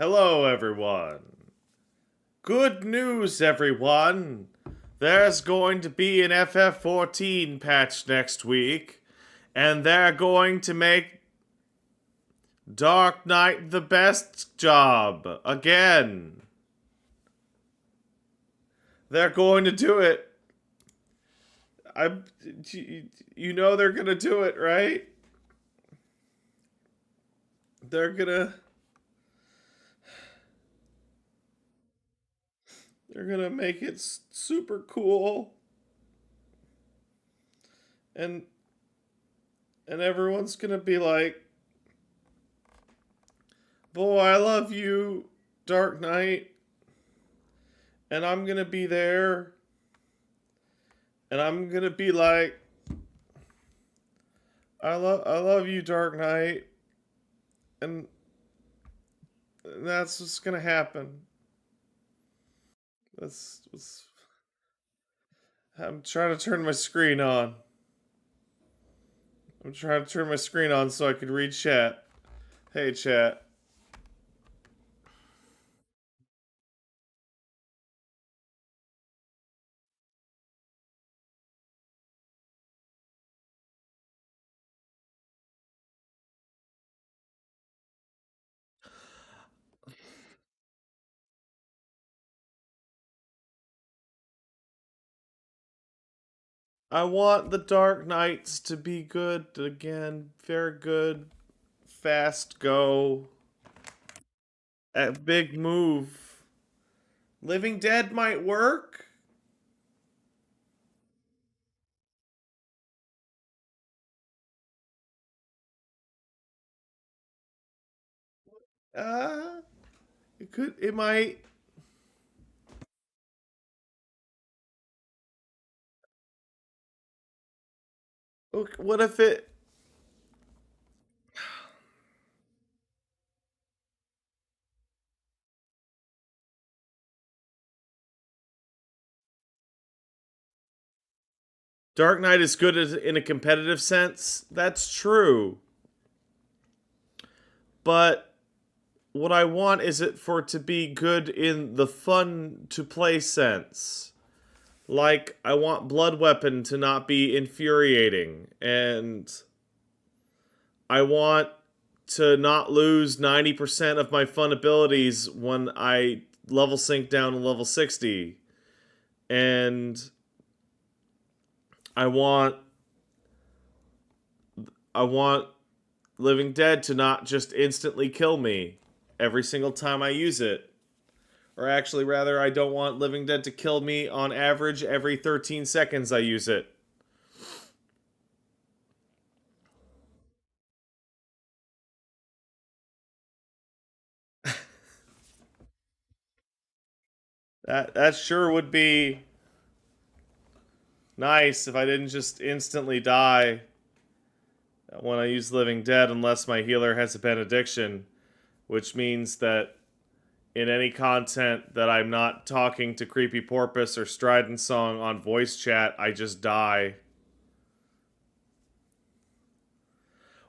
Hello, everyone. Good news, everyone. There's going to be an FF14 patch next week, and they're going to make Dark Knight the best job again. They're going to do it. I'm, you know they're gonna do it, right? They're gonna, they're gonna make it super cool, and everyone's gonna be like, "Boy, I love you, Dark Knight," and I'm gonna be there, and I'm gonna be like, I love you, Dark Knight," and that's what's gonna happen. That's what's. I'm trying to turn my screen on. I'm trying to turn my screen on so I could read chat. Hey, chat. I want the Dark Knights to be good again. Very good. Fast go. A big move. Living Dead might work. Uh, it could. It might. What if it? Dark Knight is good in a competitive sense. That's true. But what I want is it for it to be good in the fun to play sense. Like, I want Blood Weapon to not be infuriating, and I want to not lose 90% of my fun abilities when I level sync down to level 60. And I want I want Living Dead to not just instantly kill me every single time I use it. Or actually, rather, I don't want Living Dead to kill me on average every 13 seconds I use it. That sure would be nice if I didn't just instantly die when I use Living Dead unless my healer has a benediction, which means that in any content that I'm not talking to Creepy Porpoise or Strident Song on voice chat, I just die.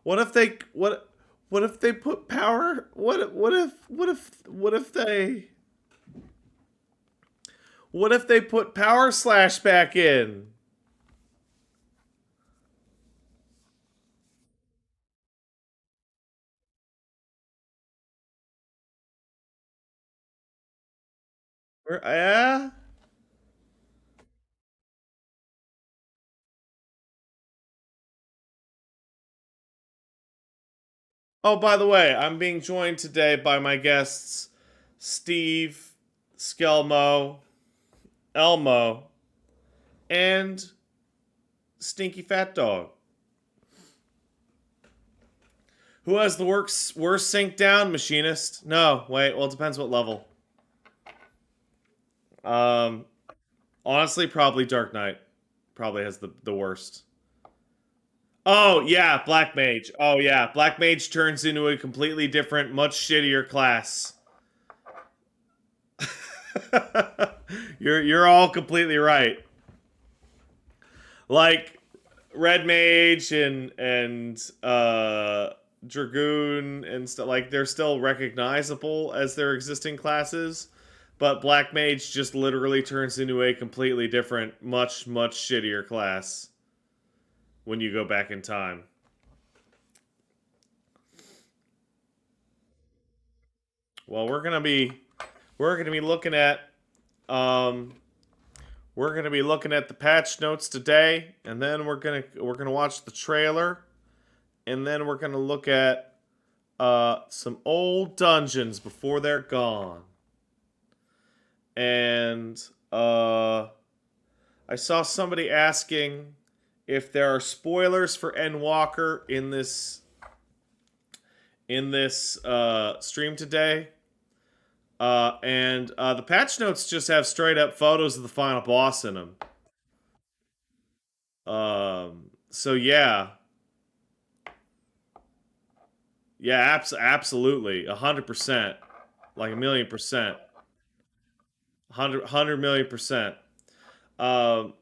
What if they what if they put power what if they put power slash back in? Yeah. Oh, by the way, I'm being joined today by my guests Steve, Skelmo, Elmo, and Stinky Fat Dog. Who has the worst sync down, Machinist? No, wait. Well, it depends what level. Um, honestly, probably Dark Knight. Probably has the worst. Oh yeah, Black Mage. Oh yeah, Black Mage turns into a completely different, much shittier class. You're all completely right. Like Red Mage and Dragoon and stuff, like they're still recognizable as their existing classes, but Black Mage just literally turns into a completely different, much shittier class when you go back in time. Well, we're gonna be looking at um the patch notes today, and then we're gonna watch the trailer, and then we're gonna look at some old dungeons before they're gone. And I saw somebody asking if there are spoilers for Endwalker in this stream today. And the patch notes just have straight up photos of the final boss in them. So yeah, absolutely, 100%, like a million percent, 100 million%. Um,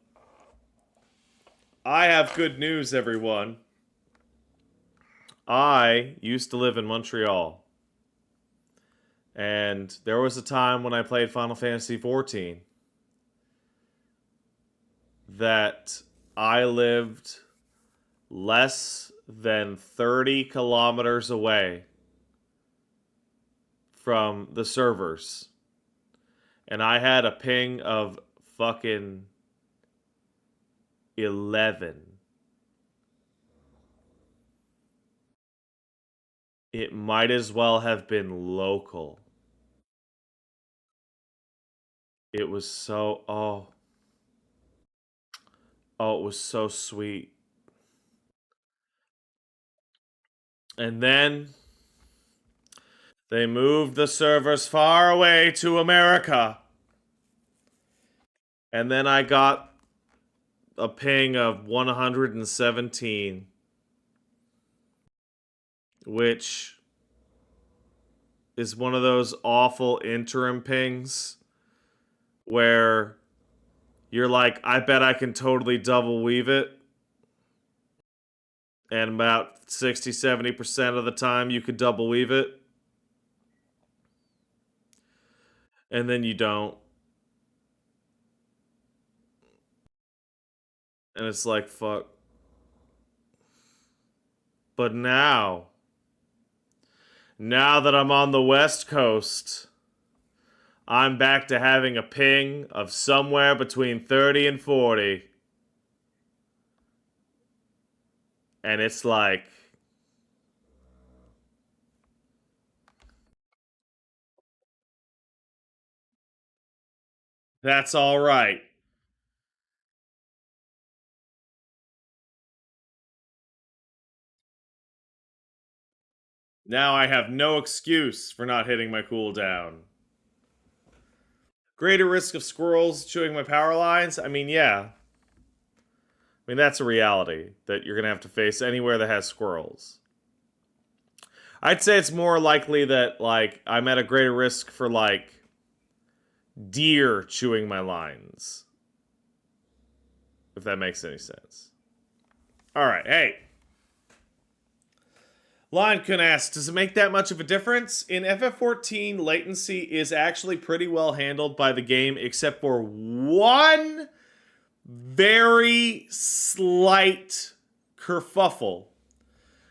I have good news, everyone. I used to live in Montreal, and there was a time when I played Final Fantasy XIV that I lived less than 30 kilometers away from the servers. And I had a ping of fucking 11. It might as well have been local. It was so, it was so sweet. And then they moved the servers far away to America. And then I got a ping of 117, which is one of those awful interim pings where you're like, I bet I can totally double weave it. And about 60-70% of the time you could double weave it. And then you don't. And it's like, fuck. But now that I'm on the West Coast, I'm back to having a ping of somewhere between 30 and 40. And it's like, that's all right. Now I have no excuse for not hitting my cooldown. Greater risk of squirrels chewing my power lines? I mean, yeah. I mean, that's a reality that you're going to have to face anywhere that has squirrels. I'd say it's more likely that, like, I'm at a greater risk for, like, deer chewing my lines. If that makes any sense. Alright, hey. Lion-kun asks, does it make that much of a difference? In FF14, latency is actually pretty well handled by the game, except for one very slight kerfuffle,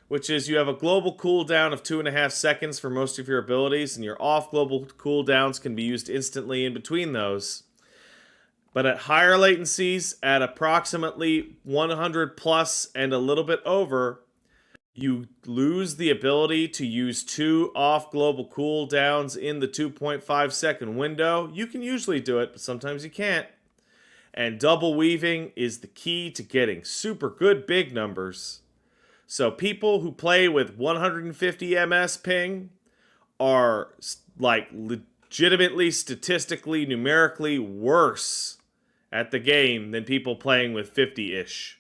which is you have a global cooldown of 2.5 seconds for most of your abilities, and your off global cooldowns can be used instantly in between those. But at higher latencies, at approximately 100 plus and a little bit over, you lose the ability to use 2 off global cooldowns in the 2.5 second window. You can usually do it, but sometimes you can't. And double weaving is the key to getting super good big numbers. So people who play with 150 ms ping are like legitimately, statistically, numerically worse at the game than people playing with 50-ish.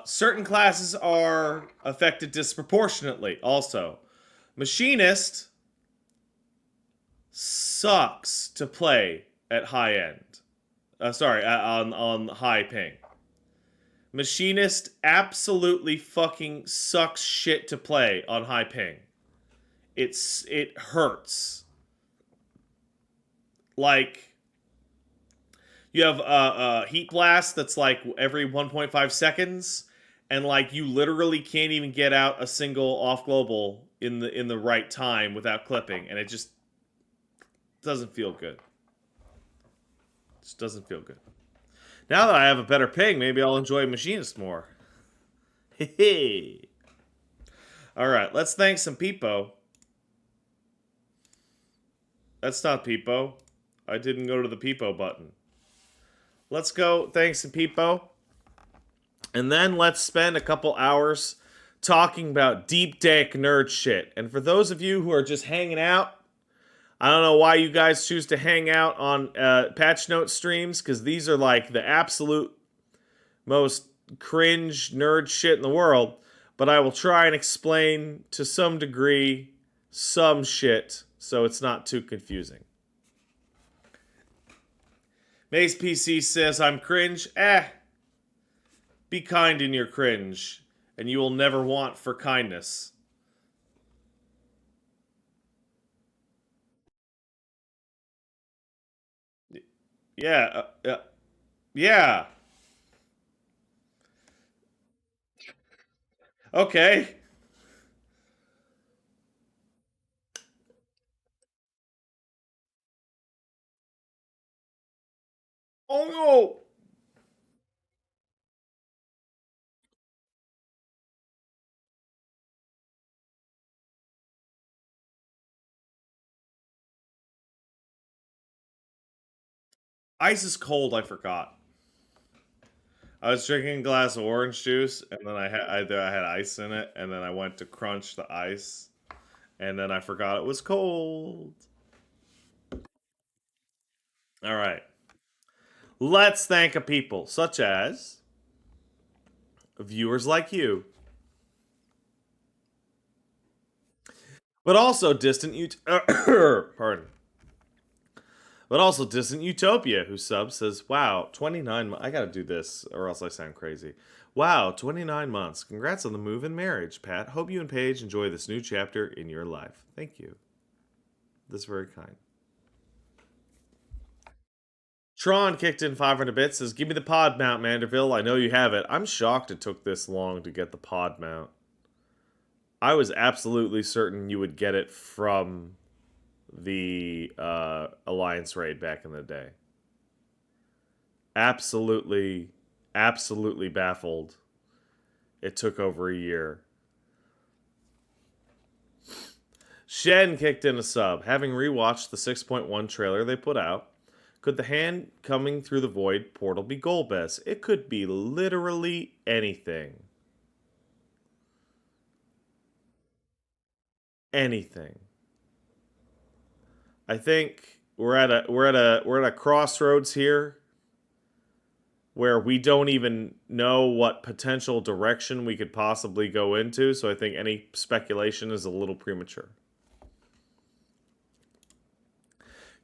Certain classes are affected disproportionately also. Machinist sucks to play at high end. on high ping. Machinist absolutely fucking sucks shit to play on high ping. It hurts. Like you have a heat blast that's like every 1.5 seconds, and like you literally can't even get out a single off global in the right time without clipping, and it just doesn't feel good. Just doesn't feel good. Now that I have a better ping, maybe I'll enjoy Machinist more. Hey. All right, let's thank some people. That's not Peepo. I didn't go to the Peepo button. Let's go thank some Peepo. And then let's spend a couple hours talking about deep dank nerd shit. And for those of you who are just hanging out, I don't know why you guys choose to hang out on patch note streams, because these are like the absolute most cringe nerd shit in the world. But I will try and explain to some degree some shit so it's not too confusing. Maze PC says, I'm cringe. Be kind in your cringe, and you will never want for kindness. Yeah, yeah. Okay. Oh no! Ice is cold, I forgot. I was drinking a glass of orange juice, and then I had ice in it, and then I went to crunch the ice, and then I forgot it was cold. All right. Let's thank a people such as viewers like you, but also pardon. But also Distant Utopia, who subs, says, wow, 29 I gotta do this or else I sound crazy. Wow, 29 months. Congrats on the move and marriage, Pat. Hope you and Paige enjoy this new chapter in your life. Thank you. That's very kind. Tron kicked in 500 bits, says, give me the pod mount, Manderville. I know you have it. I'm shocked it took this long to get the pod mount. I was absolutely certain you would get it from the Alliance raid back in the day. Absolutely, absolutely baffled. It took over a year. Shen kicked in a sub. Having rewatched the 6.1 trailer they put out, could the hand coming through the void portal be Golbez? It could be literally anything. Anything. I think we're at a crossroads here where we don't even know what potential direction we could possibly go into, so I think any speculation is a little premature.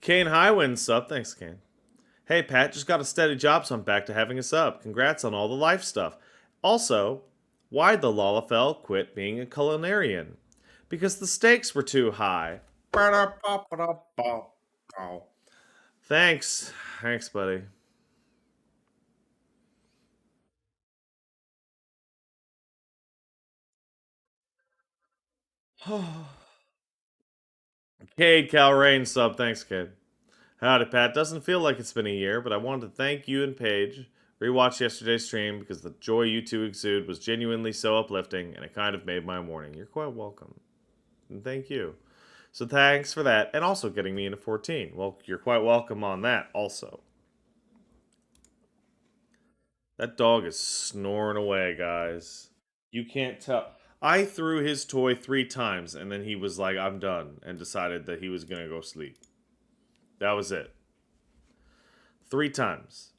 Kane Highwind sub, thanks Kane. Hey Pat, just got a steady job, so I'm back to having a sub. Congrats on all the life stuff. Also, why'd the Lalafell quit being a culinarian? Because the stakes were too high. Thanks. Thanks, buddy. Cade Calrain sub, thanks, kid. Howdy, Pat. Doesn't feel like it's been a year, but I wanted to thank you and Paige. Rewatched yesterday's stream because the joy you two exude was genuinely so uplifting, and it kind of made my morning. You're quite welcome. And thank you. So thanks for that, and also getting me into 14. Well, you're quite welcome on that, also. That dog is snoring away, guys. You can't tell. I threw his toy 3 times, and then he was like, I'm done, and decided that he was going to go sleep. That was it. 3 times.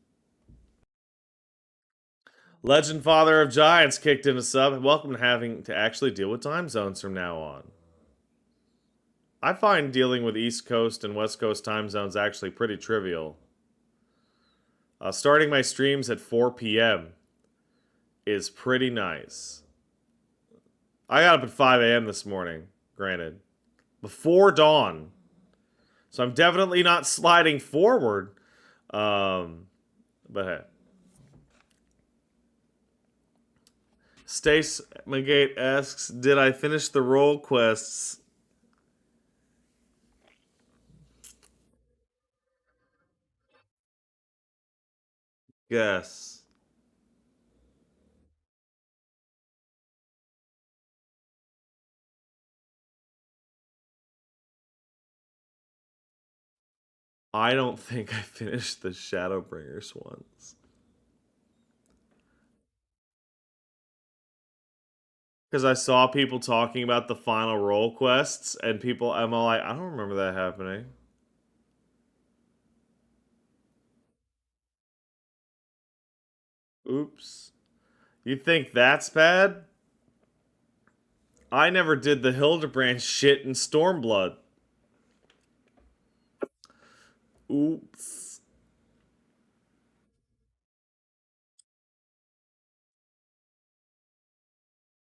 Legend Father of Giants kicked in a sub. Welcome to having to actually deal with time zones from now on. I find dealing with East Coast and West Coast time zones actually pretty trivial. Starting my streams at 4 p.m. is pretty nice. I got up at 5 a.m. this morning, granted, before dawn. So I'm definitely not sliding forward. But hey. Stace McGate asks, did I finish the role quests? Yes. I don't think I finished the Shadowbringers ones. Because I saw people talking about the final role quests, and people, I'm all like, I don't remember that happening. Oops. You think that's bad? I never did the Hildebrand shit in Stormblood. Oops.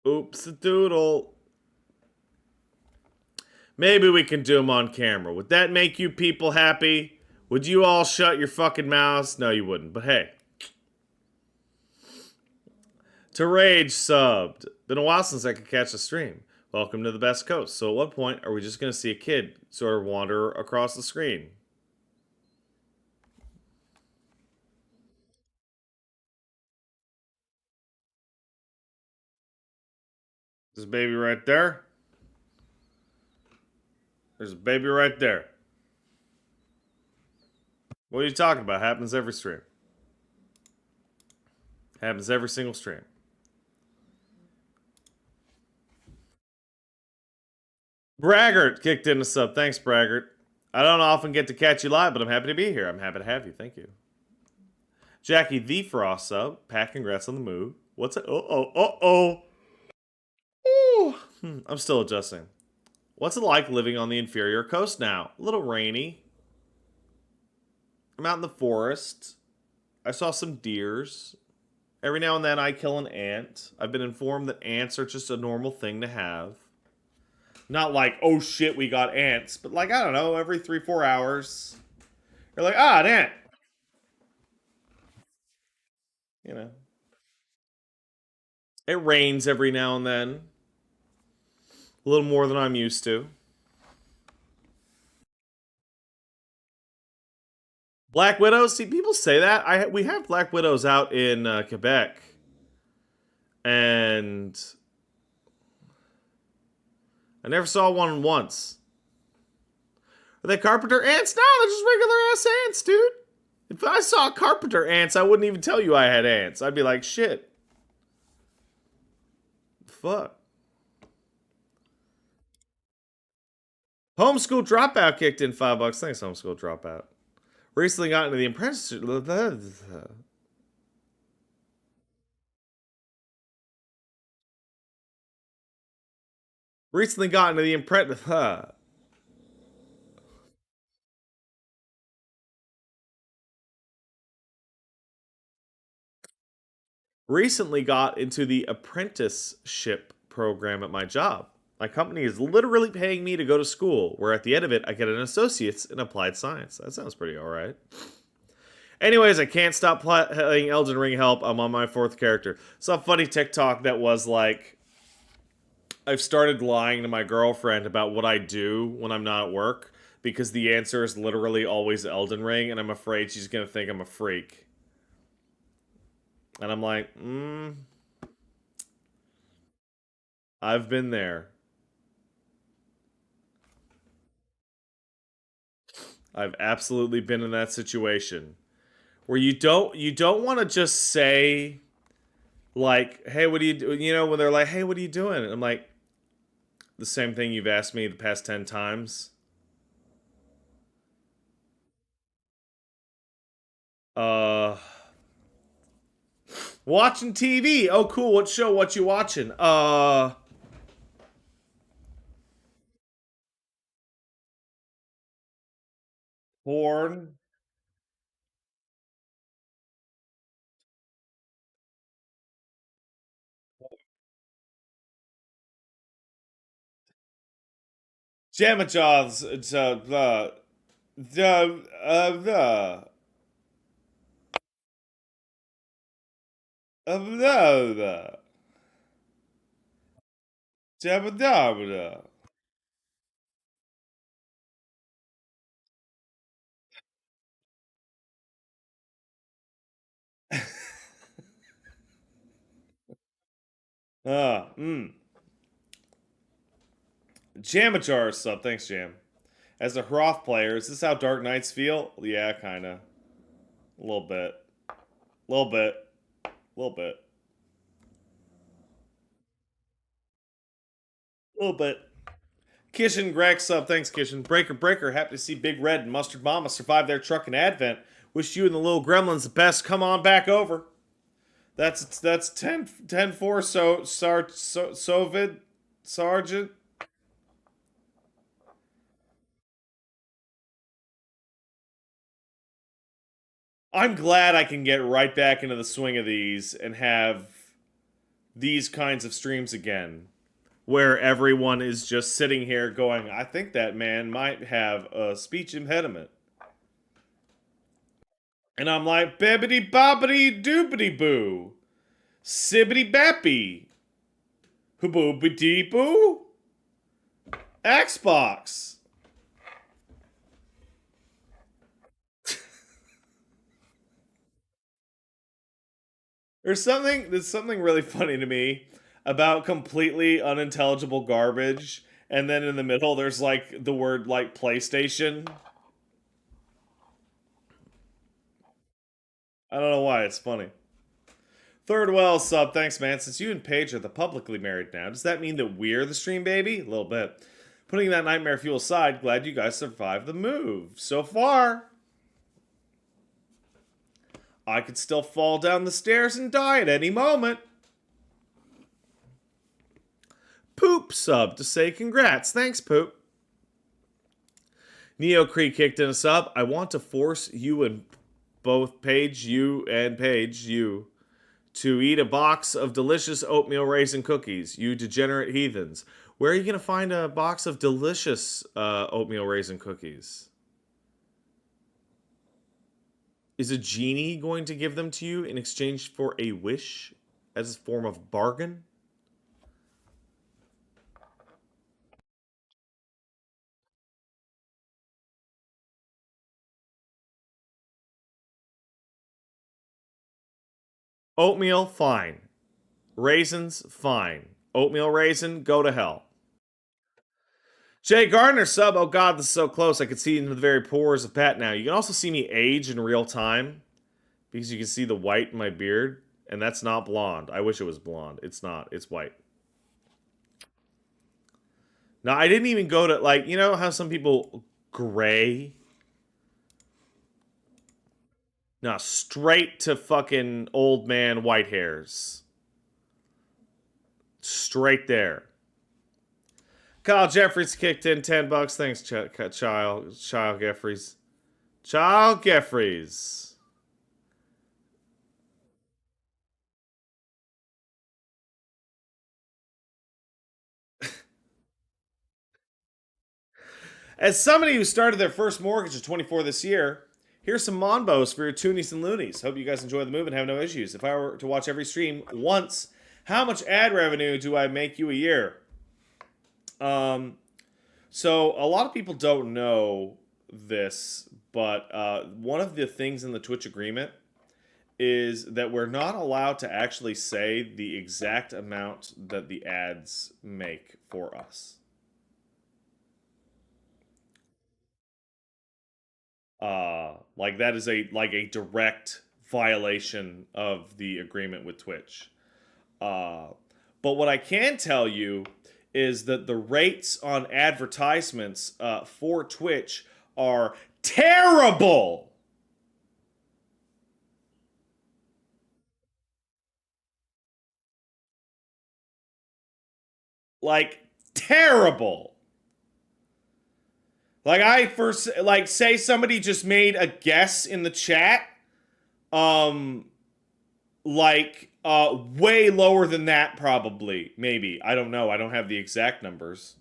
Oops a doodle. Maybe we can do them on camera. Would that make you people happy? Would you all shut your fucking mouths? No, you wouldn't. But hey. To Rage subbed. Been a while since I could catch a stream. Welcome to the best coast. So at what point are we just going to see a kid sort of wander across the screen? There's a baby right there. There's a baby right there. What are you talking about? Happens every stream. Happens every single stream. Braggart kicked in a sub. Thanks, Braggart. I don't often get to catch you live, but I'm happy to be here. I'm happy to have you. Thank you. Jackie the Frost sub. Pat, congrats on the move. What's it? Ooh. I'm still adjusting. What's it like living on the inferior coast now? A little rainy. I'm out in the forest. I saw some deers. Every now and then I kill an ant. I've been informed that ants are just a normal thing to have. Not like, oh shit, we got ants, but like, I don't know, every 3-4 hours. You're like, an ant. You know. It rains every now and then. A little more than I'm used to. Black Widows? See, people say that. We have Black Widows out in Quebec. And I never saw one once. Are they carpenter ants? No, they're just regular ass ants, dude. If I saw carpenter ants, I wouldn't even tell you I had ants. I'd be like, shit. Fuck. Homeschool Dropout kicked in $5. Thanks, Homeschool Dropout. Recently got into the apprenticeship. Recently got into the apprentice. Recently got into the apprenticeship program at my job. My company is literally paying me to go to school, where at the end of it, I get an associate's in applied science. That sounds pretty alright. Anyways, I can't stop playing Elden Ring Help. I'm on my 4th character. Saw a funny TikTok that was like, I've started lying to my girlfriend about what I do when I'm not at work because the answer is literally always Elden Ring, and I'm afraid she's gonna think I'm a freak. And I'm like, I've been there. I've absolutely been in that situation where you don't want to just say like, "Hey, what do you do?" You know, when they're like, "Hey, what are you doing?" And I'm like, the same thing you've asked me the past 10 times. Uh Watching TV. Oh cool. What show? What you watching? Porn. Jamajaws, the, Jabba mm. Jamajar sub. Thanks, Jam. As a Hroth player, is this how Dark Knights feel? Yeah, kinda. A little bit. A little bit. A little bit. A little bit. Kishin Greg sub. Thanks, Kishin. Breaker. Happy to see Big Red and Mustard Mama survive their truck in Advent. Wish you and the little gremlins the best. Come on back over. That's 10-4. Sovid Sergeant. I'm glad I can get right back into the swing of these and have these kinds of streams again, where everyone is just sitting here going, I think that man might have a speech impediment. And I'm like, bibbity bobbity doobity boo. Sibbity bappy. Hoobity boo. Xbox. There's something really funny to me about completely unintelligible garbage, and then in the middle there's like the word like PlayStation. I don't know why, it's funny. Third well sub, thanks man. Since you and Paige are the publicly married now, does that mean that we're the stream baby? A little bit. Putting that nightmare fuel aside, glad you guys survived the move. So far, I could still fall down the stairs and die at any moment. Poop sub to say congrats. Thanks, Poop. Neo Cree kicked in a sub. I want to force you and both Paige, you, to eat a box of delicious oatmeal raisin cookies, you degenerate heathens. Where are you going to find a box of delicious oatmeal raisin cookies? Is a genie going to give them to you in exchange for a wish as a form of bargain? Oatmeal, fine. Raisins, fine. Oatmeal raisin, go to hell. Jay Gardner sub. Oh god, this is so close. I could see into the very pores of Pat now. You can also see me age in real time because you can see the white in my beard, and that's not blonde. I wish it was blonde. It's not. It's white. Now, I didn't even go to, like, you know how some people gray? No, straight to fucking old man white hairs. Straight there. Kyle Jeffries kicked in 10 bucks. Thanks, Child Jeffries. Child Jeffries. As somebody who started their first mortgage at 24 this year, here's some Monbos for your toonies and loonies. Hope you guys enjoy the move and have no issues. If I were to watch every stream once, how much ad revenue do I make you a year? So a lot of people don't know this, but one of the things in the Twitch agreement is that we're not allowed to actually say the exact amount that the ads make for us. Like that is a direct violation of the agreement with Twitch. Uh, but what I can tell you is that the rates on advertisements for Twitch are terrible. Like terrible. Like I first like say somebody just made a guess in the chat, um, like way lower than that probably maybe I don't know I don't have the exact numbers.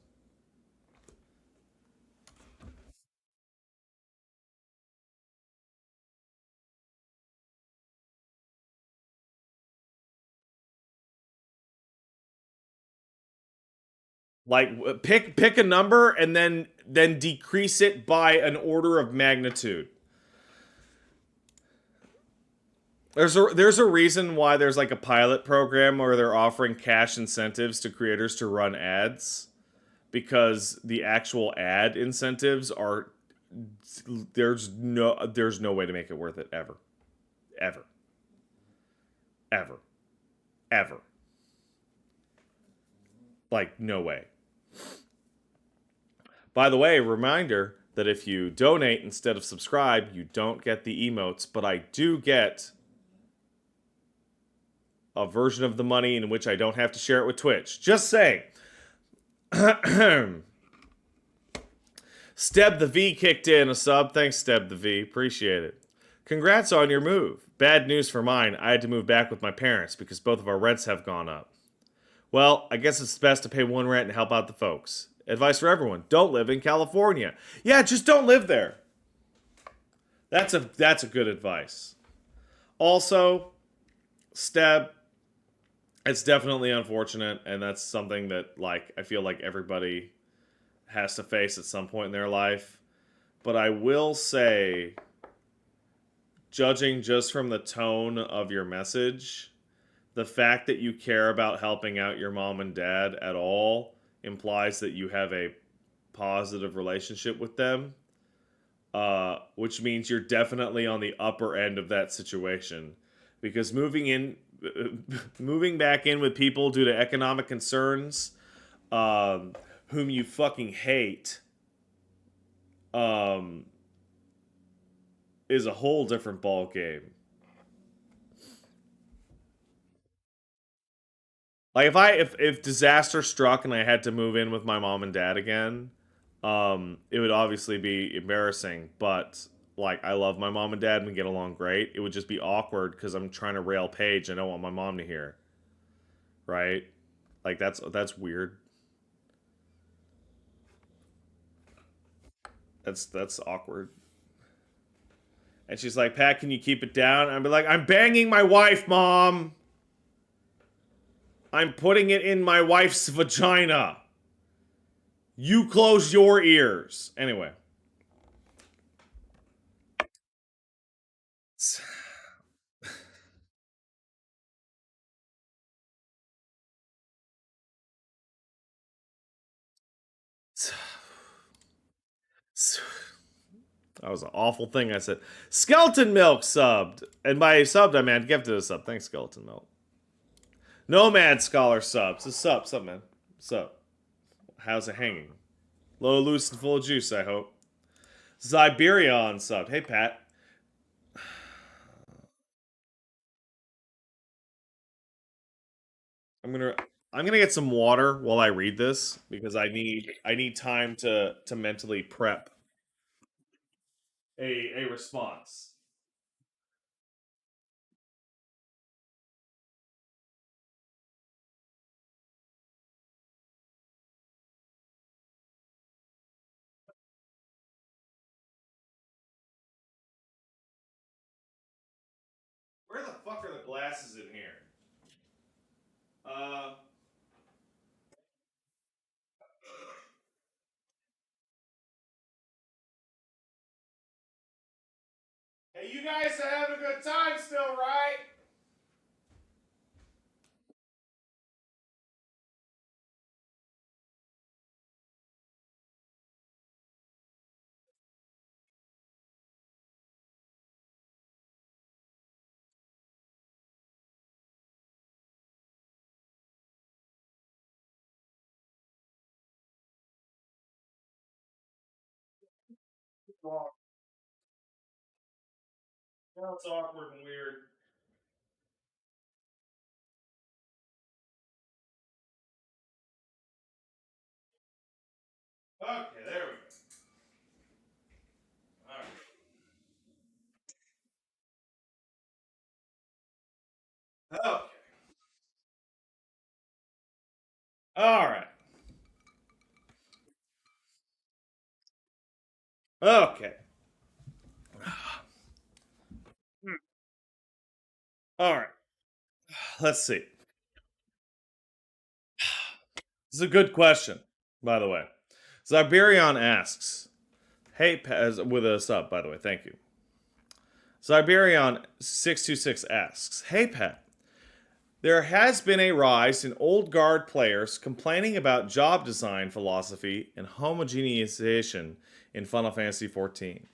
Like pick a number and then decrease it by an order of magnitude. There's a reason why there's like a pilot program where they're offering cash incentives to creators to run ads, because the actual ad incentives are there's no way to make it worth it ever. Ever. Ever. Ever. Like no way. By the way, reminder that if you donate instead of subscribe, you don't get the emotes, but I do get a version of the money in which I don't have to share it with Twitch. Just saying. Steb the V kicked in a sub. Thanks, Steb the V. Appreciate it. Congrats on your move. Bad news for mine. I had to move back with my parents because both of our rents have gone up. Well, I guess it's best to pay one rent and help out the folks. Advice for everyone: don't live in California. Yeah, just don't live there. That's a good advice. Also, Steb, it's definitely unfortunate, and that's something that like I feel like everybody has to face at some point in their life. But I will say, judging just from the tone of your message, the fact that you care about helping out your mom and dad at all implies that you have a positive relationship with them, which means you're definitely on the upper end of that situation. Because moving back in with people due to economic concerns, whom you fucking hate, um, is a whole different ball game. Like if disaster struck and I had to move in with my mom and dad again, it would obviously be embarrassing. But like I love my mom and dad and we get along great. It would just be awkward because I'm trying to rail Paige. I don't want my mom to hear. Right? Like that's weird. That's awkward. And she's like, Pat, can you keep it down? I'd be like, I'm banging my wife, Mom. I'm putting it in my wife's vagina. You close your ears. Anyway. That was an awful thing I said. Skeleton Milk subbed. And by subbed, I meant gifted a sub. Thanks, Skeleton Milk. Nomad Scholar subs. A sub, man. Sub. How's it hanging? Low, loose, and full of juice, I hope. Ziberion subbed. Hey, Pat. I'm gonna I'm gonna get some water while I read this because I need time to mentally prep a response. Where the fuck are the glasses in here? Uh, hey, you guys are having a good time still, right? Well, now it's awkward and weird. Okay, there we go. All right. Okay. All right. Okay. All right. Let's see. This is a good question. By the way, Ziberion asks, "Hey, with a sub, by the way, thank you." Ziberion626 asks, "Hey, Pet, there has been a rise in old guard players complaining about job design philosophy and homogenization in Final Fantasy XIV.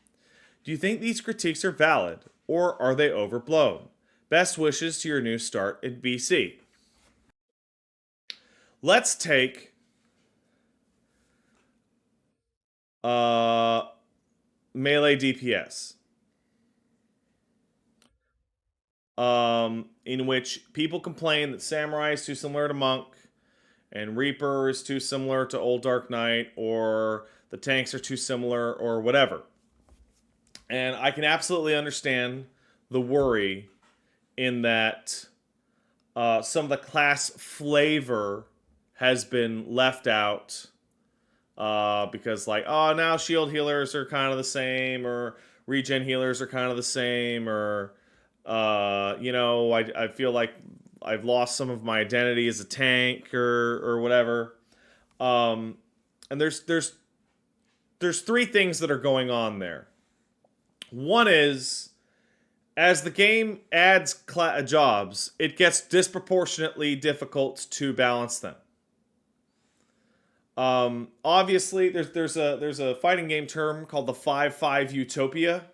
Do you think these critiques are valid, or are they overblown? Best wishes to your new start in BC." Let's take uh, melee DPS, in which people complain that Samurai is too similar to Monk, and Reaper is too similar to Old Dark Knight, or the tanks are too similar, or whatever. And I can absolutely understand the worry in that some of the class flavor has been left out because, like, oh, now shield healers are kind of the same, or regen healers are kind of the same, or I feel like I've lost some of my identity as a tank or whatever. Um, and there's three things that are going on there. One is, as the game adds jobs, it gets disproportionately difficult to balance them. Obviously, there's a fighting game term called the 5-5 Utopia,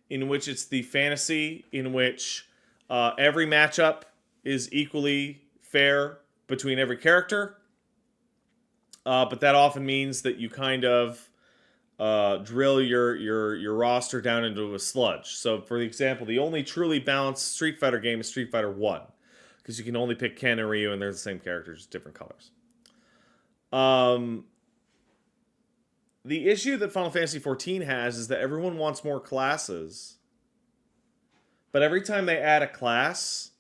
in which it's the fantasy in which every matchup is equally fair between every character, but that often means that you kind of drill your roster down into a sludge. So, for example, the only truly balanced Street Fighter game is Street Fighter One, because you can only pick Ken and Ryu, and they're the same characters, just different colors. Um, the issue that Final Fantasy XIV has is that everyone wants more classes, but every time they add a class,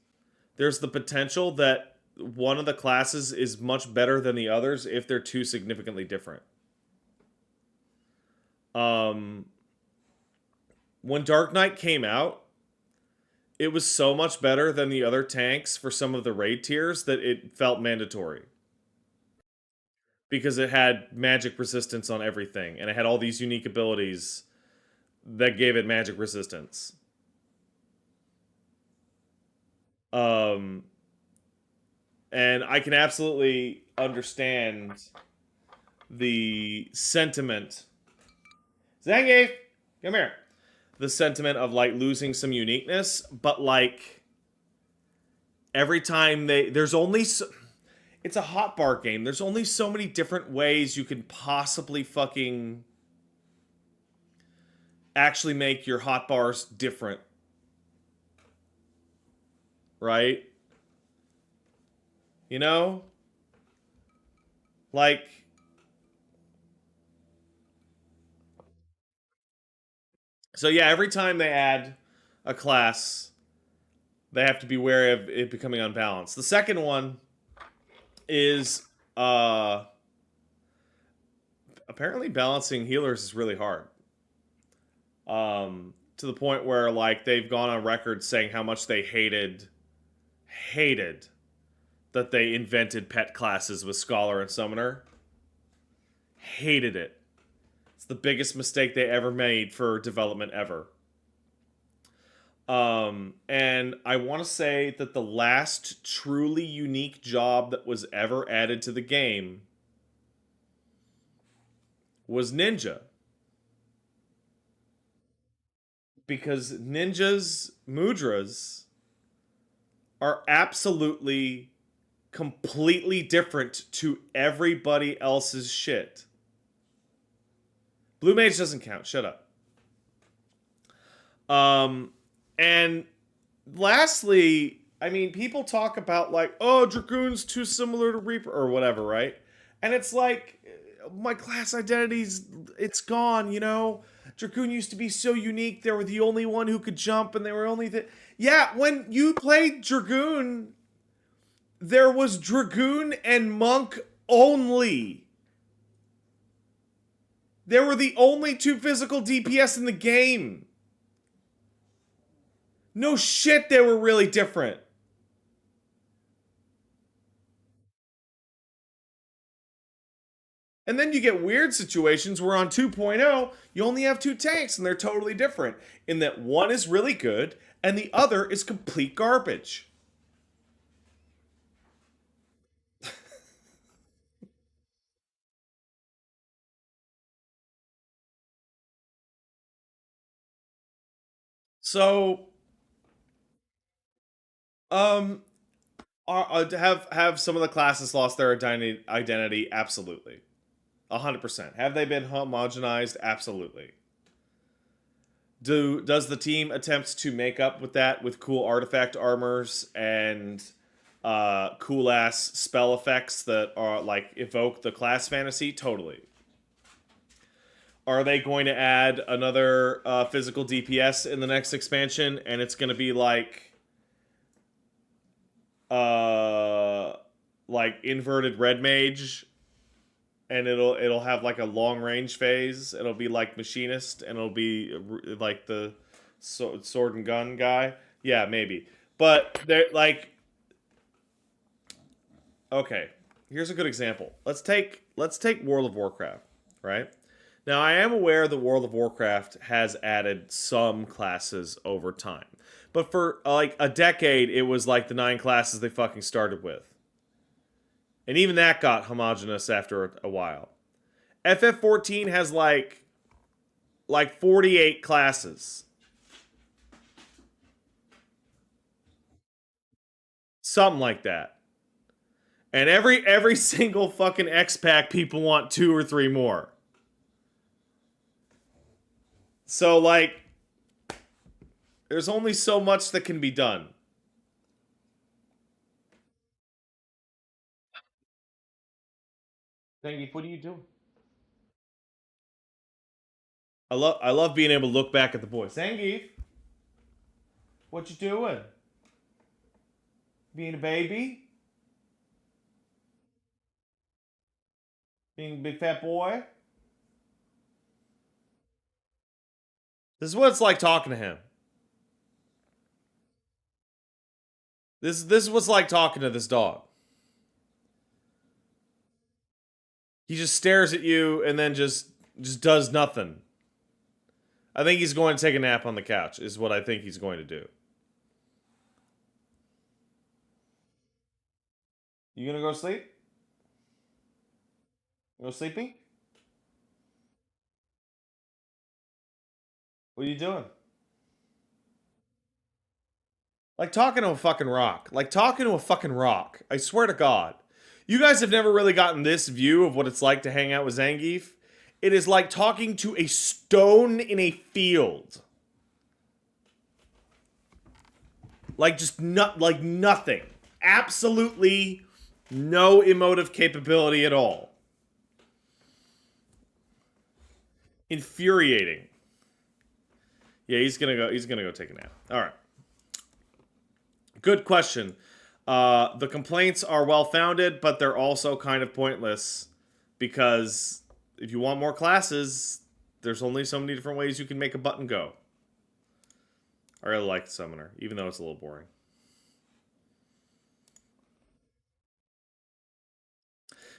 there's the potential that one of the classes is much better than the others if they're too significantly different. Um, when Dark Knight came out, it was so much better than the other tanks for some of the raid tiers that it felt mandatory, because it had magic resistance on everything, and it had all these unique abilities that gave it magic resistance. Um, and I can absolutely understand the sentiment. Zangief, come here. The sentiment of like losing some uniqueness, but like every time there's only it's a hotbar game. There's only so many different ways you can possibly fucking actually make your hotbars different, right? You know? Like, so yeah, every time they add a class, they have to be wary of it becoming unbalanced. The second one is apparently balancing healers is really hard. To the point where like they've gone on record saying how much they hated that they invented pet classes with Scholar and Summoner. Hated it. It's the biggest mistake they ever made for development ever. And I want to say that the last truly unique job that was ever added to the game was Ninja. Because Ninja's mudras are absolutely completely different to everybody else's shit. Blue Mage doesn't count. Shut up. And lastly, I mean, people talk about like, oh, Dragoon's too similar to Reaper or whatever, right? And it's like, my class identity's it's gone, you know? Dragoon used to be so unique. They were the only one who could jump, and they were only the yeah. When you played Dragoon, there was Dragoon and Monk only. They were the only two physical DPS in the game. No shit, they were really different. And then you get weird situations where on 2.0, you only have two tanks and they're totally different in that one is really good and the other is complete garbage. So, um, have some of the classes lost their identity? Absolutely, 100%. Have they been homogenized? Absolutely. Does the team attempt to make up with that with cool artifact armors and cool ass spell effects that are like evoke the class fantasy? Totally. Are they going to add another physical DPS in the next expansion and it's going to be uh like inverted red mage and it'll have like a long range phase. It'll be like machinist, and it'll be like the sword and gun guy. Yeah, maybe. But they're like, okay, here's a good example. Let's take World of Warcraft, right? Now I am aware that World of Warcraft has added some classes over time, but for like a decade, it was like the 9 classes they fucking started with, and even that got homogenous after a while. FF14 has like 48 classes. Something like that. And every single fucking X pack people want 2 or 3 more. So like there's only so much that can be done. Zangief, what are you doing? I love being able to look back at the boys. Zangief, what you doing? Being a baby? Being a big fat boy? This is what it's like talking to him. This is what's like talking to this dog. He just stares at you and then just does nothing. I think he's going to take a nap on the couch, is what I think he's going to do. You gonna go sleep? You go sleeping? What are you doing? Like talking to a fucking rock. Like talking to a fucking rock. I swear to God. You guys have never really gotten this view of what it's like to hang out with Zangief. It is like talking to a stone in a field. Like just not like nothing. Absolutely no emotive capability at all. Infuriating. Yeah, he's gonna go take a nap. Alright. Good question. The complaints are well founded, but they're also kind of pointless because if you want more classes, there's only so many different ways you can make a button go. I really like the summoner, even though it's a little boring.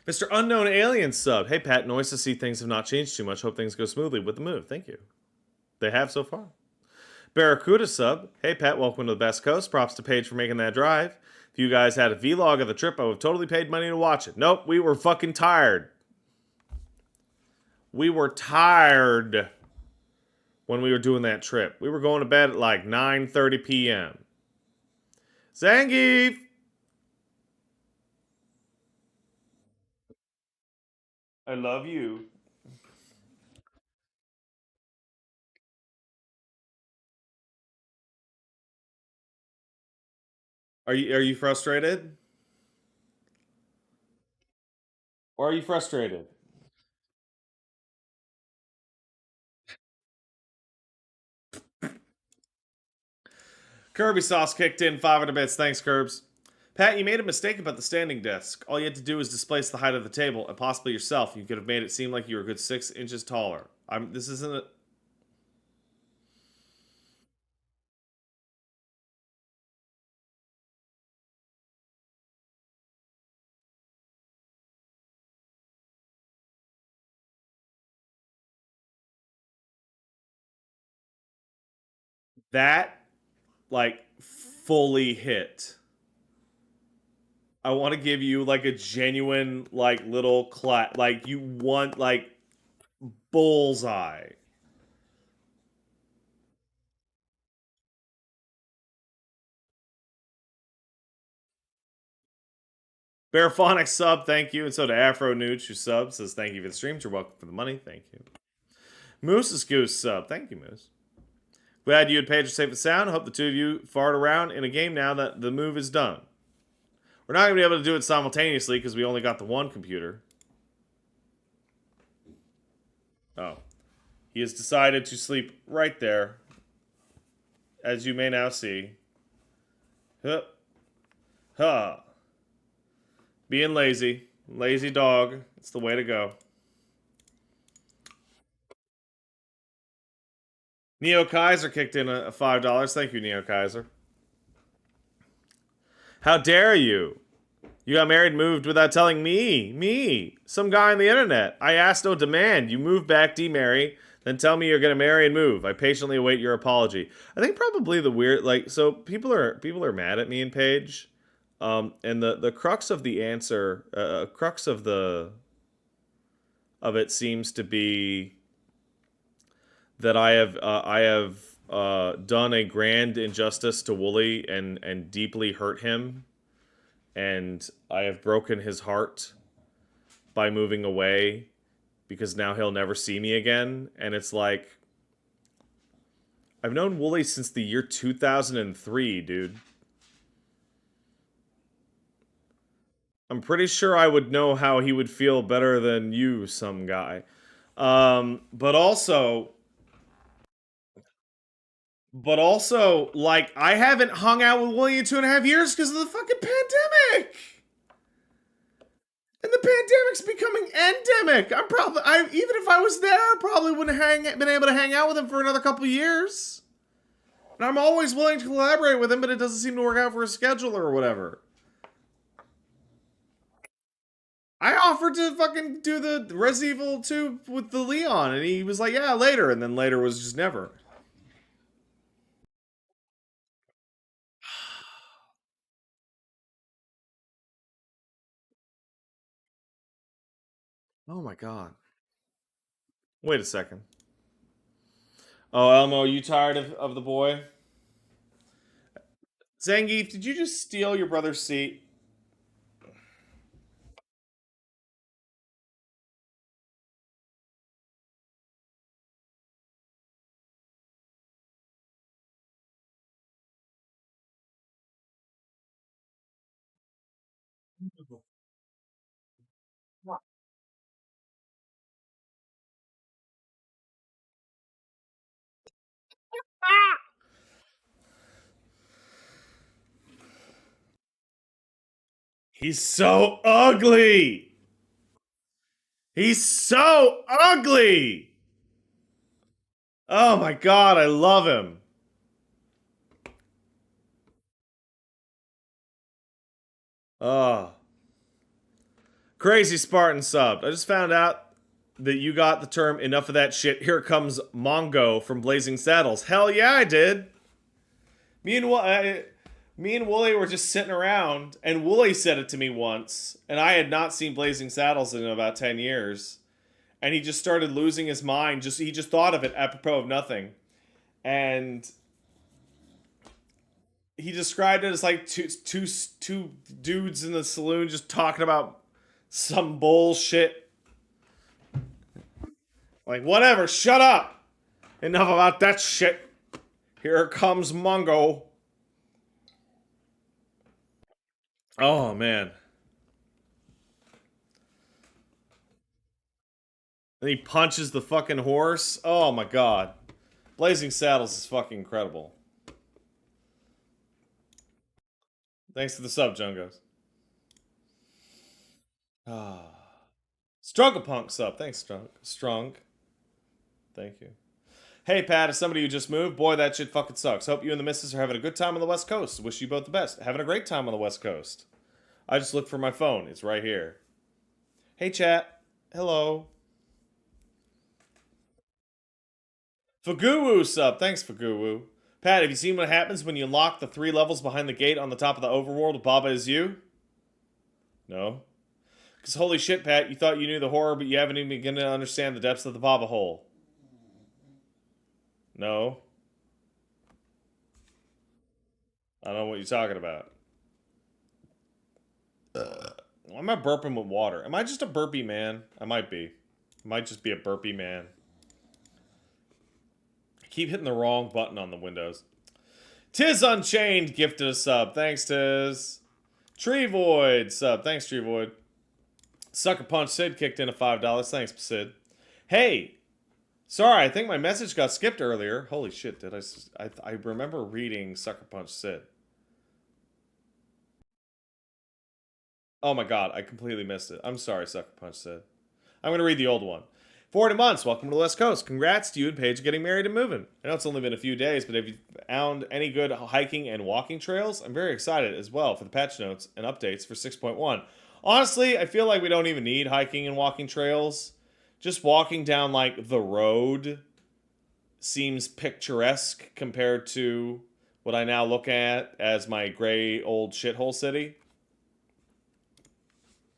Mr. Unknown Alien sub. Hey Pat, nice to see things have not changed too much. Hope things go smoothly with the move. Thank you. They have so far. Barracuda sub. Hey Pat, welcome to the best coast. Props to Paige for making that drive. If you guys had a vlog of the trip, I would have totally paid money to watch it. Nope, we were fucking tired. We were tired when we were doing that trip. We were going to bed at like 9:30 p.m. Zangief! I love you. Are you frustrated? Or are you frustrated? Kirby Sauce kicked in 500 bits. Thanks, Curbs. Pat, you made a mistake about the standing desk. All you had to do was displace the height of the table, and possibly yourself. You could have made it seem like you were a good 6 inches taller. This isn't a. That, like, fully hit. I want to give you like a genuine, like, little clap. Like, you want, like, bullseye. Barophonic sub, thank you. And so to Afro Nooch, who subs, says thank you for the streams. You're welcome for the money. Thank you. Moose's Goose sub. Thank you, Moose. Glad you and Paige are safe and sound. Hope the two of you fart around in a game now that the move is done. We're not going to be able to do it simultaneously because we only got the one computer. Oh. He has decided to sleep right there, as you may now see. Huh. Huh. Being lazy. Lazy dog. It's the way to go. Neo Kaiser kicked in a $5. Thank you, Neo Kaiser. How dare you? You got married and moved without telling me. Me. Some guy on the internet. I asked no demand. You move back, demarry, then tell me you're gonna marry and move. I patiently await your apology. I think probably the weird, like, so people are mad at me and Paige. And the crux of the answer, crux of it seems to be that I have done a grand injustice to Wooly and deeply hurt him, and I have broken his heart by moving away because now he'll never see me again. And it's like, I've known Wooly since the year 2003, dude. I'm pretty sure I would know how he would feel better than you, some guy. But also, like, I haven't hung out with Wooly in 2.5 years because of the fucking pandemic. And the pandemic's becoming endemic. Even if I was there, I probably wouldn't been able to hang out with him for another couple years. And I'm always willing to collaborate with him, but it doesn't seem to work out for his schedule or whatever. I offered to fucking do the Resident Evil 2 with the Leon, and he was like, yeah, later. And then later was just never. Oh my god. Wait a second. Oh, Elmo, you tired of the boy? Zangief, did you just steal your brother's seat? He's so ugly! He's so ugly! Oh my god, I love him. Oh. Crazy Spartan subbed. I just found out that you got the term enough of that shit. Here comes Mongo from Blazing Saddles. Hell yeah, I did. Me and Wooly were just sitting around, and Wooly said it to me once, and I had not seen Blazing Saddles in about 10 years. And he just started losing his mind. He just thought of it apropos of nothing. And he described it as like two dudes in the saloon just talking about some bullshit. Like, whatever, shut up. Enough about that shit. Here comes Mongo. Oh, man. And he punches the fucking horse. Oh, my God. Blazing Saddles is fucking incredible. Thanks to the sub, Jungos. Ah. Strugglepunk sub. Thanks, Strong. Thank you. Hey, Pat, as somebody who just moved, boy, that shit fucking sucks. Hope you and the missus are having a good time on the West Coast. Wish you both the best. Having a great time on the West Coast. I just looked for my phone. It's right here. Hey, chat. Hello. Faguwu sub. Thanks, Faguwu. Pat, have you seen what happens when you unlock the 3 levels behind the gate on the top of the overworld of Baba Is You? No. Because holy shit, Pat, you thought you knew the horror, but you haven't even begun to understand the depths of the Baba hole. No. I don't know what you're talking about. Why am I burping with water? Am I just a burpy man? I might be. I might just be a burpy man. I keep hitting the wrong button on the windows. Tiz Unchained gifted a sub. Thanks, Tiz. Tree Void sub. Thanks, Tree Void. Sucker Punch Sid kicked in a $5. Thanks, Sid. Hey, sorry, I think my message got skipped earlier. Holy shit, did I remember reading Sucker Punch Sid. Oh my god, I completely missed it. I'm sorry, Sucker Punch Sid. I'm going to read the old one. 40 months, welcome to the West Coast. Congrats to you and Paige getting married and moving. I know it's only been a few days, but if you found any good hiking and walking trails, I'm very excited as well for the patch notes and updates for 6.1. Honestly, I feel like we don't even need hiking and walking trails. Just walking down, like, the road seems picturesque compared to what I now look at as my gray old shithole city.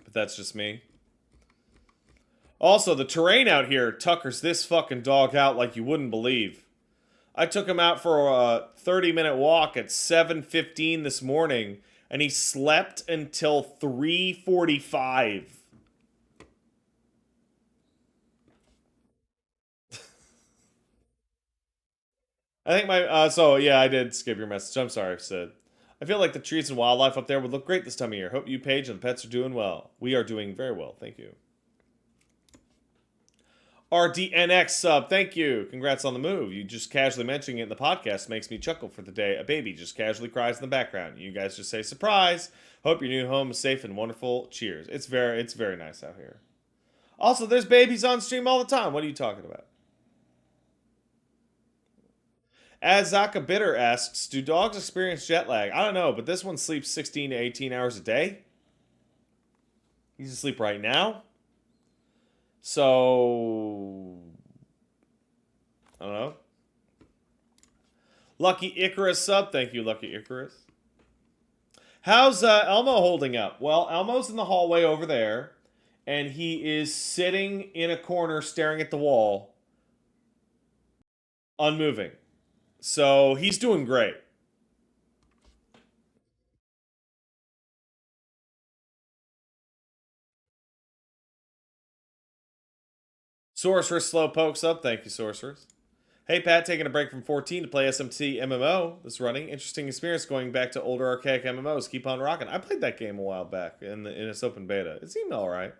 But that's just me. Also, the terrain out here tuckers this fucking dog out like you wouldn't believe. I took him out for a 30-minute walk at 7:15 this morning, and he slept until 3:45. I think my, so yeah, I did skip your message. I'm sorry, Sid. I feel like the trees and wildlife up there would look great this time of year. Hope you, Paige, and the pets are doing well. We are doing very well, thank you. RDNX sub, thank you. Congrats on the move. You just casually mentioning it in the podcast makes me chuckle for the day. A baby just casually cries in the background. You guys just say surprise. Hope your new home is safe and wonderful. Cheers. It's very nice out here. Also, there's babies on stream all the time. What are you talking about? Azaka Bitter asks, do dogs experience jet lag? I don't know, but this one sleeps 16 to 18 hours a day. He's asleep right now. So, I don't know. Lucky Icarus sub. Thank you, Lucky Icarus. How's Elmo holding up? Well, Elmo's in the hallway over there, and he is sitting in a corner staring at the wall, unmoving. So, he's doing great. Sorceress Slowpoke sub. Thank you, Sorceress. Hey, Pat, taking a break from 14 to play SMT MMO this running. Interesting experience going back to older archaic MMOs. Keep on rocking. I played that game a while back in its open beta. It seemed alright.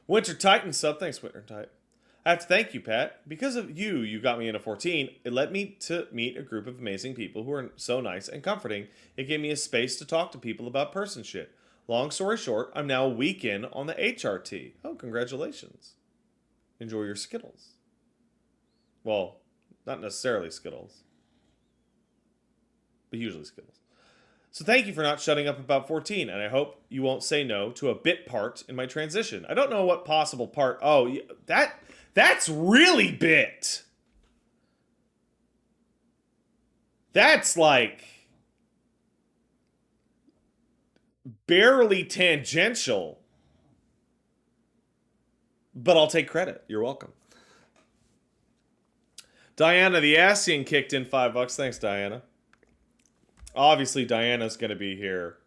Winter Titan sub. Thanks, Winter Titan. I have to thank you, Pat. Because of you, you got me into 14. It led me to meet a group of amazing people who are so nice and comforting. It gave me a space to talk to people about person shit. Long story short, I'm now a week in on the HRT. Oh, congratulations. Enjoy your Skittles. Well, not necessarily Skittles, but usually Skittles. So thank you for not shutting up about 14, and I hope you won't say no to a bit part in my transition. I don't know what possible part. Oh, that's really bit. That's like barely tangential. But I'll take credit. You're welcome. Diana the Asian kicked in $5. Thanks, Diana. Obviously, Diana's going to be here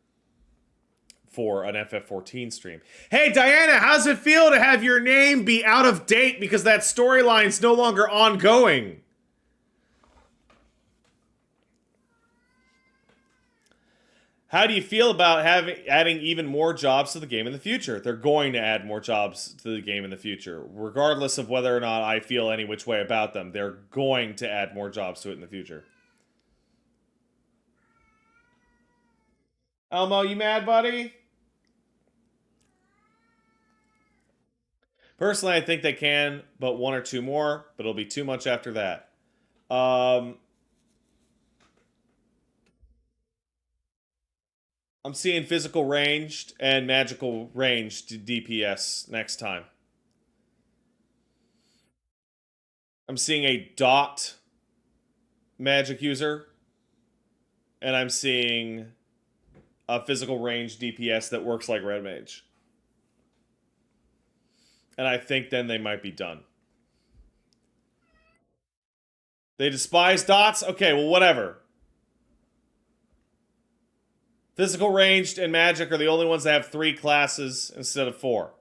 for an FF14 stream. Hey, Diana, how's it feel to have your name be out of date because that storyline's no longer ongoing? How do you feel about adding even more jobs to the game in the future? They're going to add more jobs to the game in the future. Regardless of whether or not I feel any which way about them, they're going to add more jobs to it in the future. Elmo, you mad, buddy? Personally, I think they can, but 1 or 2 more, but it'll be too much after that. I'm seeing physical ranged and magical ranged DPS next time. I'm seeing a dot magic user, and I'm seeing a physical range DPS that works like red mage. And I think then they might be done. They despise dots? Okay, well, whatever. Physical, ranged, and magic are the only ones that have 3 classes instead of 4.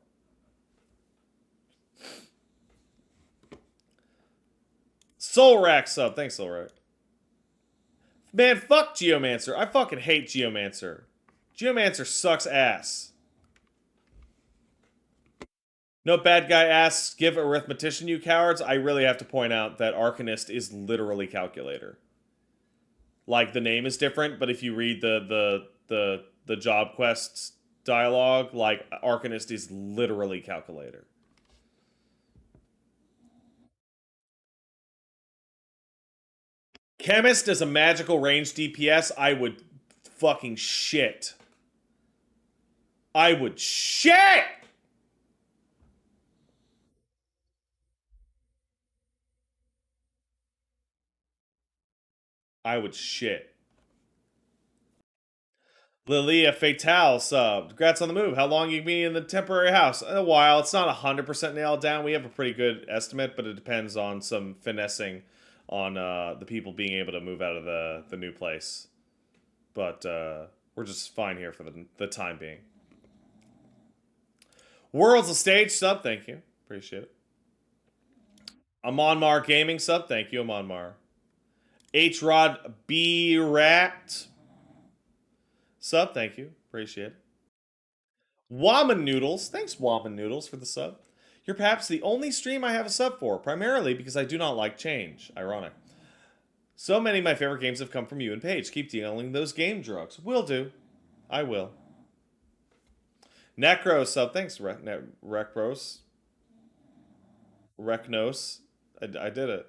Soul Rack sub. Thanks, Soul Rack. Man, fuck Geomancer. I fucking hate Geomancer. Geomancer sucks ass. No bad guy asks, give arithmetician, you cowards. I really have to point out that Arcanist is literally calculator. Like, the name is different, but if you read the job quests dialogue, like, Arcanist is literally calculator. Chemist as a magical range DPS, I would fucking shit. I would shit! I would shit. Lilia Fatale subbed. Congrats on the move. How long you be in the temporary house? A while. It's not 100% nailed down. We have a pretty good estimate, but it depends on some finessing on the people being able to move out of the new place. But we're just fine here for the time being. World's a stage sub. Thank you. Appreciate it. Amonmar Gaming sub. Thank you, Amonmar. H-Rod B-Rat sub. Thank you. Appreciate it. Waman Noodles. Thanks, Waman Noodles, for the sub. You're perhaps the only stream I have a sub for, primarily because I do not like change. Ironic. So many of my favorite games have come from you and Paige. Keep dealing those game drugs. Will do. I will. Necro sub. Thanks, Recros. Recnos. I did it.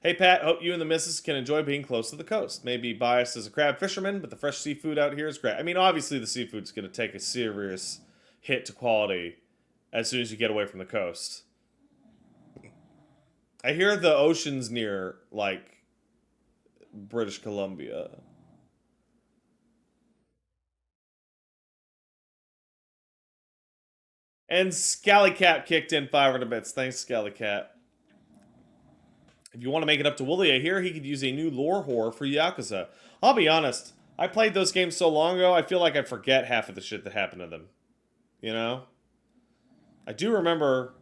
Hey Pat, hope you and the missus can enjoy being close to the coast. Maybe biased as a crab fisherman, but the fresh seafood out here is great. I mean, obviously the seafood's going to take a serious hit to quality as soon as you get away from the coast. I hear the ocean's near, like, British Columbia. And Scallycat kicked in 500 bits. Thanks, Scallycat. If you want to make it up to Wooly, I hear he could use a new lore whore for Yakuza. I'll be honest, I played those games so long ago, I feel like I forget half of the shit that happened to them. You know? I do remember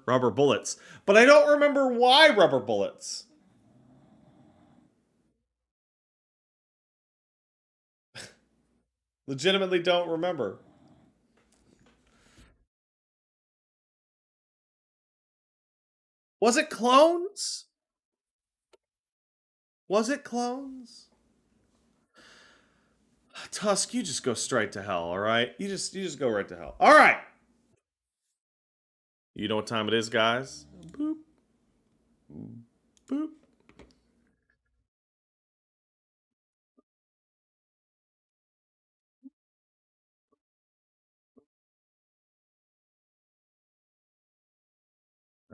rubber bullets, but I don't remember why rubber bullets. Legitimately don't remember. Was it clones? Was it clones? Tusk, you just go straight to hell, all right? You just go right to hell. All right. You know what time it is, guys? Boop. Boop.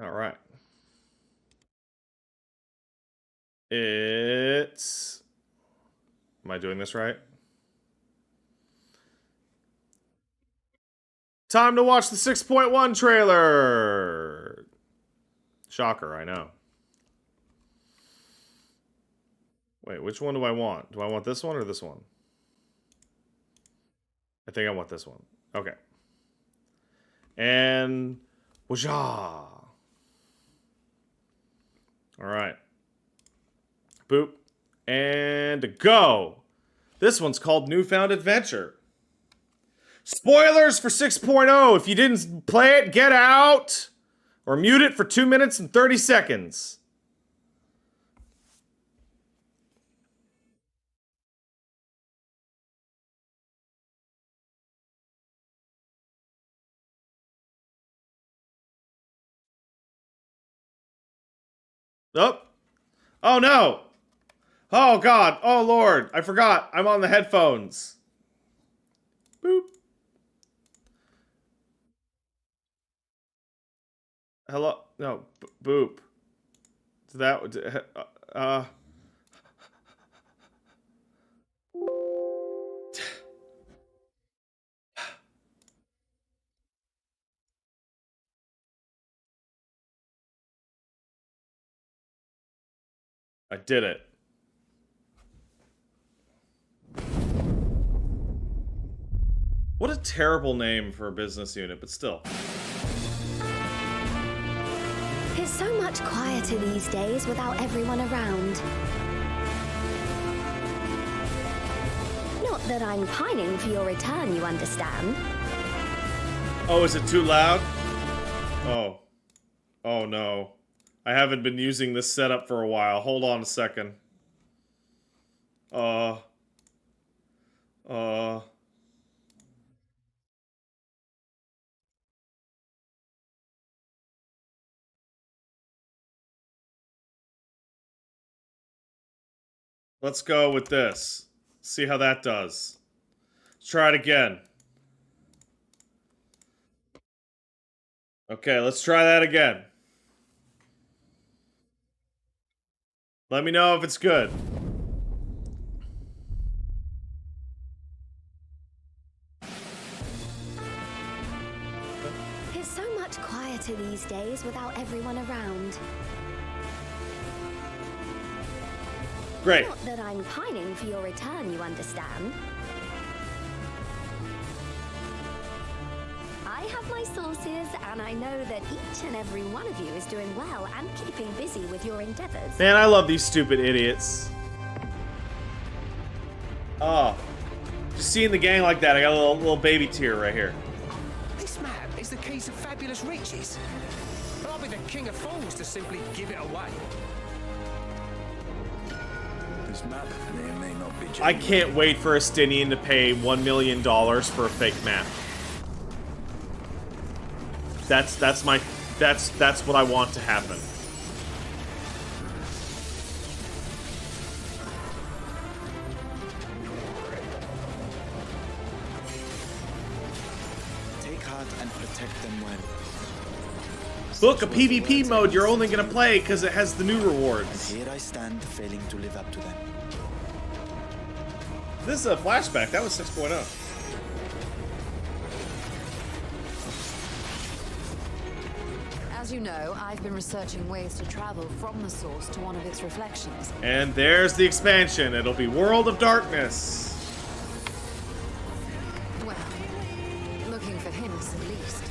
All right. It's. Am I doing this right? Time to watch the 6.1 trailer. Shocker, I know. Wait, which one do I want? Do I want this one or this one? I think I want this one. Okay. And wajah. All right. Boop. And go. This one's called Newfound Adventure. Spoilers for 6.0. If you didn't play it, get out or mute it for 2 minutes and 30 seconds. Oh. Oh no. Oh god. Oh lord. I forgot. I'm on the headphones. Boop. Hello. No. Boop. That would I did it. What a terrible name for a business unit, but still. It's so much quieter these days without everyone around. Not that I'm pining for your return, you understand. Oh, is it too loud? Oh. Oh no. I haven't been using this setup for a while. Hold on a second. Let's go with this. See how that does. Let's try it again. Okay, let's try that again. Let me know if it's good. It's so much quieter these days without everyone around. Great. Not that I'm pining for your return, you understand. I have my sources, and I know that each and every one of you is doing well and keeping busy with your endeavors. Man, I love these stupid idiots. Oh. Just seeing the gang like that, I got a little baby tear right here. This map is the keys of fabulous riches. But I'll be the king of fools to simply give it away. This map may or may not be genuine. I can't wait for Estinian to pay $1 million for a fake map. That's what I want to happen. Take heart and protect them well. Look, a PvP mode you're only gonna play because it has the new rewards. Here I stand, failing to live up to them. This is a flashback. That was 6.0. As you know, I've been researching ways to travel from the source to one of its reflections. And there's the expansion. It'll be World of Darkness. Well, looking for hints at least.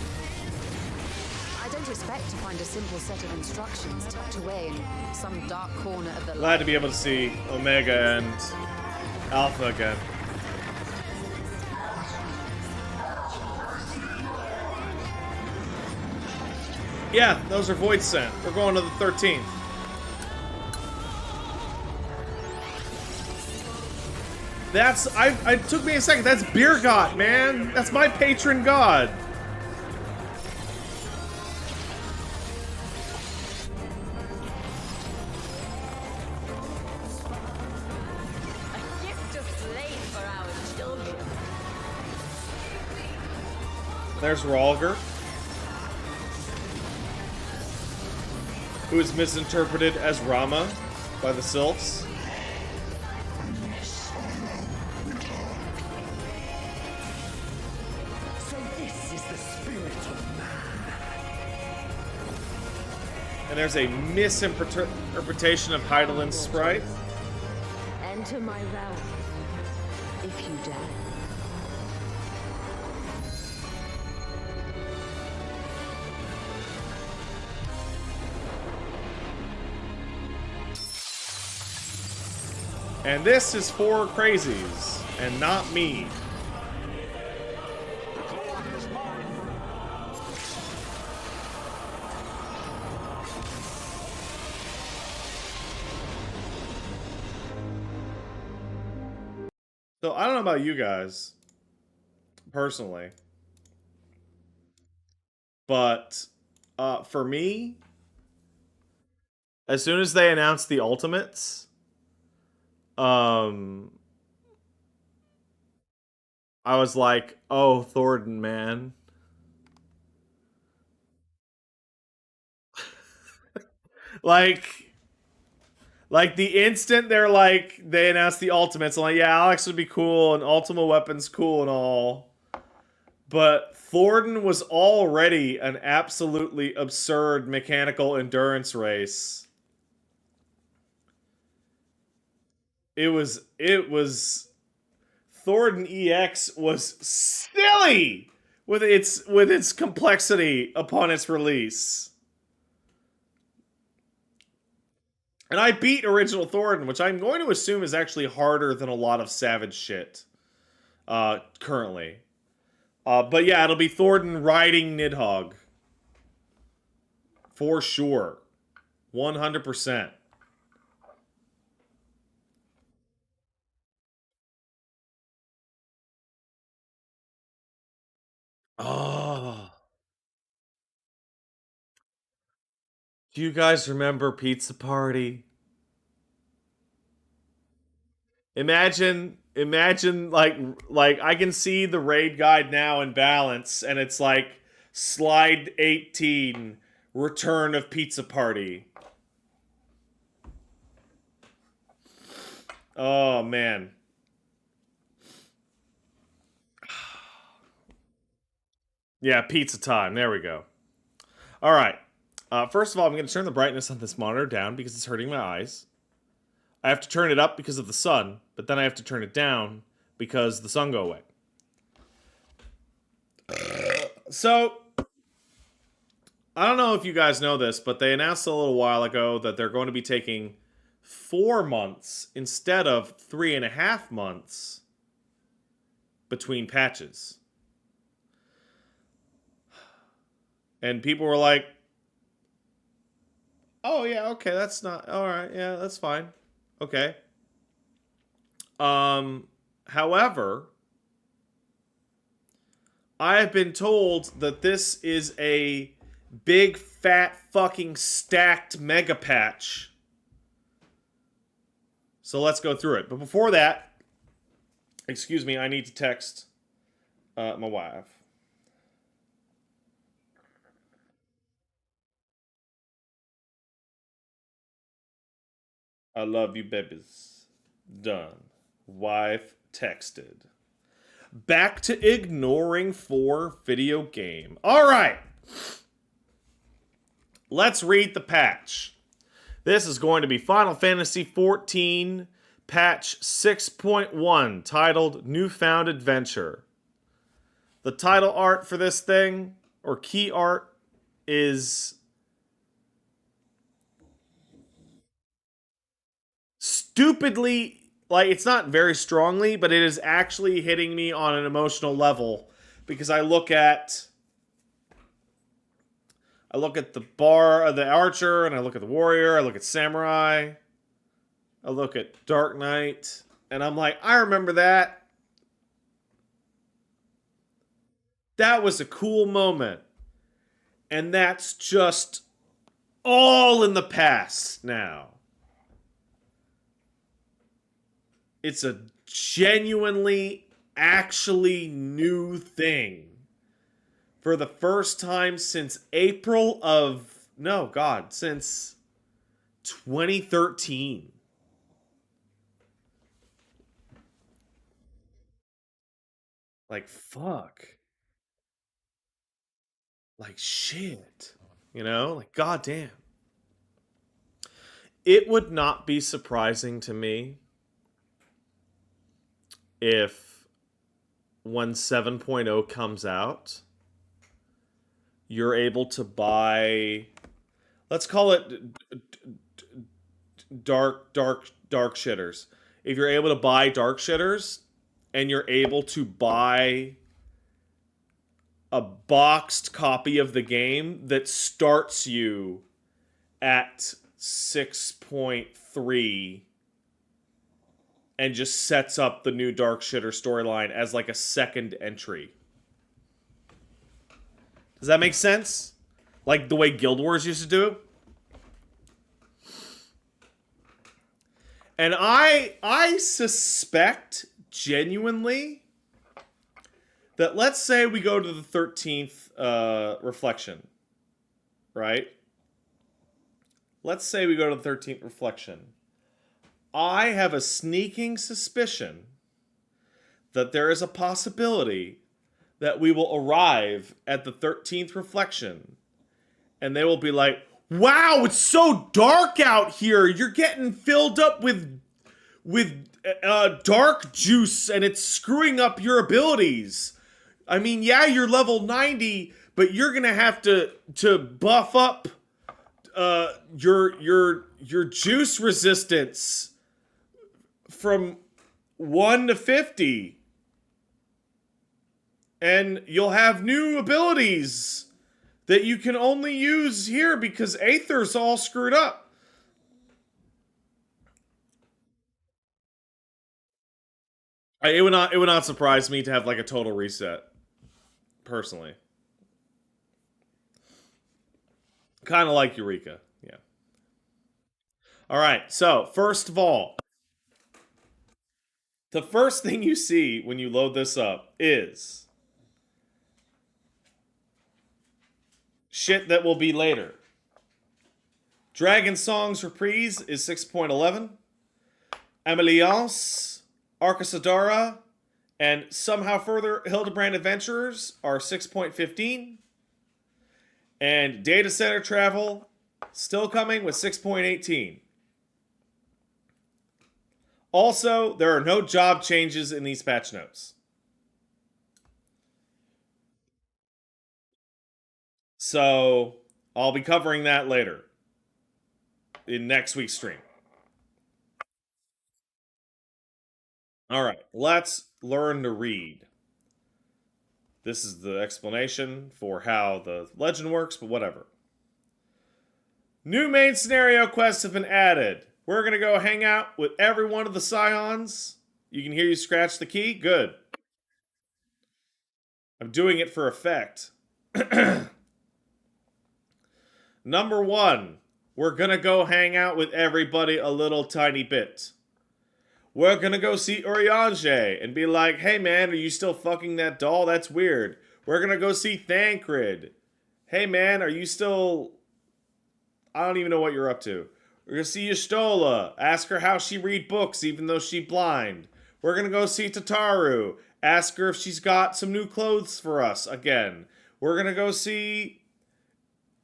I don't expect to find a simple set of instructions tucked away in some dark corner of the Glad to be able to see Omega and Alpha again. Yeah, those are Void Sent. We're going to the 13th. That's, it took me a second. That's Beer God, man. That's my patron god. There's Ralger, who is misinterpreted as Rama by the Sylphs. So this is the spirit of man. And there's a misinterpretation of Heidelin's sprite. Enter my realm, if you dare. And this is for crazies, and not me. So I don't know about you guys, personally, but for me, as soon as they announced the Ultimates, I was like, oh, Thornton, man. Like, Like, the instant they announced the Ultimates, I'm like, yeah, Alex would be cool, and Ultima Weapon's cool and all. But Thornton was already an absolutely absurd mechanical endurance race. It was Thornton EX was silly with its complexity upon its release. And I beat original Thornton, which I'm going to assume is actually harder than a lot of Savage shit currently. But yeah, it'll be Thornton riding Nidhogg. For sure. 100%. Oh. Do you guys remember Pizza Party? Imagine like I can see the raid guide now in balance, and it's like slide 18, Return of Pizza Party. Oh man. Yeah, pizza time. There we go. All right. First of all, I'm going to turn the brightness on this monitor down because it's hurting my eyes. I have to turn it up because of the sun, but then I have to turn it down because the sun go away. So, I don't know if you guys know this, but they announced a little while ago that they're going to be taking 4 months instead of 3.5 months between patches. And people were like, oh yeah, okay, that's not, alright, yeah, that's fine. Okay. However, I have been told that this is a big, fat, fucking stacked mega patch. So let's go through it. But before that, excuse me, I need to text my wife. I love you, babies. Done. Wife texted. Back to ignoring 4 video game. Alright. Let's read the patch. This is going to be Final Fantasy XIV patch 6.1, titled Newfound Adventure. The title art for this thing, or key art, is stupidly, like, it's not very strongly, but it is actually hitting me on an emotional level, because I look at the archer, and I look at the warrior, I look at samurai, I look at Dark Knight, and I'm like, I remember that. That was a cool moment. And that's just all in the past now. It's a genuinely, actually new thing. For the first time since since 2013. Like, fuck. Like, shit. You know? Like, goddamn. It would not be surprising to me if when 7.0 comes out, you're able to buy, let's call it dark shitters. If you're able to buy dark shitters and you're able to buy a boxed copy of the game that starts you at 6.3 and just sets up the new Dark Shitter storyline as like a second entry. Does that make sense? Like the way Guild Wars used to do? And I suspect genuinely that, let's say we go to the 13th reflection, right? Let's say we go to the 13th reflection. I have a sneaking suspicion that there is a possibility that we will arrive at the 13th reflection and they will be like, wow, it's so dark out here. You're getting filled up with dark juice and it's screwing up your abilities. I mean, yeah, you're level 90, but you're gonna have to buff up your juice resistance from 1 to 50. And you'll have new abilities that you can only use here because Aether's all screwed up. It would not surprise me to have like a total reset, personally. Kind of like Eureka, yeah. All right, so first of all, the first thing you see when you load this up is shit that will be later. Dragon Songs Reprise is 6.11. Ameliance, Arcasadara, and Somehow Further Hildebrand Adventurers are 6.15. And Data Center Travel still coming with 6.18. Also, there are no job changes in these patch notes. So, I'll be covering that later in next week's stream. Alright, let's learn to read. This is the explanation for how the legend works, but whatever. New main scenario quests have been added. We're going to go hang out with every one of the Scions. You can hear you scratch the key? Good. I'm doing it for effect. Number 1, we're going to go hang out with everybody a little tiny bit. We're going to go see Urianger and be like, hey man, are you still fucking that doll? That's weird. We're going to go see Thancred. Hey man, are you still... I don't even know what you're up to. We're going to see Y'shtola. Ask her how she read books even though she's blind. We're going to go see Tataru. Ask her if she's got some new clothes for us again. We're going to go see...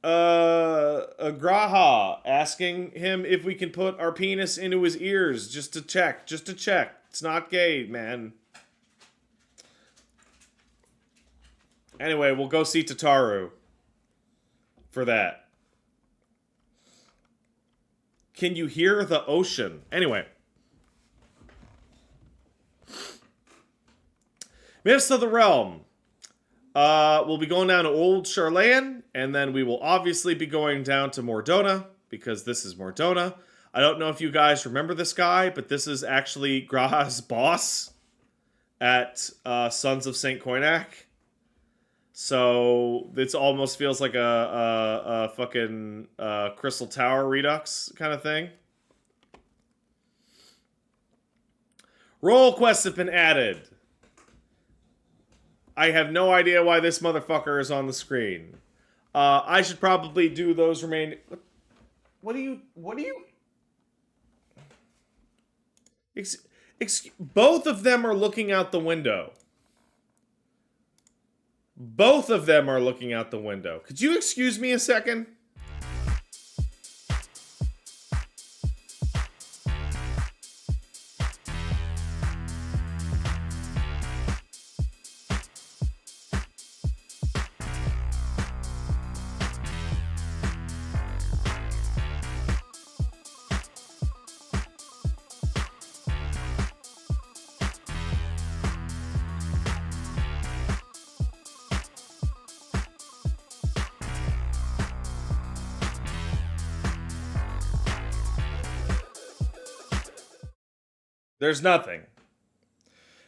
Graha, asking him if we can put our penis into his ears just to check. It's not gay, man. Anyway, we'll go see Tataru for that. Can you hear the ocean? Anyway. Myths of the Realm. We'll be going down to Old Charlayan, and then we will obviously be going down to Mordona, because this is Mordona. I don't know if you guys remember this guy, but this is actually Graha's boss at Sons of St. Koinak. So it almost feels like a fucking Crystal Tower Redux kind of thing. Role quests have been added. I have no idea why this motherfucker is on the screen. I should probably do those remaining... What do you... Both of them are looking out the window. Both of them are looking out the window. Could you excuse me a second? There's nothing.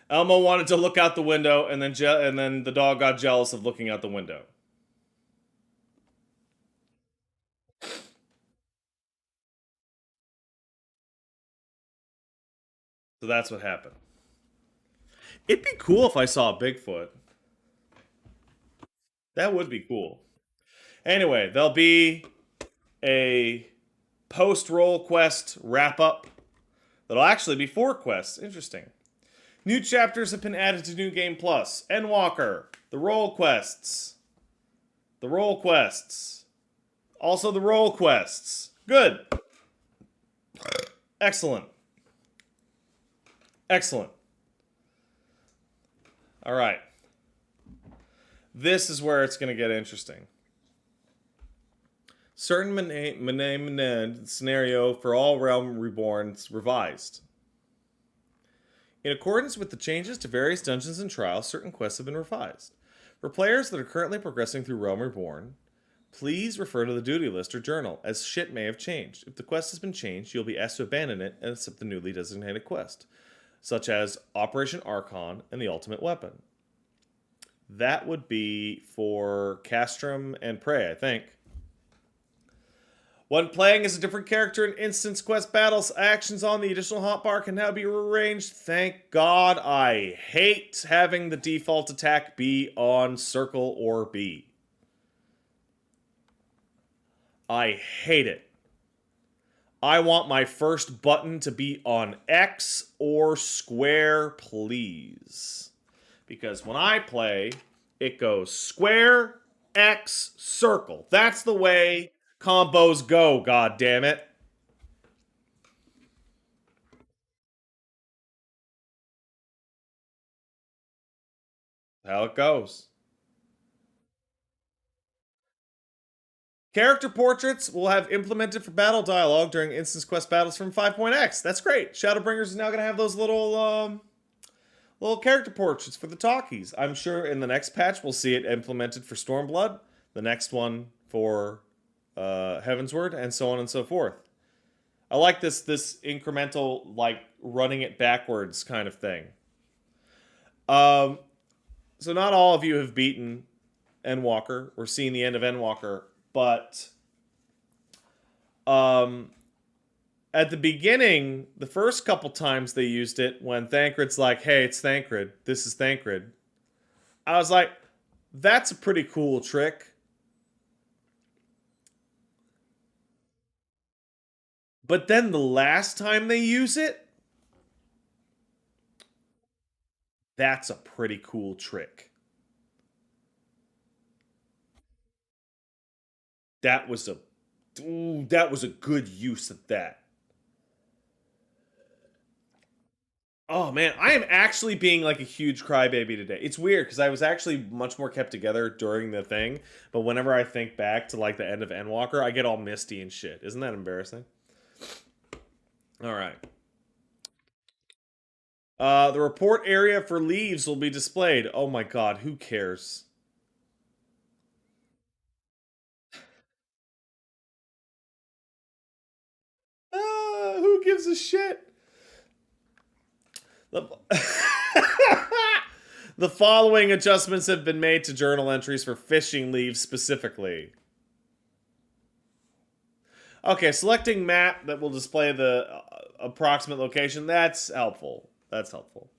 Elmo wanted to look out the window, and then the dog got jealous of looking out the window. So that's what happened. It'd be cool if I saw Bigfoot. That would be cool. Anyway, there'll be a post-roll quest wrap-up That'll actually be 4 quests. Interesting. New chapters have been added to New Game Plus. Endwalker. The role quests. The role quests. Also the role quests. Good. Excellent. Excellent. All right. This is where it's going to get interesting. Certain scenario for all Realm Reborns revised. In accordance with the changes to various dungeons and trials, certain quests have been revised. For players that are currently progressing through Realm Reborn, please refer to the duty list or journal, as shit may have changed. If the quest has been changed, you'll be asked to abandon it and accept the newly designated quest, such as Operation Archon and the Ultimate Weapon. That would be for Castrum and Prey, I think. When playing as a different character in instance quest battles, actions on the additional hotbar can now be rearranged. Thank God. I hate having the default attack be on circle or B. I hate it. I want my first button to be on X or square, please. Because when I play, it goes square, X, circle. That's the way combos go, goddammit. How it goes. Character portraits will have implemented for battle dialogue during instance quest battles from 5.x. That's great. Shadowbringers is now going to have those little character portraits for the talkies. I'm sure in the next patch we'll see it implemented for Stormblood, the next one for Heavensward, and so on and so forth. I like this incremental, like, running it backwards kind of thing. So not all of you have beaten Endwalker or seen the end of Endwalker, but at the beginning, the first couple times they used it, when Thancred's like, hey, it's Thancred, this is Thancred, I was like, that's a pretty cool trick. But then the last time they use it, that's a pretty cool trick. That was a good use of that. Oh man, I am actually being like a huge crybaby today. It's weird because I was actually much more kept together during the thing, but whenever I think back to like the end of Endwalker, I get all misty and shit. Isn't that embarrassing? All right. The report area for leaves will be displayed. Oh my god, who cares? Who gives a shit? The following adjustments have been made to journal entries for fishing leaves specifically. Okay, selecting map that will display the approximate location. That's helpful. That's helpful.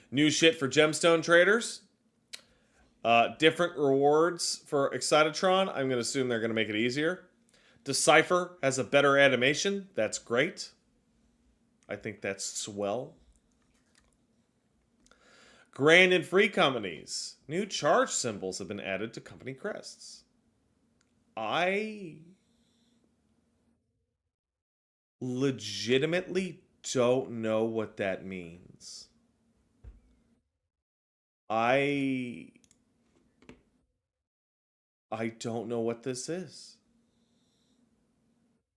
New shit for gemstone traders. Different rewards for Excitatron. I'm going to assume they're going to make it easier. Decipher has a better animation. That's great. I think that's swell. Grand and free companies. New charge symbols have been added to company crests. I legitimately don't know what that means. I don't know what this is.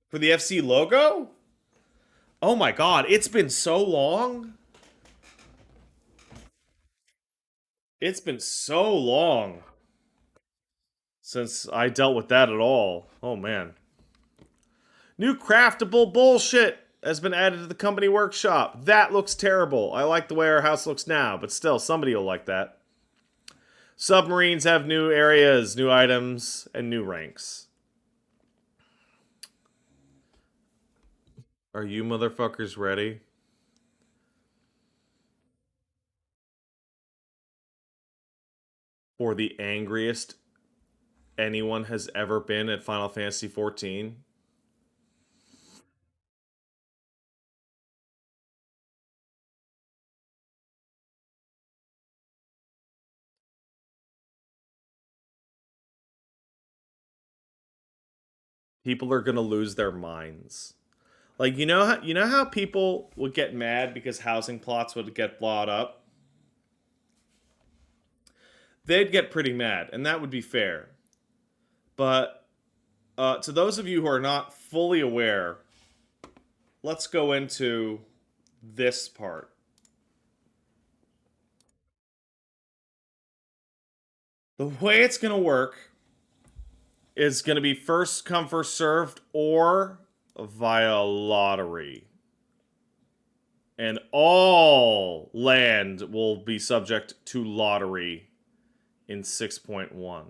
For the FC logo? Oh my god, it's been so long. It's been so long since I dealt with that at all. Oh man. New craftable bullshit has been added to the company workshop. That looks terrible. I like the way our house looks now, but still, somebody will like that. Submarines have new areas, new items, and new ranks. Are you motherfuckers ready? For the angriest anyone has ever been at Final Fantasy XIV? people are gonna lose their minds. Like, you know how people would get mad because housing plots would get bought up? They'd get pretty mad, and that would be fair. But to those of you who are not fully aware, let's go into this part. The way it's going to work is going to be first come, first served, or via lottery. And all land will be subject to lottery in 6.1.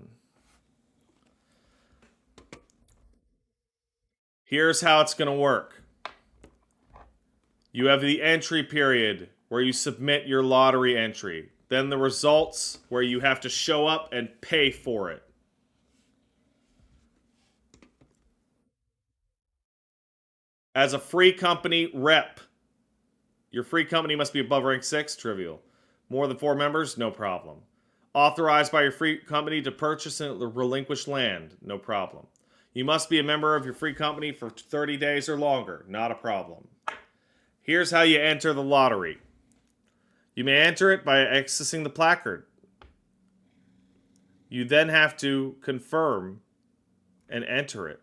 Here's how it's going to work. You have the entry period where you submit your lottery entry. Then the results where you have to show up and pay for it. As a free company rep, your free company must be above rank 6, trivial. More than 4 members, no problem. Authorized by your free company to purchase and relinquish land, no problem. You must be a member of your free company for 30 days or longer, not a problem. Here's how you enter the lottery. You may enter it by accessing the placard. You then have to confirm and enter it.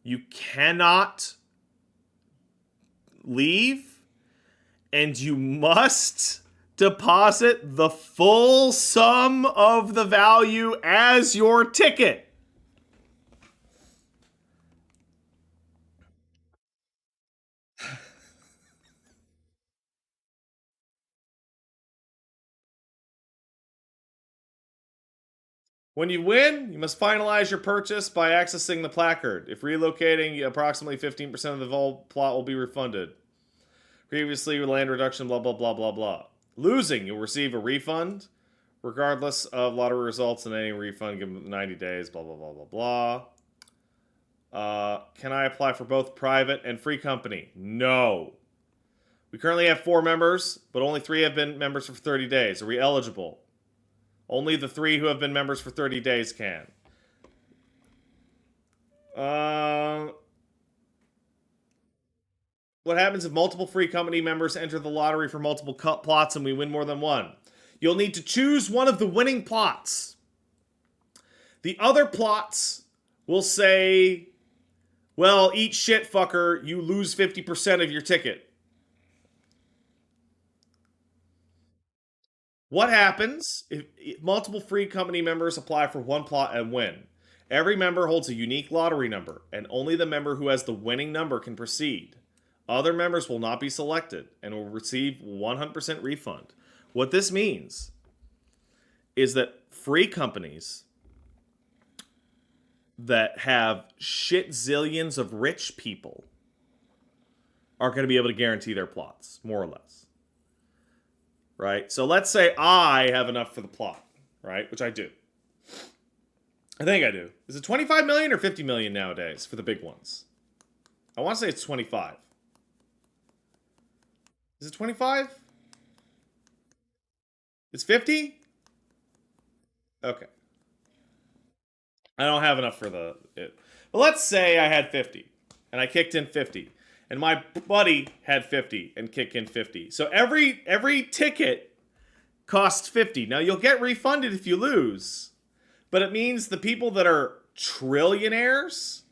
You cannot leave, and you must deposit the full sum of the value as your ticket. When you win, you must finalize your purchase by accessing the placard. If relocating, approximately 15% of the whole plot will be refunded. Previously, land reduction, blah, blah, blah, blah, blah. Losing, you'll receive a refund, regardless of lottery results, and any refund given 90 days, blah, blah, blah, blah, blah. Can I apply for both private and free company? No. We currently have 4 members, but only 3 have been members for 30 days. Are we eligible? Only the 3 who have been members for 30 days can. What happens if multiple free company members enter the lottery for multiple plots and we win more than one? You'll need to choose one of the winning plots. The other plots will say, well, eat shit, fucker, you lose 50% of your ticket. What happens if multiple free company members apply for one plot and win? Every member holds a unique lottery number, and only the member who has the winning number can proceed. Other members will not be selected and will receive 100% refund. What this means is that free companies that have shit zillions of rich people are going to be able to guarantee their plots, more or less. Right? So let's say I have enough for the plot, right? Which I do. I think I do. Is it 25 million or 50 million nowadays for the big ones? I want to say it's 25. Is it 25? It's 50? Okay. I don't have enough for it. But let's say I had 50 and I kicked in 50. And my buddy had 50 and kicked in 50. So every ticket costs 50. Now, you'll get refunded if you lose. But it means the people that are trillionaires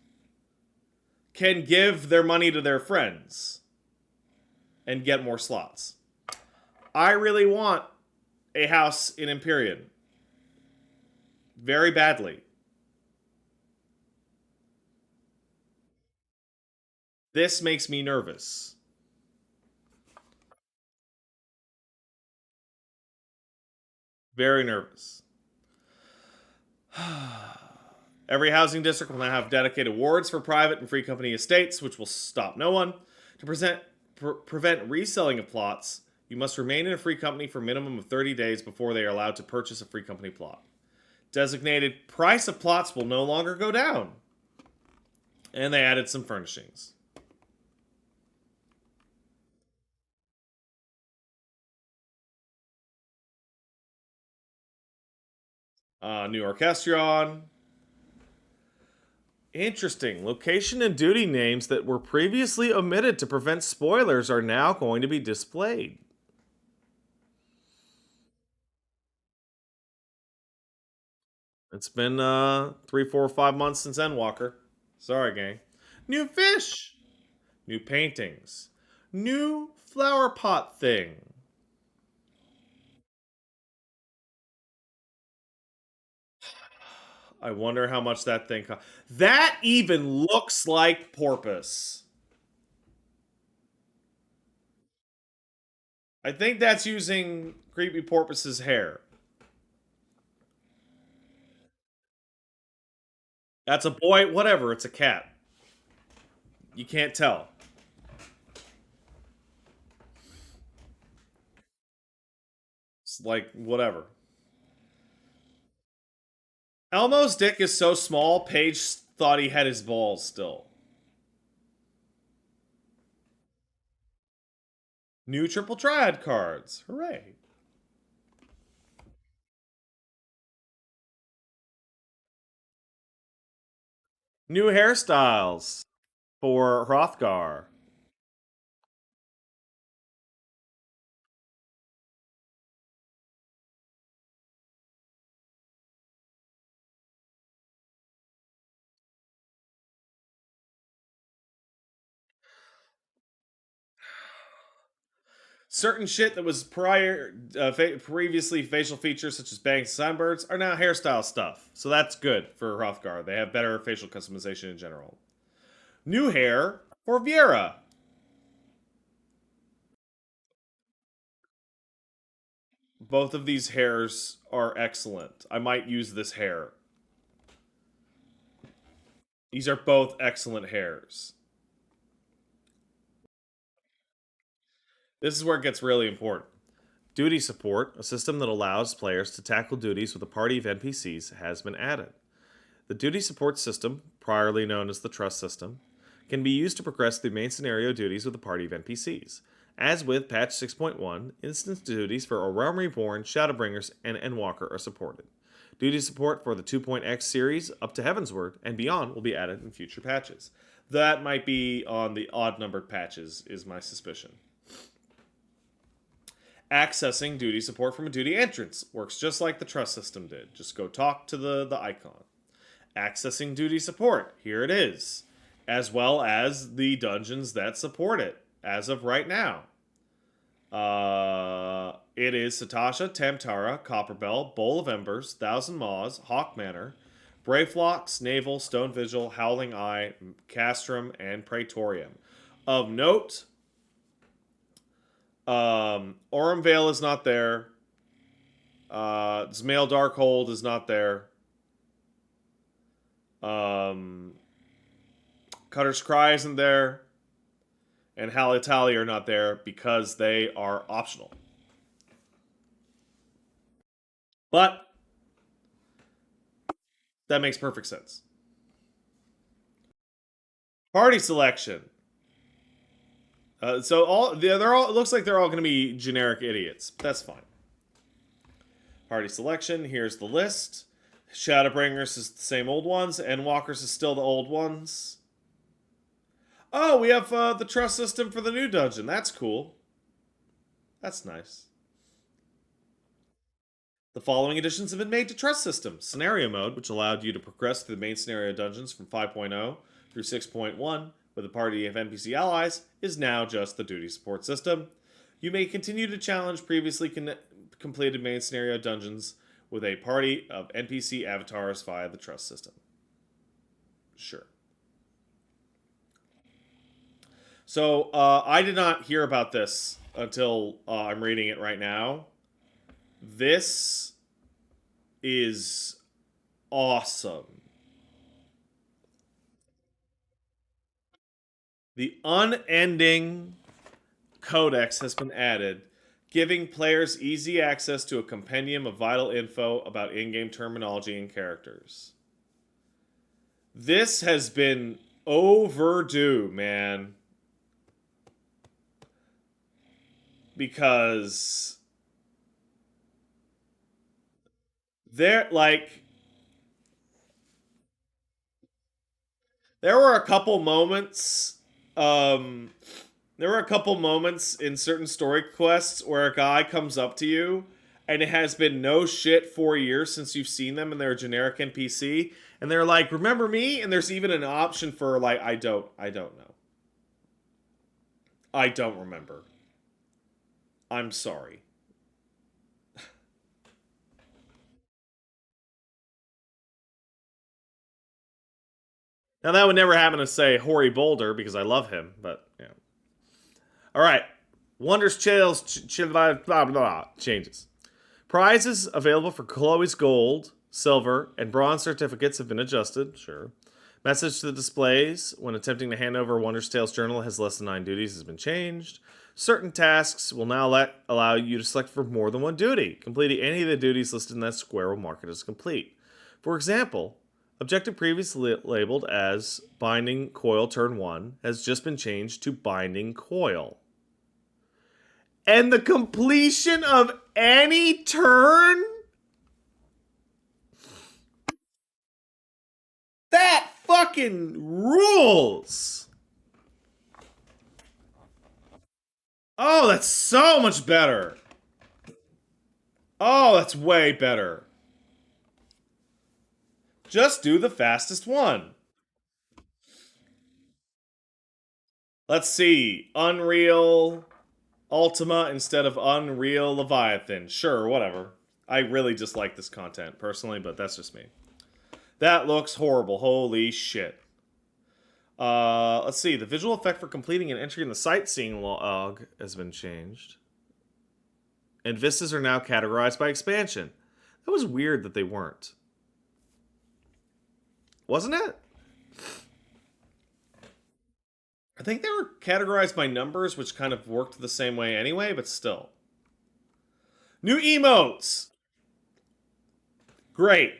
can give their money to their friends and get more slots. I really want a house in Empyrean. Very badly. This makes me nervous. Very nervous. Every housing district will now have dedicated wards for private and free company estates, which will stop no one. To prevent reselling of plots, you must remain in a free company for a minimum of 30 days before they are allowed to purchase a free company plot. Designated price of plots will no longer go down. And they added some furnishings. New Orchestrion. Interesting. Location and duty names that were previously omitted to prevent spoilers are now going to be displayed. It's been 3, 4, 5 months since Endwalker. Sorry, gang. New fish! New paintings. New flower pot thing. I wonder how much that thing costs. That even looks like Porpoise. I think that's using Creepy Porpoise's hair. That's a boy, whatever, it's a cat. You can't tell. It's like, whatever. Elmo's dick is so small, Paige thought he had his balls still. New Triple Triad cards. Hooray. New hairstyles for Hrothgar. Certain shit that was previously facial features, such as bangs and sunbirds, are now hairstyle stuff. So that's good for Hrothgar. They have better facial customization in general. New hair for Viera. Both of these hairs are excellent. I might use this hair. These are both excellent hairs. This is where it gets really important. Duty support, a system that allows players to tackle duties with a party of NPCs, has been added. The duty support system, priorly known as the trust system, can be used to progress through main scenario duties with a party of NPCs. As with patch 6.1, instance duties for A Realm Reborn, Shadowbringers, and Endwalker are supported. Duty support for the 2.x series up to Heavensward and beyond will be added in future patches. That might be on the odd-numbered patches, is my suspicion. Accessing duty support from a duty entrance works just like the trust system did. Just go talk to the icon. Accessing duty support, here it is, as well as the dungeons that support it as of right now. It is Satasha, Tamtara, Copperbell, Bowl of Embers, Thousand Maws, Hawk Manor, Brayflock, Snavel, Stone Vigil, Howling Eye, Castrum, and Praetorium. Of note, Aurum Vale is not there. Zmail Darkhold is not there. Cutter's Cry isn't there. And Halitali are not there because they are optional. But that makes perfect sense. Party selection. They're all. It looks like they're all going to be generic idiots. That's fine. Party selection. Here's the list. Shadowbringers is the same old ones. Endwalkers is still the old ones. Oh, we have the trust system for the new dungeon. That's cool. That's nice. The following additions have been made to trust system. Scenario mode, which allowed you to progress through the main scenario dungeons from 5.0 through 6.1 with a party of NPC allies, is now just the duty support system. You may continue to challenge previously completed main scenario dungeons with a party of NPC avatars via the trust system. Sure. So, I did not hear about this until I'm reading it right now. This is awesome. The Unending Codex has been added, giving players easy access to a compendium of vital info about in-game terminology and characters. This has been overdue, man. Because they're like, There were a couple moments, there were a couple moments in certain story quests where a guy comes up to you and it has been no shit 4 years since you've seen them and they're a generic NPC and they're like, remember me? And there's even an option for like, I don't know. I don't remember. I'm sorry. Now that would never happen to say Hoary Boulder because I love him, but yeah. All right. Wonders Trails blah, blah, blah, changes. Prizes available for Chloe's gold, silver, and bronze certificates have been adjusted. Sure. Message to the displays when attempting to hand over Wonders Tales journal has less than 9 duties has been changed. Certain tasks will now allow you to select for more than one duty. Completing any of the duties listed in that square will mark it as complete. For example, objective previously labeled as Binding Coil Turn 1 has just been changed to Binding Coil. And the completion of any turn? That fucking rules! Oh, that's so much better! Oh, that's way better. Just do the fastest one. Let's see. Unreal Ultima instead of Unreal Leviathan. Sure, whatever. I really dislike this content personally, but that's just me. That looks horrible. Holy shit. Let's see. The visual effect for completing and entering the sightseeing log has been changed. And vistas are now categorized by expansion. That was weird that they weren't. Wasn't it? I think they were categorized by numbers, which kind of worked the same way anyway, but still. New emotes! Great.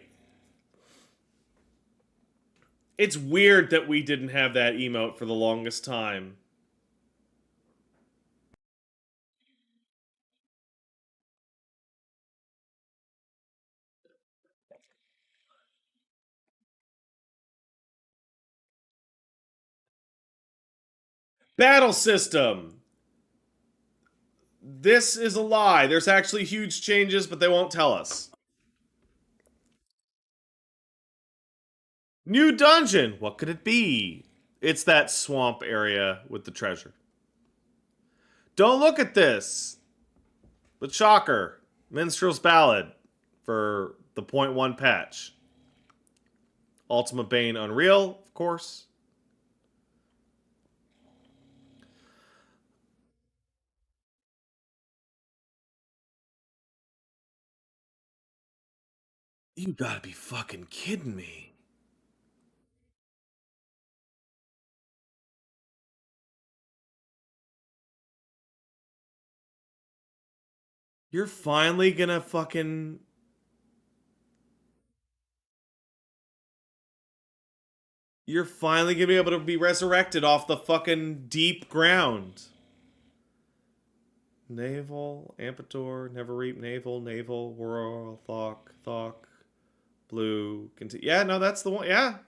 It's weird that we didn't have that emote for the longest time. Battle system! This is a lie. There's actually huge changes, but they won't tell us. New dungeon! What could it be? It's that swamp area with the treasure. Don't look at this! But shocker. Minstrel's Ballad for the 0.1 patch. Ultima Bane Unreal, of course. You gotta be fucking kidding me. You're finally gonna fucking... You're finally gonna be able to be resurrected off the fucking deep ground. Naval, Ampator, Never Reap, Naval, Whirl, Thok, Blue, yeah, no, that's the one, yeah.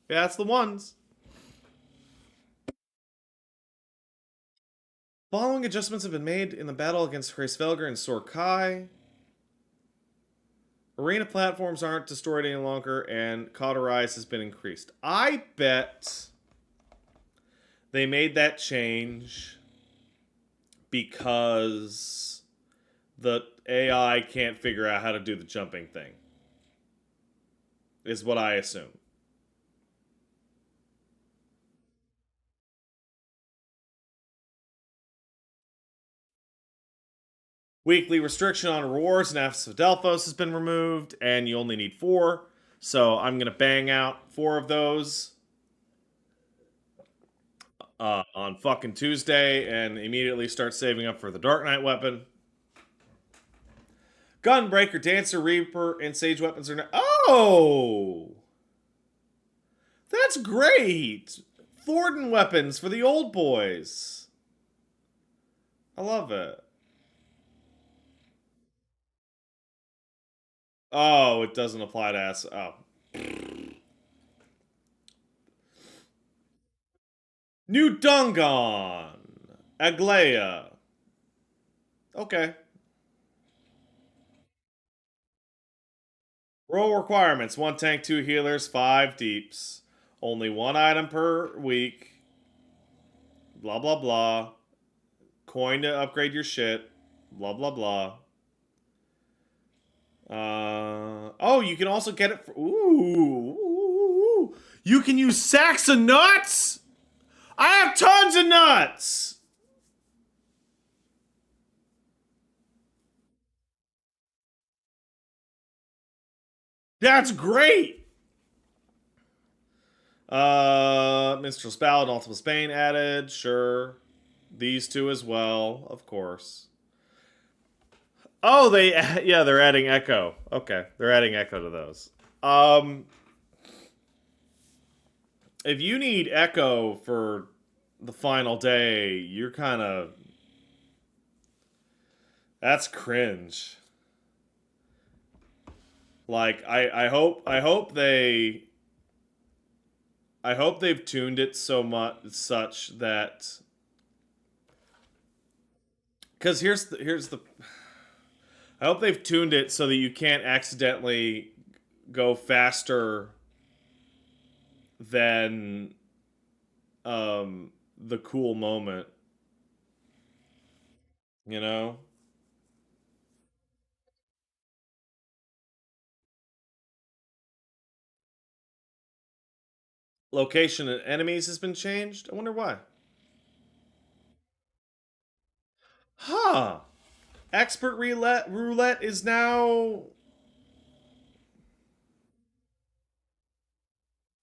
Yeah, that's the ones. Following adjustments have been made in the battle against Hraesvelgr and Sorkai. Arena platforms aren't destroyed any longer, and cauterize has been increased. I bet they made that change because the AI can't figure out how to do the jumping thing. Is what I assume. Weekly restriction on rewards in Aphes of Delphos has been removed, and you only need 4. So I'm going to bang out 4 of those on fucking Tuesday and immediately start saving up for the Dark Knight weapon. Gunbreaker, Dancer, Reaper, and Sage weapons are now... Oh! That's great! Thornton weapons for the old boys. I love it. Oh, it doesn't apply to us. Oh. New Dungon. Aglaya. Okay. Role requirements: 1 tank, 2 healers, 5 deeps. Only 1 item per week. Blah, blah, blah. Coin to upgrade your shit. Blah, blah, blah. Oh, you can also get it for... Ooh. You can use sacks of nuts? I have tons of nuts! That's great! Minstrel's Ballad and Ultimus Bane added. Sure. These two as well, of course. Oh, they're adding Echo. Okay, they're adding Echo to those. If you need Echo for the final day, you're kind of... That's cringe. Like, I hope they've tuned it such that... Because here's the... I hope they've tuned it so that you can't accidentally go faster than the cool moment. You know? Location and enemies has been changed? I wonder why. Huh. Expert roulette is now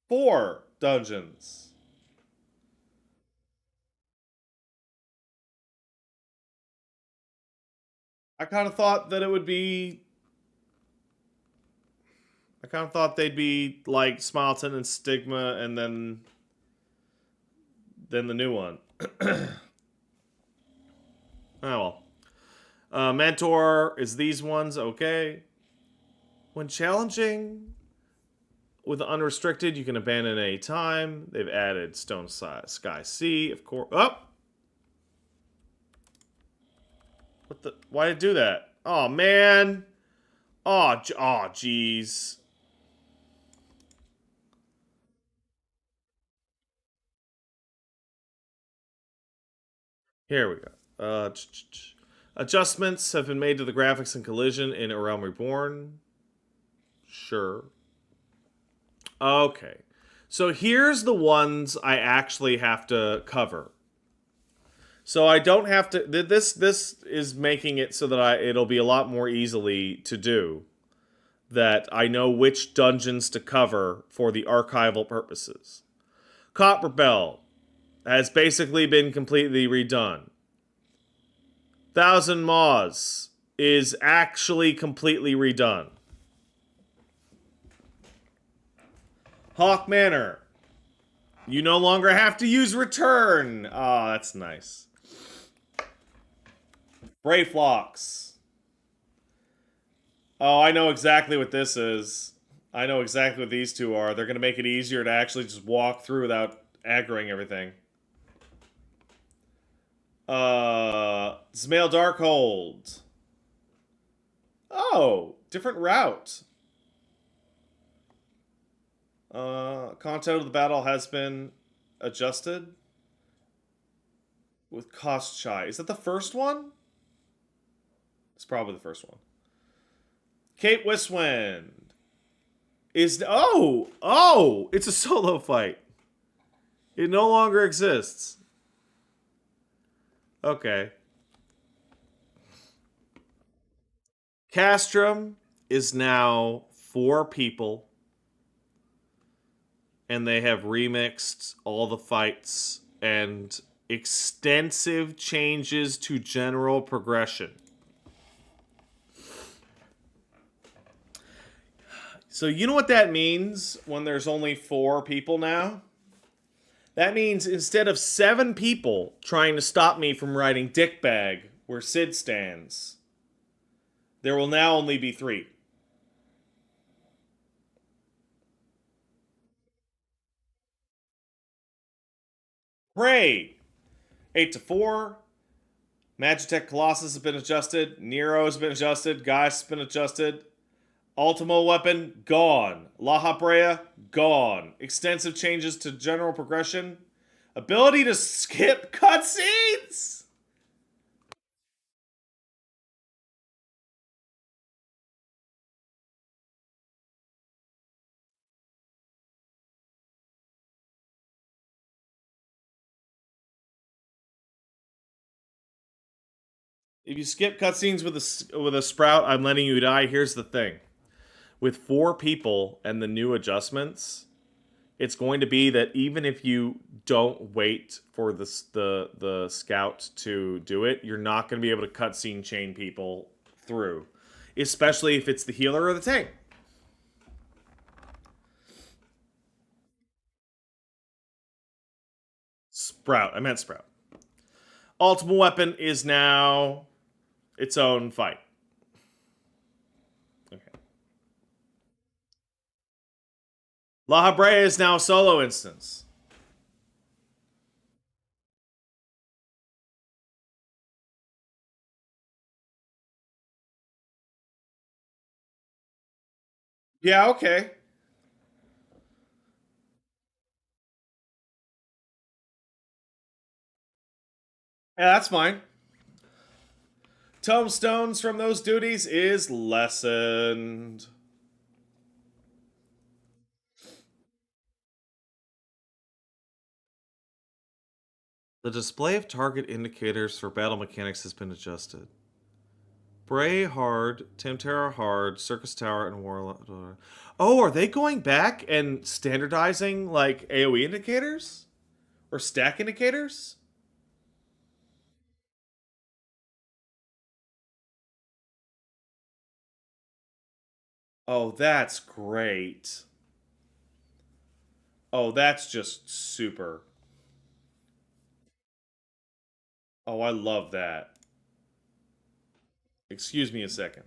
4 dungeons. I kind of thought that it would be... I kind of thought they'd be like Smileton and Stigma and then the new one. Oh well. Mentor is these ones, okay. When challenging with unrestricted, you can abandon any time. They've added Stone Sky Sea, of course. Oh! What the? Why did it do that? Oh, man. Oh, jeez. Here we go. Adjustments have been made to the graphics and collision in A Realm Reborn. Sure. Okay. So here's the ones I actually have to cover. So I don't have to... This is making it so that it'll be a lot more easily to do. That I know which dungeons to cover for the archival purposes. Copper Bell has basically been completely redone. Thousand Maws is actually completely redone. Hawk Manor. You no longer have to use return. Oh, that's nice. Brayflocks. Oh, I know exactly what this is. I know exactly what these two are. They're going to make it easier to actually just walk through without aggroing everything. Zmail Darkhold. Oh, different route. Content of the battle has been adjusted with Koschai. Is that the first one? It's probably the first one. Cape Westwind is... Oh! It's a solo fight. It no longer exists. Okay. Castrum is now 4 people. And they have remixed all the fights and extensive changes to general progression. So you know what that means when there's only 4 people now? That means instead of 7 people trying to stop me from writing dickbag where Sid stands, there will now only be 3. Prey 8-4. Magitech Colossus has been adjusted. Nero has been adjusted. Geist has been adjusted. Ultimo Weapon, gone. La Habrea, gone. Extensive changes to general progression. Ability to skip cutscenes! If you skip cutscenes with a sprout, I'm letting you die. Here's the thing. With 4 people and the new adjustments, it's going to be that even if you don't wait for the scout to do it, you're not going to be able to cutscene chain people through. Especially if it's the healer or the tank. Sprout. I meant Sprout. Ultimate Weapon is now its own fight. Okay. La Habrea is now a solo instance. Yeah, okay. Yeah, that's fine. Tomestones from those duties is lessened. The display of target indicators for battle mechanics has been adjusted. Bray hard, Temterra hard, Circus Tower, and Warlock. Oh, are they going back and standardizing like AoE indicators? Or stack indicators? Oh, that's great. Oh, that's just super. Oh, I love that. Excuse me a second.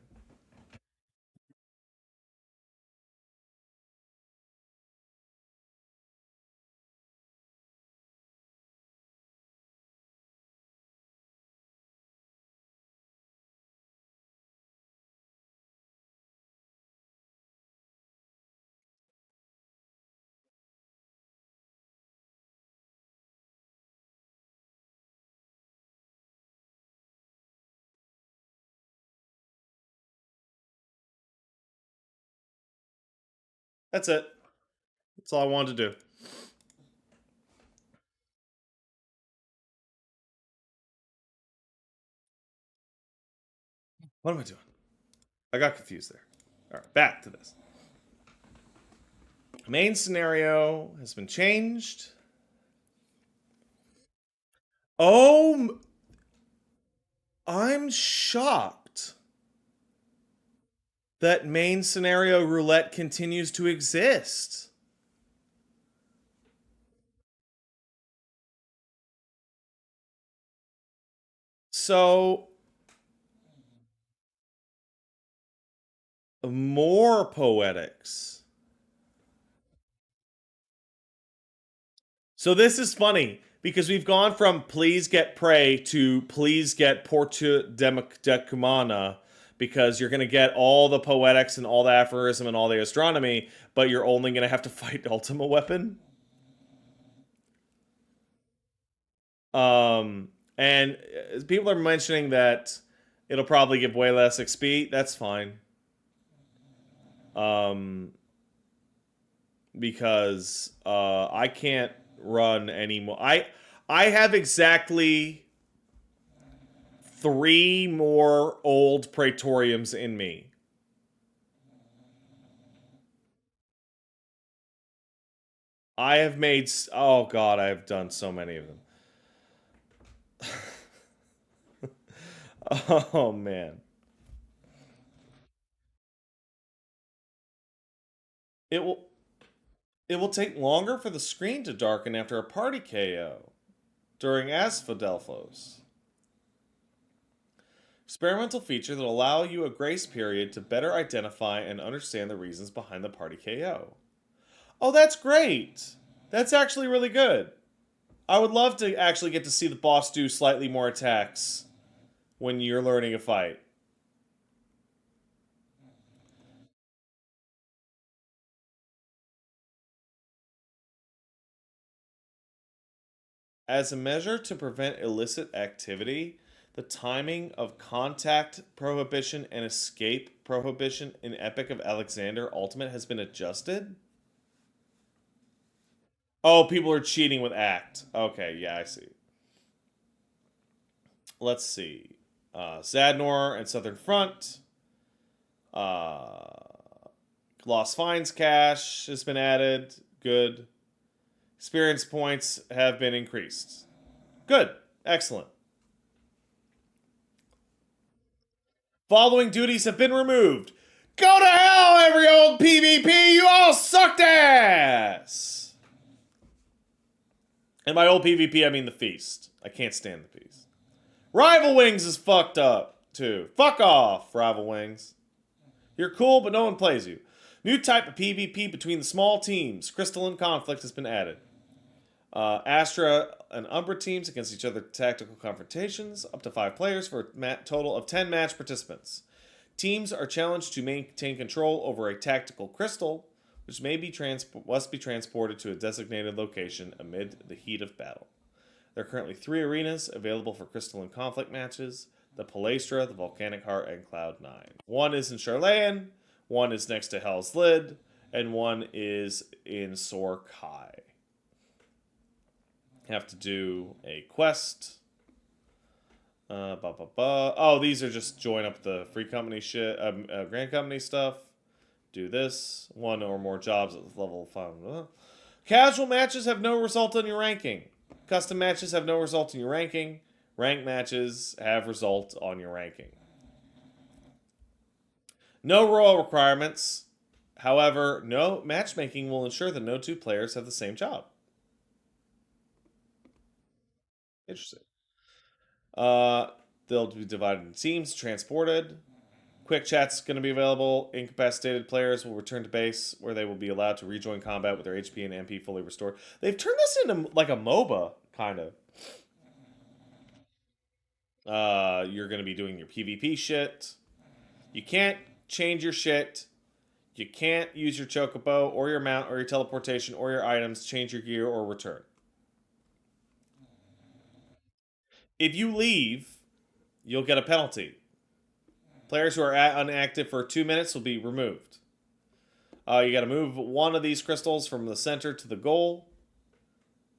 That's it. That's all I wanted to do. What am I doing? I got confused there. Alright, back to this. Main scenario has been changed. Oh, I'm shocked that main scenario roulette continues to exist. So, more poetics. So this is funny because we've gone from please get Prey to please get Portu Decumana because you're going to get all the poetics and all the aphorism and all the astronomy, but you're only going to have to fight Ultima Weapon. And people are mentioning that it'll probably give way less XP. That's fine. Because I can't run anymore. I have exactly 3 more old Praetoriums in me. I have made... Oh, God, I have done so many of them. Oh, man. It will take longer for the screen to darken after a party KO during Asphodelphos. Experimental feature that will allow you a grace period to better identify and understand the reasons behind the party KO. Oh, that's great. That's actually really good. I would love to actually get to see the boss do slightly more attacks when you're learning a fight. As a measure to prevent illicit activity, the timing of contact prohibition and escape prohibition in Epic of Alexander Ultimate has been adjusted. Oh, people are cheating with Act. Okay, yeah, I see. Let's see. Zadnor and Southern Front. Lost Finds Cache has been added. Good. Experience points have been increased. Good. Excellent. Following duties have been removed. Go to hell, every old PvP! You all sucked ass! And by old PvP, I mean the Feast. I can't stand the Feast. Rival Wings is fucked up, too. Fuck off, Rival Wings. You're cool, but no one plays you. New type of PvP between the small teams. Crystalline Conflict has been added. Astra and Umbra teams against each other tactical confrontations, up to 5 players for a total of 10 match participants. Teams are challenged to maintain control over a tactical crystal, which must be transported to a designated location amid the heat of battle. There are currently 3 arenas available for crystalline conflict matches: the Palestra, the Volcanic Heart, and Cloud9. One is in Charlayan, one is next to Hell's Lid, and one is in Sor Kai. Have to do a quest. Oh, these are just join up the free company shit, Grand Company stuff. Do this. 1 or more jobs at level 5. Casual matches have no result on your ranking. Custom matches have no result in your ranking. Ranked matches have result on your ranking. No royal requirements. However, no matchmaking will ensure that no 2 players have the same job. Interesting. They'll be divided in teams, transported. Quick chat's going to be available. Incapacitated players will return to base, where they will be allowed to rejoin combat with their HP and MP fully restored. They've turned this into like a MOBA, kind of. You're going to be doing your PvP shit. You can't change your shit. You can't use your chocobo or your mount or your teleportation or your items, change your gear, or return. If you leave, you'll get a penalty. Players who are inactive for 2 minutes will be removed. You got to move one of these crystals from the center to the goal,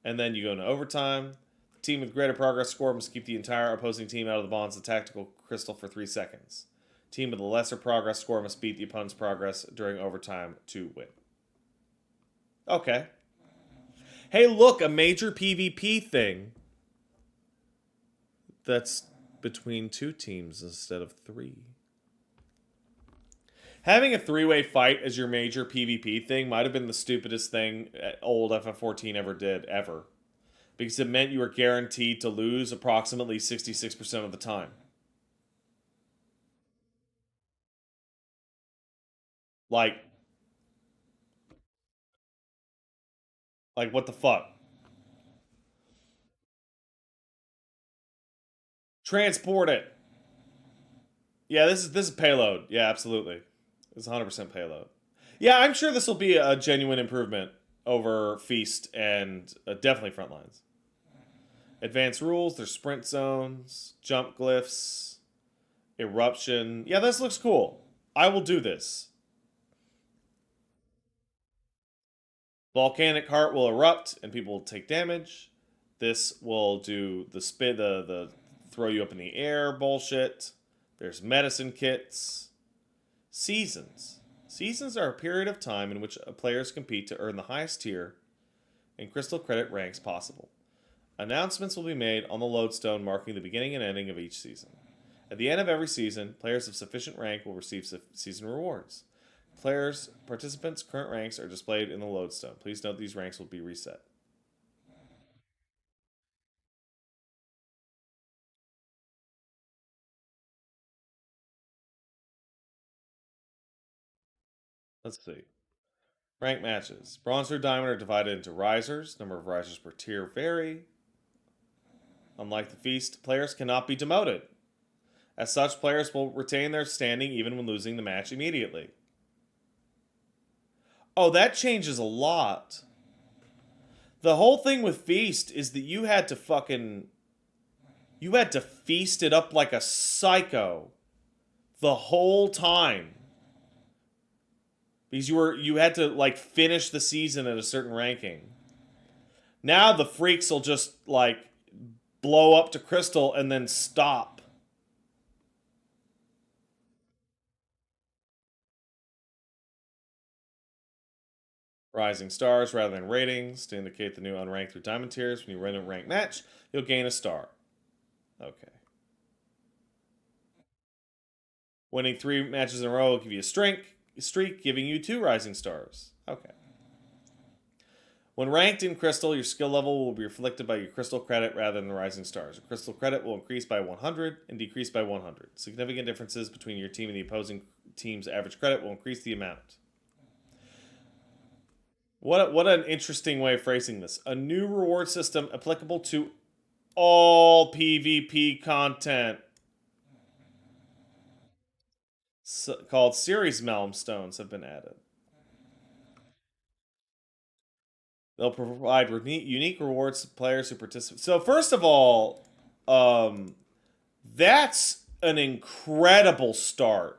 and then you go into overtime. The team with greater progress score must keep the entire opposing team out of the bonds of the tactical crystal for 3 seconds. Team with a lesser progress score must beat the opponent's progress during overtime to win. Okay. Hey, look, a major PvP thing that's between 2 teams instead of 3. Having a 3-way fight as your major PvP thing might have been the stupidest thing old FF14 ever did, ever. Because it meant you were guaranteed to lose approximately 66% of the time. Like, what the fuck? Transport it. Yeah, this is payload. Yeah, absolutely. It's 100% payload. Yeah, I'm sure this will be a genuine improvement over Feast and definitely Frontlines. Advanced rules, there's sprint zones, jump glyphs, eruption. Yeah, this looks cool. I will do this. Volcanic Heart will erupt and people will take damage. This will do the the throw you up in the air bullshit. There's medicine kits. Seasons. Seasons are a period of time in which players compete to earn the highest tier and crystal credit ranks possible. Announcements will be made on the lodestone marking the beginning and ending of each season. At the end of every season, players of sufficient rank will receive season rewards. Participants' current ranks are displayed in the lodestone. Please note these ranks will be reset. Let's see. Rank matches. Bronze or Diamond are divided into risers. Number of risers per tier vary. Unlike the Feast, players cannot be demoted. As such, players will retain their standing even when losing the match immediately. Oh, that changes a lot. The whole thing with Feast is that you had to feast it up like a psycho the whole time. Because you had to like finish the season at a certain ranking. Now the freaks will just like blow up to Crystal and then stop. Rising stars rather than ratings to indicate the new unranked through diamond tiers. When you run a ranked match, you'll gain a star. Okay. Winning 3 matches in a row will give you a streak, giving you 2 rising stars. Okay. When ranked in Crystal, your skill level will be reflected by your Crystal credit rather than the rising stars. Your Crystal credit will increase by 100 and decrease by 100. Significant differences between your team and the opposing team's average credit will increase the amount. What an interesting way of phrasing this. A new reward system applicable to all PvP content. Called Series Milestones have been added. They'll provide unique rewards to players who participate. So first of all, that's an incredible start.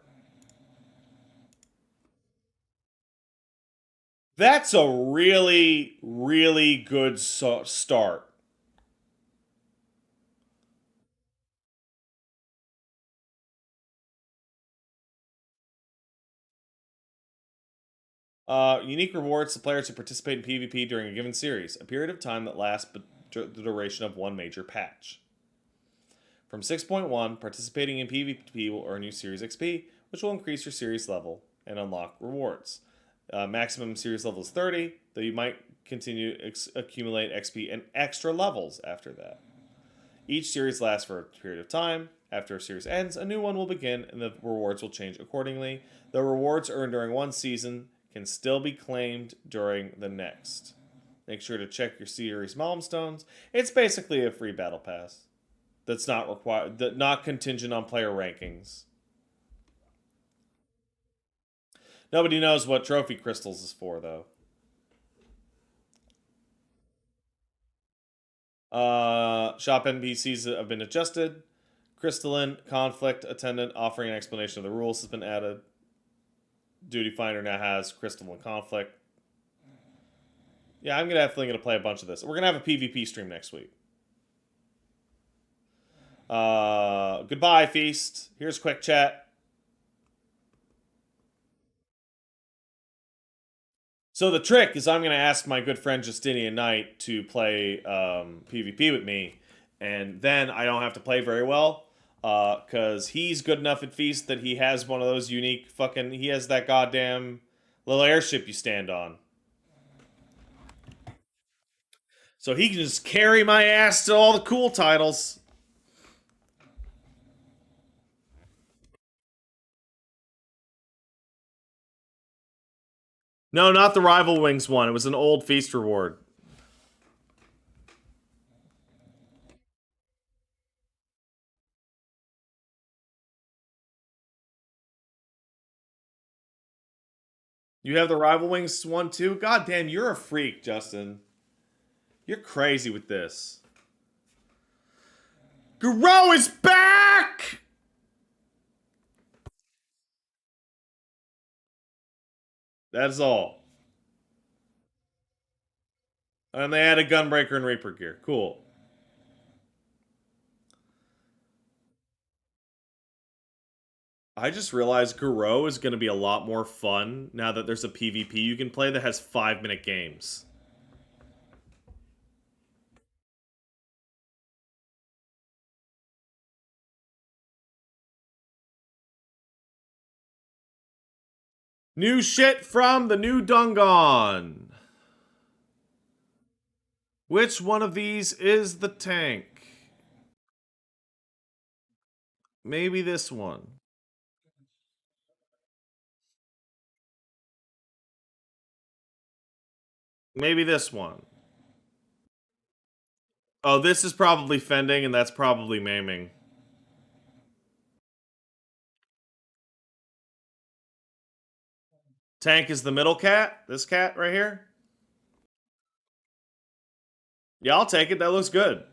That's a really, really good start. Unique rewards to players who participate in PvP during a given series, a period of time that lasts the duration of one major patch. From 6.1, participating in PvP will earn you Series XP, which will increase your series level and unlock rewards. Maximum series level is 30, though you might continue to accumulate XP and extra levels after that. Each series lasts for a period of time. After a series ends, a new one will begin, and the rewards will change accordingly. The rewards earned during one season can still be claimed during the next. Make sure to check your series milestones. It's basically a free battle pass that's not required, not contingent on player rankings. Nobody knows what Trophy Crystals is for, though. Shop NPCs have been adjusted. Crystalline Conflict Attendant offering an explanation of the rules has been added. Duty Finder now has Crystalline Conflict. Yeah, I'm definitely going to play a bunch of this. We're going to have a PvP stream next week. Goodbye, Feast. Here's quick chat. So the trick is I'm going to ask my good friend Justinian Knight to play PvP with me, and then I don't have to play very well, because he's good enough at Feast that he has one of those unique he has that goddamn little airship you stand on. So he can just carry my ass to all the cool titles. No, not the Rival Wings one. It was an old Feast reward. You have the Rival Wings one too? God damn, you're a freak, Justin. You're crazy with this. Garou is back! That is all. And they added Gunbreaker and Reaper gear. Cool. I just realized Garou is going to be a lot more fun now that there's a PvP you can play that has 5-minute games. New shit from the new Dungon. Which one of these is the tank? Maybe this one. Maybe this one. Oh, this is probably fending, and that's probably maiming. Tank is the middle cat. This cat right here. Yeah, I'll take it. That looks good.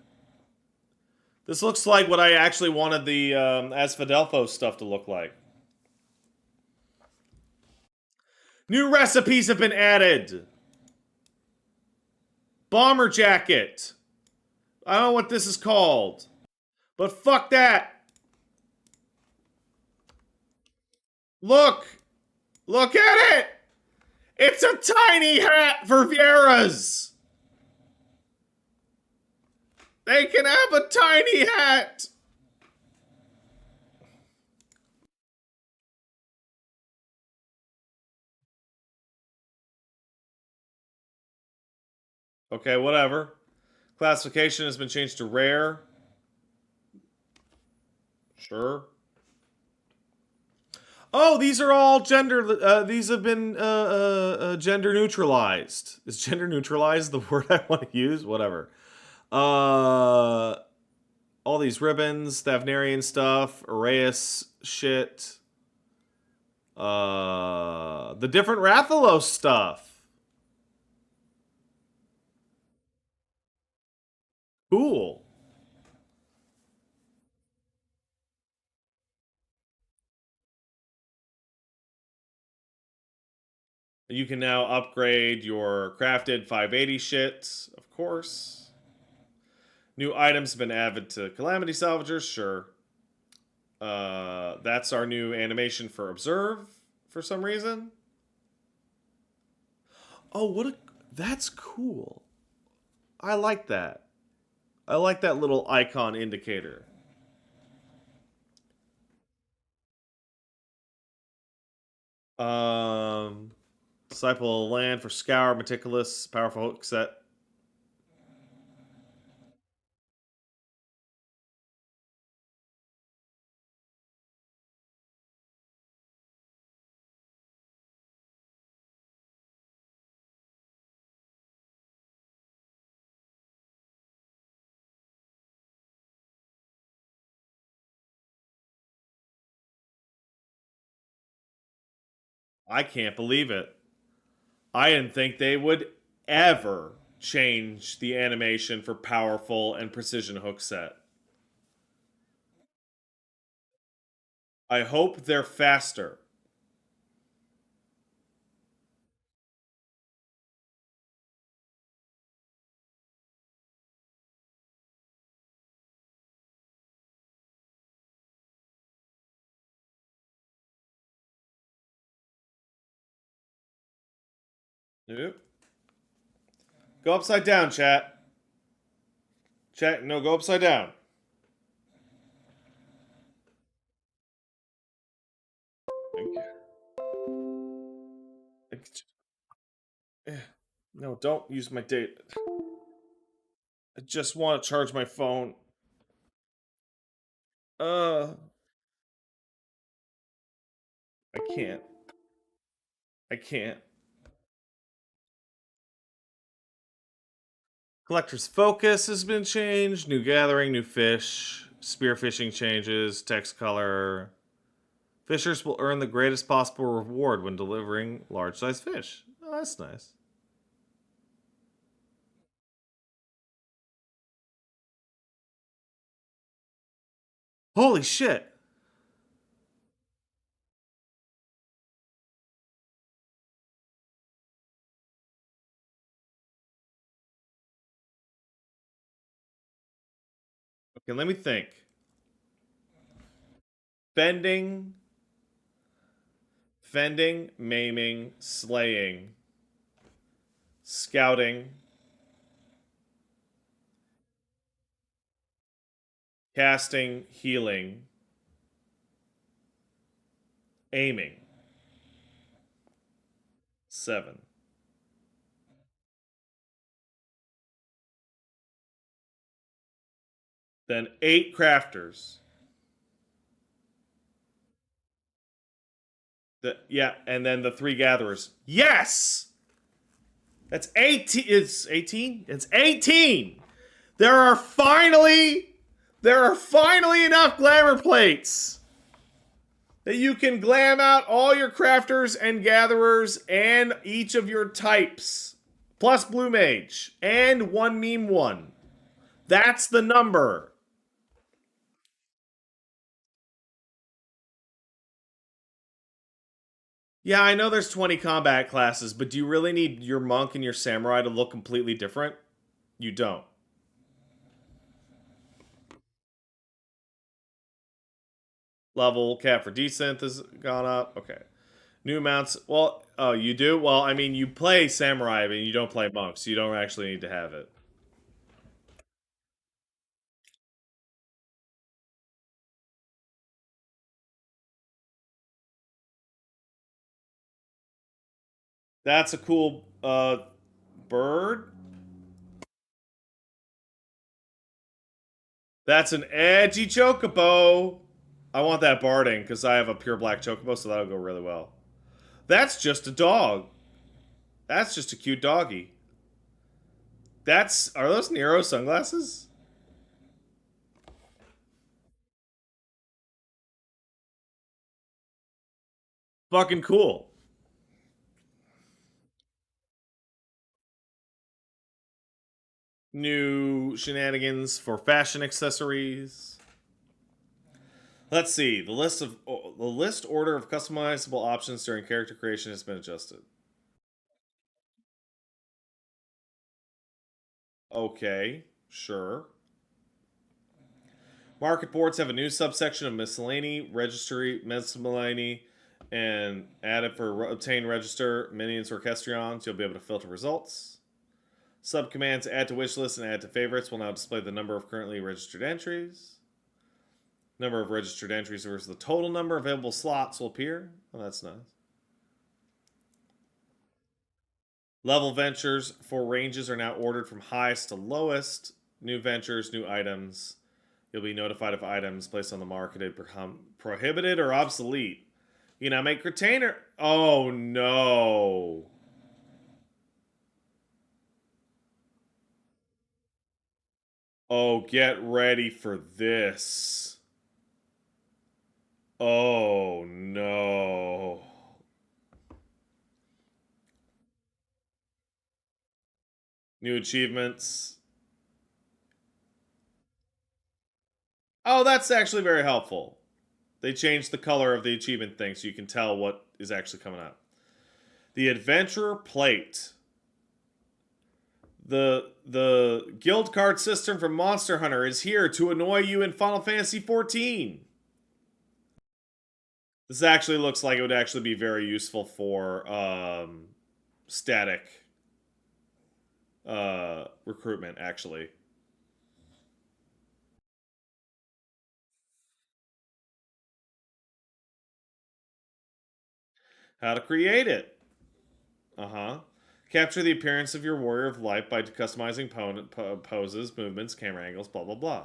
This looks like what I actually wanted the Asphodelphos stuff to look like. New recipes have been added. Bomber jacket. I don't know what this is called. But fuck that. Look. Look at it. It's a tiny hat for Vieras. They can have a tiny hat. Okay, whatever. Classification has been changed to rare. Sure. Oh, these are all gender. These have been gender neutralized. Is gender neutralized the word I want to use? Whatever. All these ribbons, Thavnarian stuff, Arrayus shit. The different Rathalos stuff. Cool. You can now upgrade your crafted 580 shit, of course. New items have been added to Calamity Salvagers, sure. That's our new animation for Observe, for some reason. Oh, that's cool. I like that. I like that little icon indicator. Disciple of Land for Scour, Meticulous, powerful hook set. I can't believe it. I didn't think they would ever change the animation for powerful and precision hook set. I hope they're faster. Nope. Go upside down, chat. Chat, no, go upside down. No, don't use my data. I just want to charge my phone. I can't. I can't. Collector's focus has been changed. New gathering, new fish. Spearfishing changes. Text color. Fishers will earn the greatest possible reward when delivering large-sized fish. Oh, that's nice. Holy shit. Okay, let me think. Fending, maiming, slaying, scouting, casting, healing, aiming. 7. Then 8 crafters. Yeah, and then the 3 gatherers. Yes! That's 18. It's 18? It's 18! There are finally enough glamour plates that you can glam out all your crafters and gatherers and each of your types. Plus Blue Mage. And one meme one. That's the number. Yeah, I know there's 20 combat classes, but do you really need your monk and your samurai to look completely different? You don't. Level cap for desynth has gone up. Okay. New mounts. Well, oh, you do? Well, I mean, you play samurai, but you don't play monk, so you don't actually need to have it. That's a cool bird. That's an edgy chocobo. I want that barding because I have a pure black chocobo, so that'll go really well. That's just a dog. That's just a cute doggy. Are those Nero sunglasses? Fucking cool. New shenanigans for fashion accessories. Let's see. The list order of customizable options during character creation has been adjusted. Okay, sure. Market boards have a new subsection of miscellany, registry, miscellany, and added for obtain register minions or orchestrions. You'll be able to filter results. Subcommands add to wish list and add to favorites will now display the number of currently registered entries. Number of registered entries versus the total number of available slots will appear. Oh, that's nice. Level ventures for ranges are now ordered from highest to lowest. New ventures, new items. You'll be notified if items placed on the market become prohibited or obsolete. You now make retainer. Oh no. Oh, get ready for this. Oh no. New achievements. Oh, that's actually very helpful. They changed the color of the achievement thing so you can tell what is actually coming up. The Adventurer Plate. The guild card system from Monster Hunter is here to annoy you in Final Fantasy XIV. This actually looks like it would actually be very useful for static recruitment, actually. How to create it. Capture the appearance of your Warrior of Light by customizing poses, movements, camera angles, blah, blah, blah.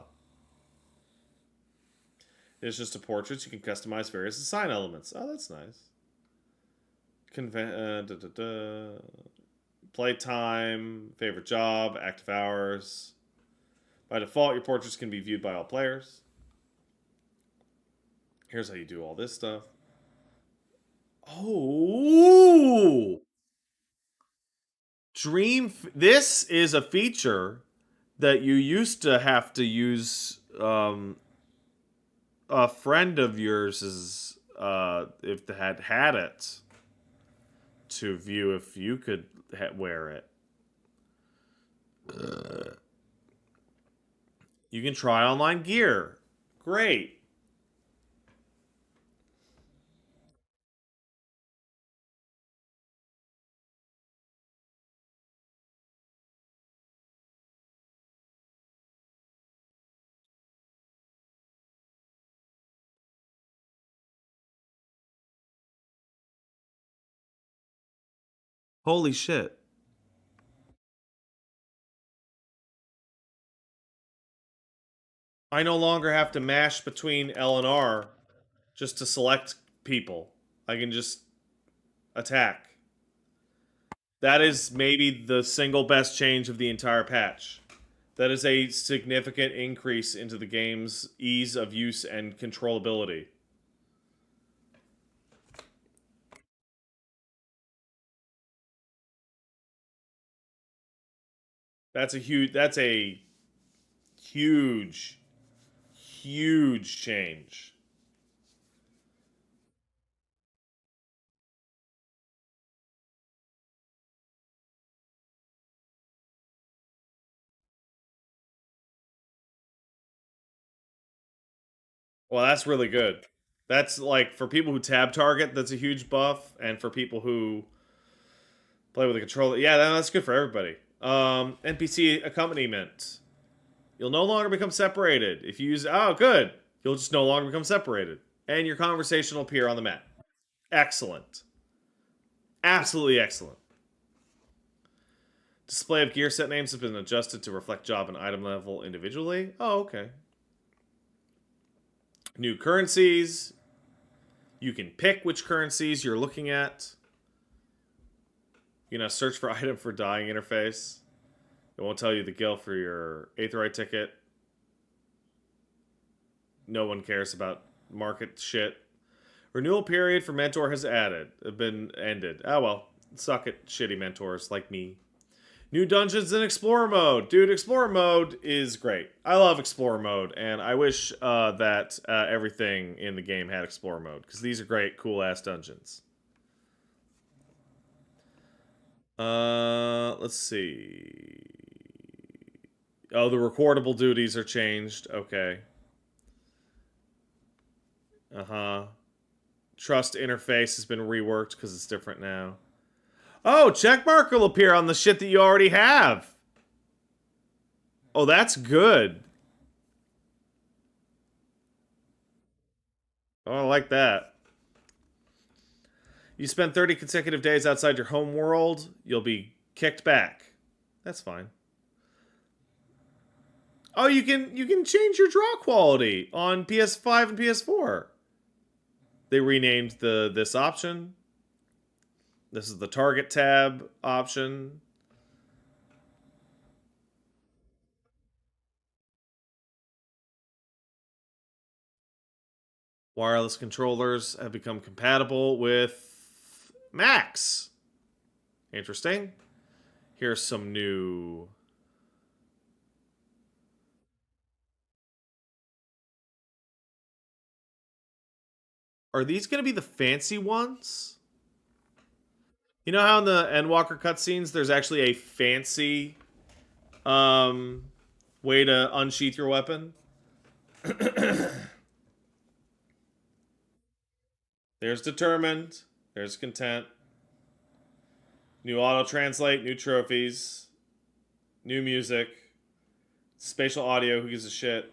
It's just a portrait. You can customize various design elements. Oh, that's nice. Playtime, favorite job, active hours. By default, your portraits can be viewed by all players. Here's how you do all this stuff. Oh! This is a feature that you used to have to use a friend of yours is if they had it to view if you could wear it. You can try online gear. Great. Holy shit. I no longer have to mash between L and R just to select people. I can just attack. That is maybe the single best change of the entire patch. That is a significant increase into the game's ease of use and controllability. That's a huge change. Well, that's really good. That's like for people who tab target, that's a huge buff, and for people who play with a controller, yeah, that's good for everybody. NPC accompaniment. You'll no longer become separated. If you use... Oh, good. You'll just no longer become separated. And your conversation will appear on the map. Excellent. Absolutely excellent. Display of gear set names has been adjusted to reflect job and item level individually. Oh, okay. New currencies. You can pick which currencies you're looking at. You know, search for item for dying interface. It won't tell you the guild for your Aetheryte ticket. No one cares about market shit. Renewal period for mentor has been ended. Oh well, suck it, shitty mentors like me. New dungeons in Explorer mode. Dude, Explorer mode is great. I love Explorer mode, and I wish that everything in the game had Explorer mode, because these are great, cool-ass dungeons. Let's see. Oh, the recordable duties are changed. Okay. Trust interface has been reworked because it's different now. Oh, checkmark will appear on the shit that you already have. Oh, that's good. Oh, I like that. You spend 30 consecutive days outside your home world, you'll be kicked back. That's fine. Oh, you can change your draw quality on PS5 and PS4. They renamed this option. This is the target tab option. Wireless controllers have become compatible with Macs. Interesting. Here's some new... Are these going to be the fancy ones? You know how in the Endwalker cutscenes, there's actually a fancy way to unsheath your weapon? There's determined. There's content. New auto-translate, new trophies. New music. Spatial audio, who gives a shit?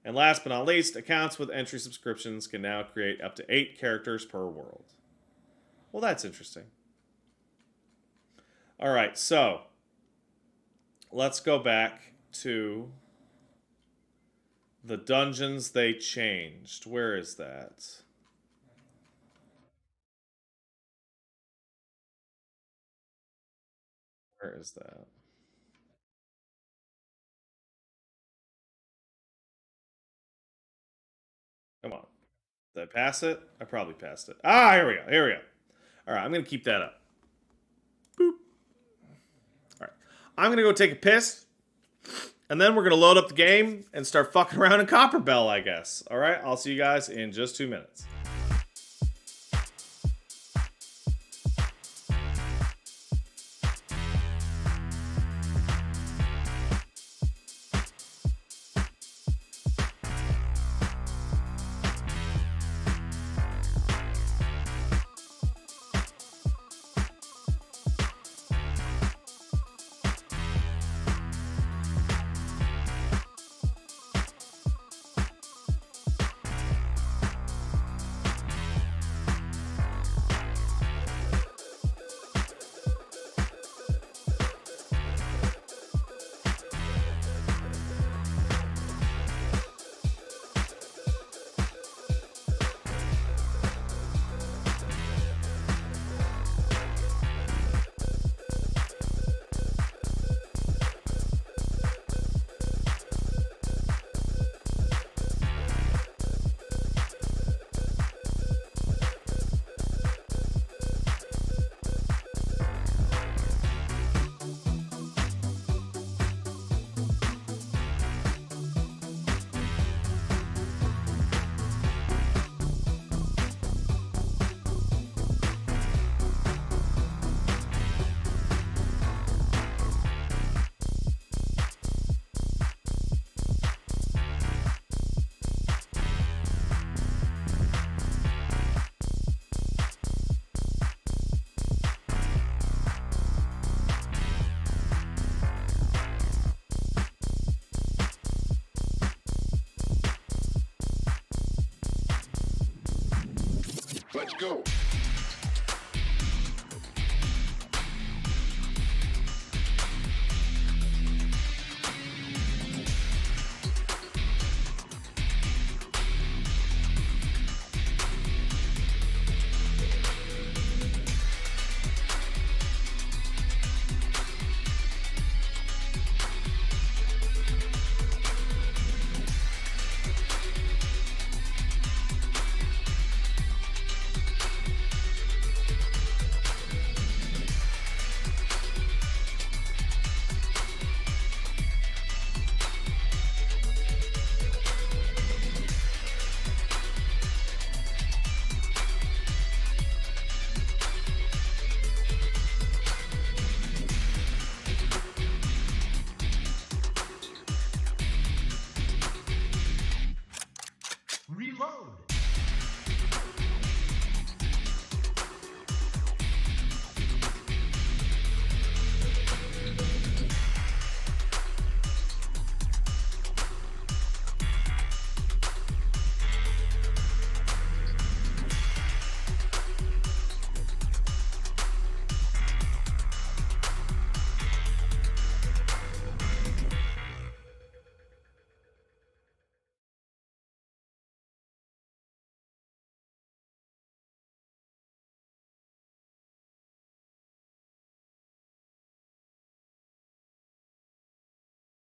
And last but not least, accounts with entry subscriptions can now create up to 8 characters per world. Well, that's interesting. Alright, so let's go back to the dungeons they changed. Where is that? Where is that? Come on. Did I pass it? I probably passed it. Ah, here we go. Here we go. All right, I'm going to keep that up. Boop. All right. I'm going to go take a piss. And then we're going to load up the game and start fucking around in Copper Bell, I guess. All right, I'll see you guys in just 2 minutes. Let's go.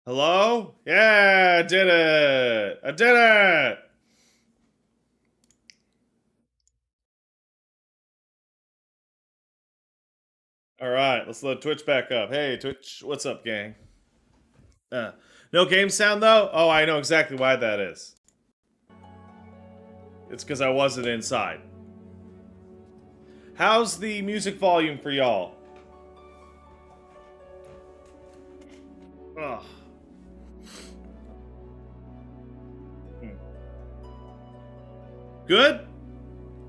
Hello? Yeah, I did it! I did it! Alright, let's load Twitch back up. Hey, Twitch, what's up, gang? No game sound, though? Oh, I know exactly why that is. It's because I wasn't inside. How's the music volume for y'all? Ugh. Good?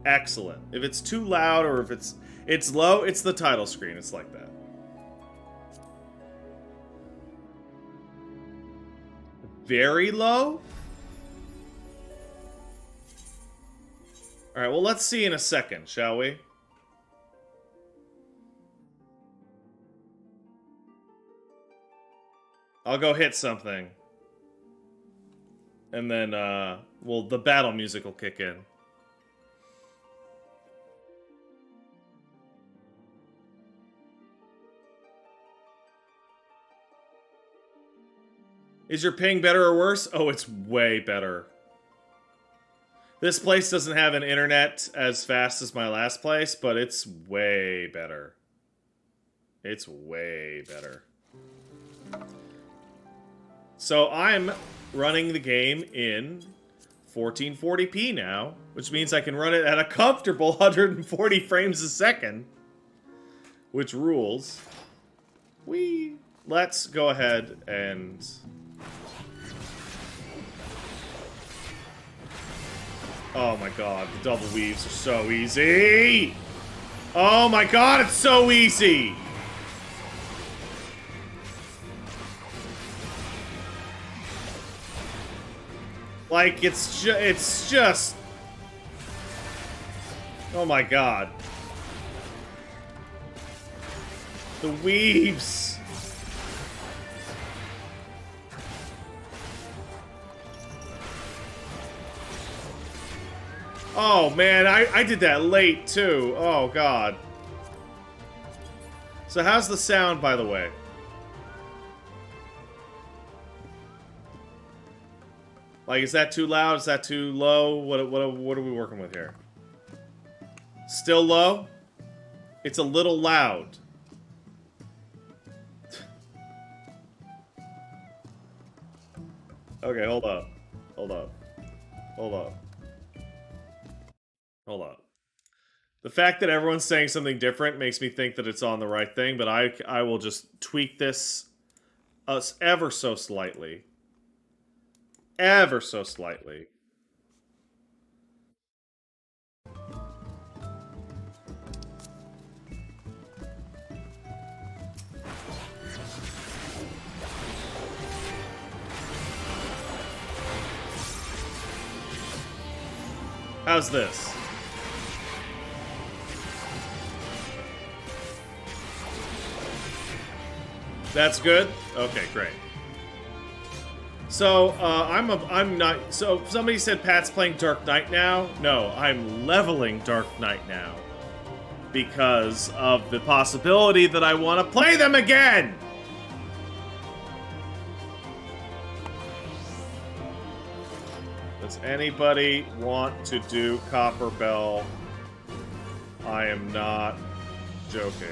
Excellent. If it's too loud or if it's low, it's the title screen. It's like that. Very low? Alright, well, let's see in a second, shall we? I'll go hit something. And then, well, the battle music will kick in. Is your ping better or worse? Oh, it's way better. This place doesn't have an internet as fast as my last place, but it's way better. It's way better. So I'm running the game in 1440p now, which means I can run it at a comfortable 140 frames a second, which rules. Let's go ahead and... Oh my god, the double weaves are so easy! Oh my god, it's so easy! Like, it's just... Oh my god. The weaves! Oh man, I did that late too. Oh god. So how's the sound, by the way? Like, is that too loud? Is that too low? What are we working with here? Still low? It's a little loud. Okay, hold up. Hold up. Hold up. Hold up. The fact that everyone's saying something different makes me think that it's on the right thing, but I will just tweak this ever so slightly. Ever so slightly. How's this? That's good? Okay, great. So, I'm not... So, somebody said Pat's playing Dark Knight now? No, I'm leveling Dark Knight now. Because of the possibility that I want to play them again! Does anybody want to do Copper Bell? I am not joking.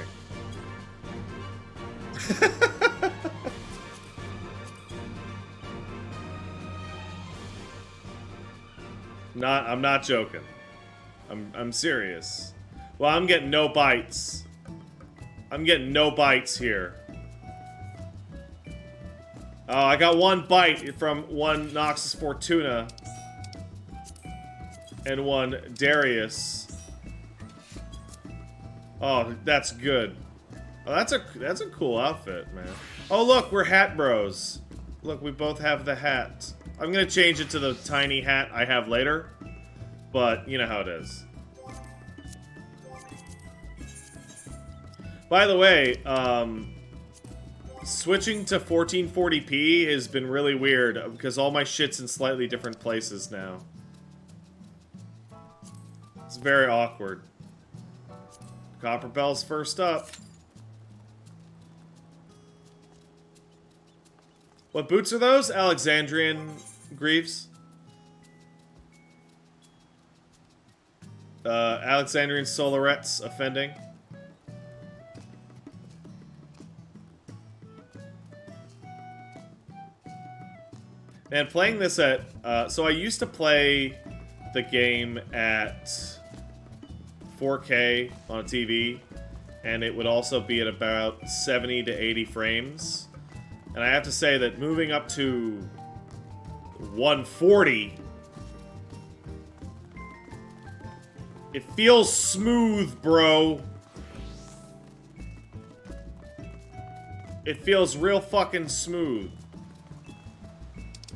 I'm not joking. I'm serious. Well, I'm getting no bites. I'm getting no bites here. Oh, I got one bite from one Noxus Fortuna and one Darius. Oh, that's good. Oh, that's a cool outfit, man. Oh, look, we're hat bros. Look, we both have the hat. I'm gonna change it to the tiny hat I have later, but you know how it is. By the way, switching to 1440p has been really weird because all my shit's in slightly different places now. It's very awkward. Copper Bell's first up. What boots are those? Alexandrian Greaves? Alexandrian Solarettes offending. And playing this at... so I used to play the game at 4K on a TV, and it would also be at about 70 to 80 frames. And I have to say that moving up to 140, it feels smooth, bro. It feels real fucking smooth.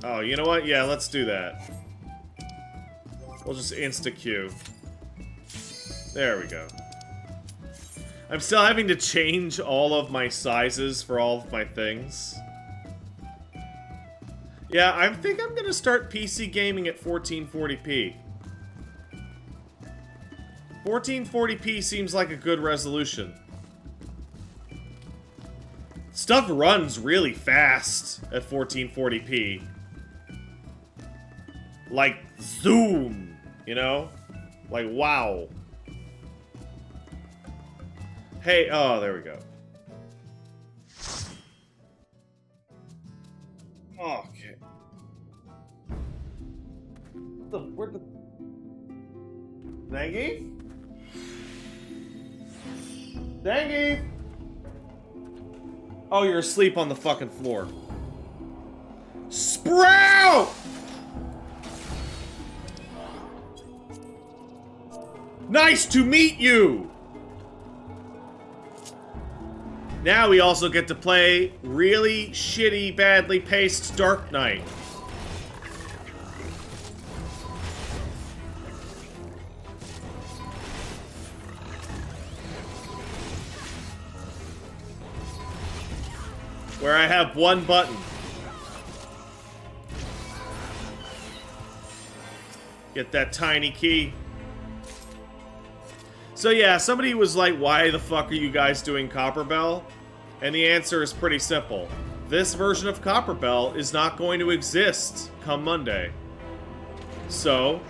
Oh, you know what? Yeah, let's do that. We'll just insta-queue. There we go. I'm still having to change all of my sizes for all of my things. Yeah, I think I'm gonna start PC gaming at 1440p. 1440p seems like a good resolution. Stuff runs really fast at 1440p. Like, zoom, you know? Like, wow. Hey, oh, there we go. Okay. Where'd the... Zangief? Zangief! Oh, you're asleep on the fucking floor. Sprout! Nice to meet you! Now we also get to play really shitty, badly paced Dark Knight. Where I have one button. Get that tiny key. So yeah, somebody was like, why the fuck are you guys doing Copper Bell? And the answer is pretty simple. This version of Copper Bell is not going to exist come Monday. So,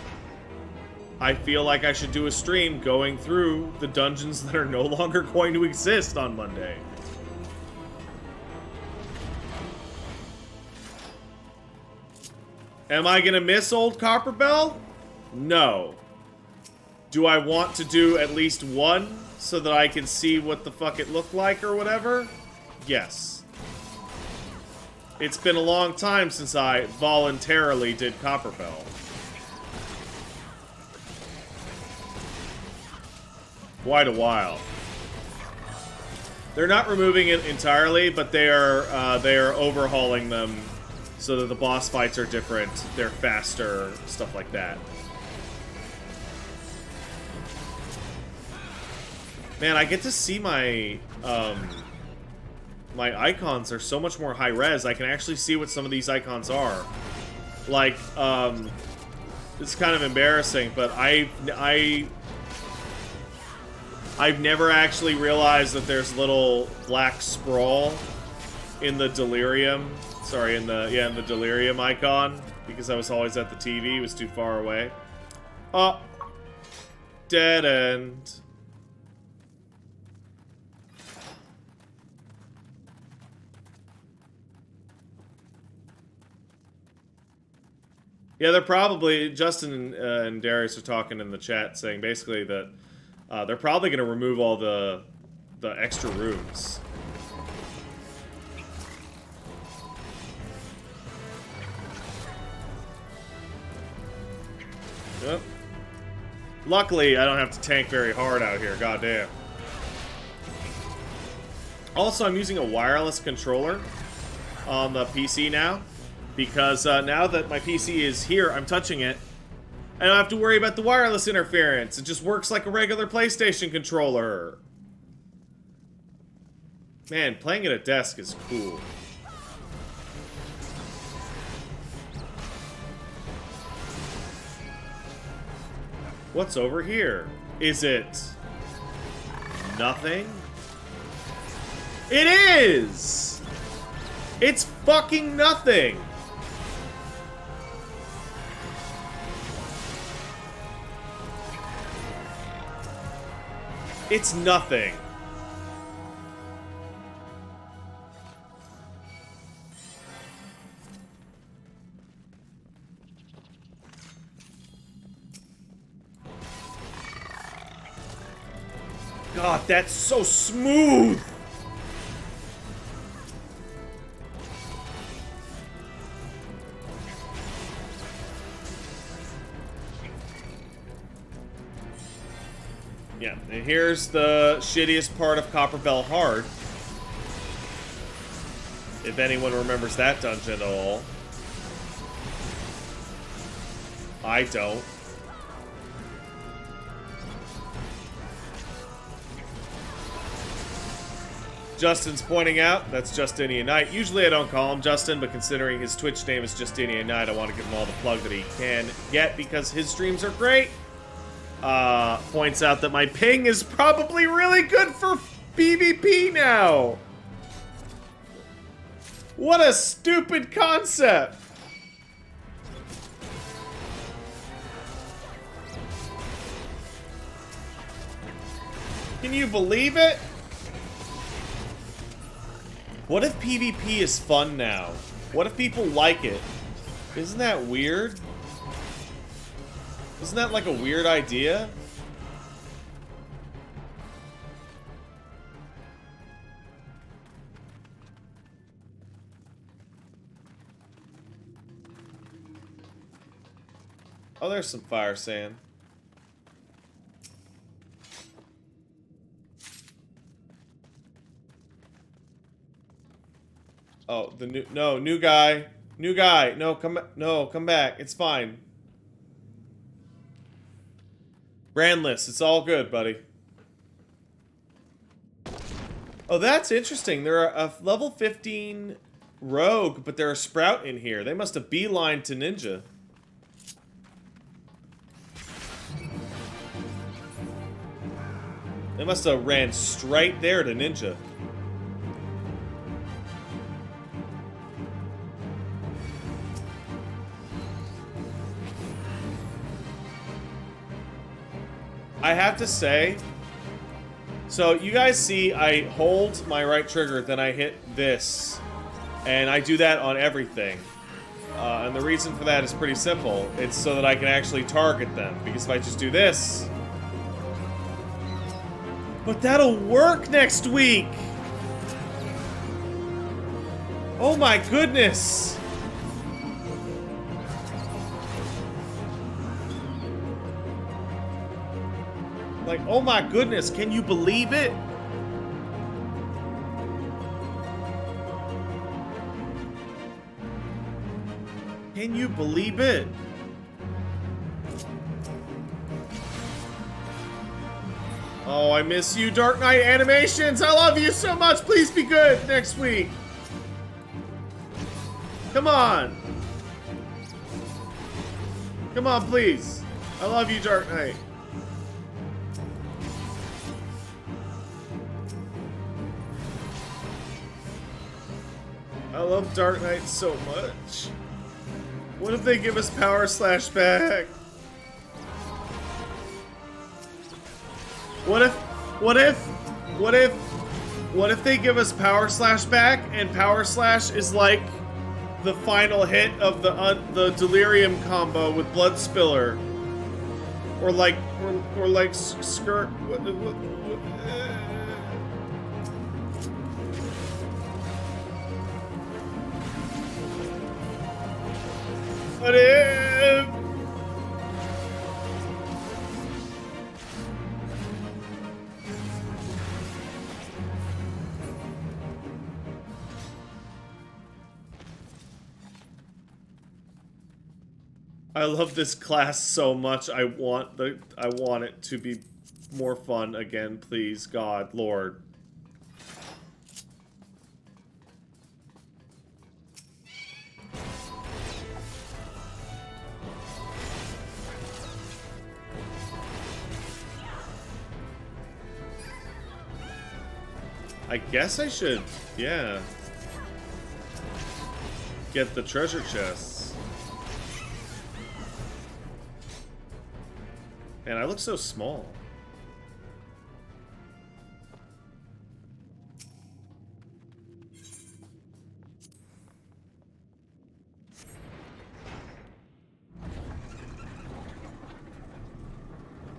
I feel like I should do a stream going through the dungeons that are no longer going to exist on Monday. Am I gonna miss old Copper Bell? No. Do I want to do at least one so that I can see what the fuck it looked like or whatever? Yes. It's been a long time since I voluntarily did Copper Bell. Quite a while. They're not removing it entirely, but they are overhauling them so that the boss fights are different, they're faster, stuff like that. Man, I get to see my my icons are so much more high res. I can actually see what some of these icons are. Like, it's kind of embarrassing, but I've never actually realized that there's little black sprawl in the Delirium. Sorry, in the Delirium icon, because I was always at the TV. It was too far away. Oh, dead end. Yeah, they're probably, Justin and Darius are talking in the chat saying basically that they're probably going to remove all the extra rooms. Yep. Luckily, I don't have to tank very hard out here, goddamn. Also, I'm using a wireless controller on the PC now. Because now that my PC is here, I'm touching it. I don't have to worry about the wireless interference. It just works like a regular PlayStation controller. Man, playing at a desk is cool. What's over here? Is it nothing? It is! It's fucking nothing! It's nothing. God, that's so smooth. Yeah, and here's the shittiest part of Copperbell Hard. If anyone remembers that dungeon at all. I don't. Justin's pointing out, that's Justinian Knight. Usually I don't call him Justin, but considering his Twitch name is Justinian Knight, I want to give him all the plug that he can get because his streams are great. Points out that my ping is probably really good for PvP now. What a stupid concept. Can you believe it? What if PvP is fun now? What if people like it? Isn't that weird? Isn't that like a weird idea? Oh, there's some fire sand. Oh, the new guy. New guy. No, come back. It's fine. Brandless, it's all good, buddy. Oh, that's interesting. They're a level 15 rogue, but they're a sprout in here. They must have beelined to ninja. They must have ran straight there to ninja. I have to say, so you guys see I hold my right trigger, then I hit this, and I do that on everything. And the reason for that is pretty simple. It's so that I can actually target them, because if I just do this... But that'll work next week! Oh my goodness! Like, oh my goodness, can you believe it? Can you believe it? Oh, I miss you, Dark Knight Animations. I love you so much. Please be good next week. Come on. Come on, please. I love you, Dark Knight. I love Dark Knight so much. What if they give us Power Slash back? What if they give us Power Slash back and Power Slash is like the final hit of the Delirium combo with Blood Spiller, or like Skirt. What if? I love this class so much. I want it to be more fun again, please, God, Lord. I guess I should, yeah, get the treasure chests. Man, I look so small.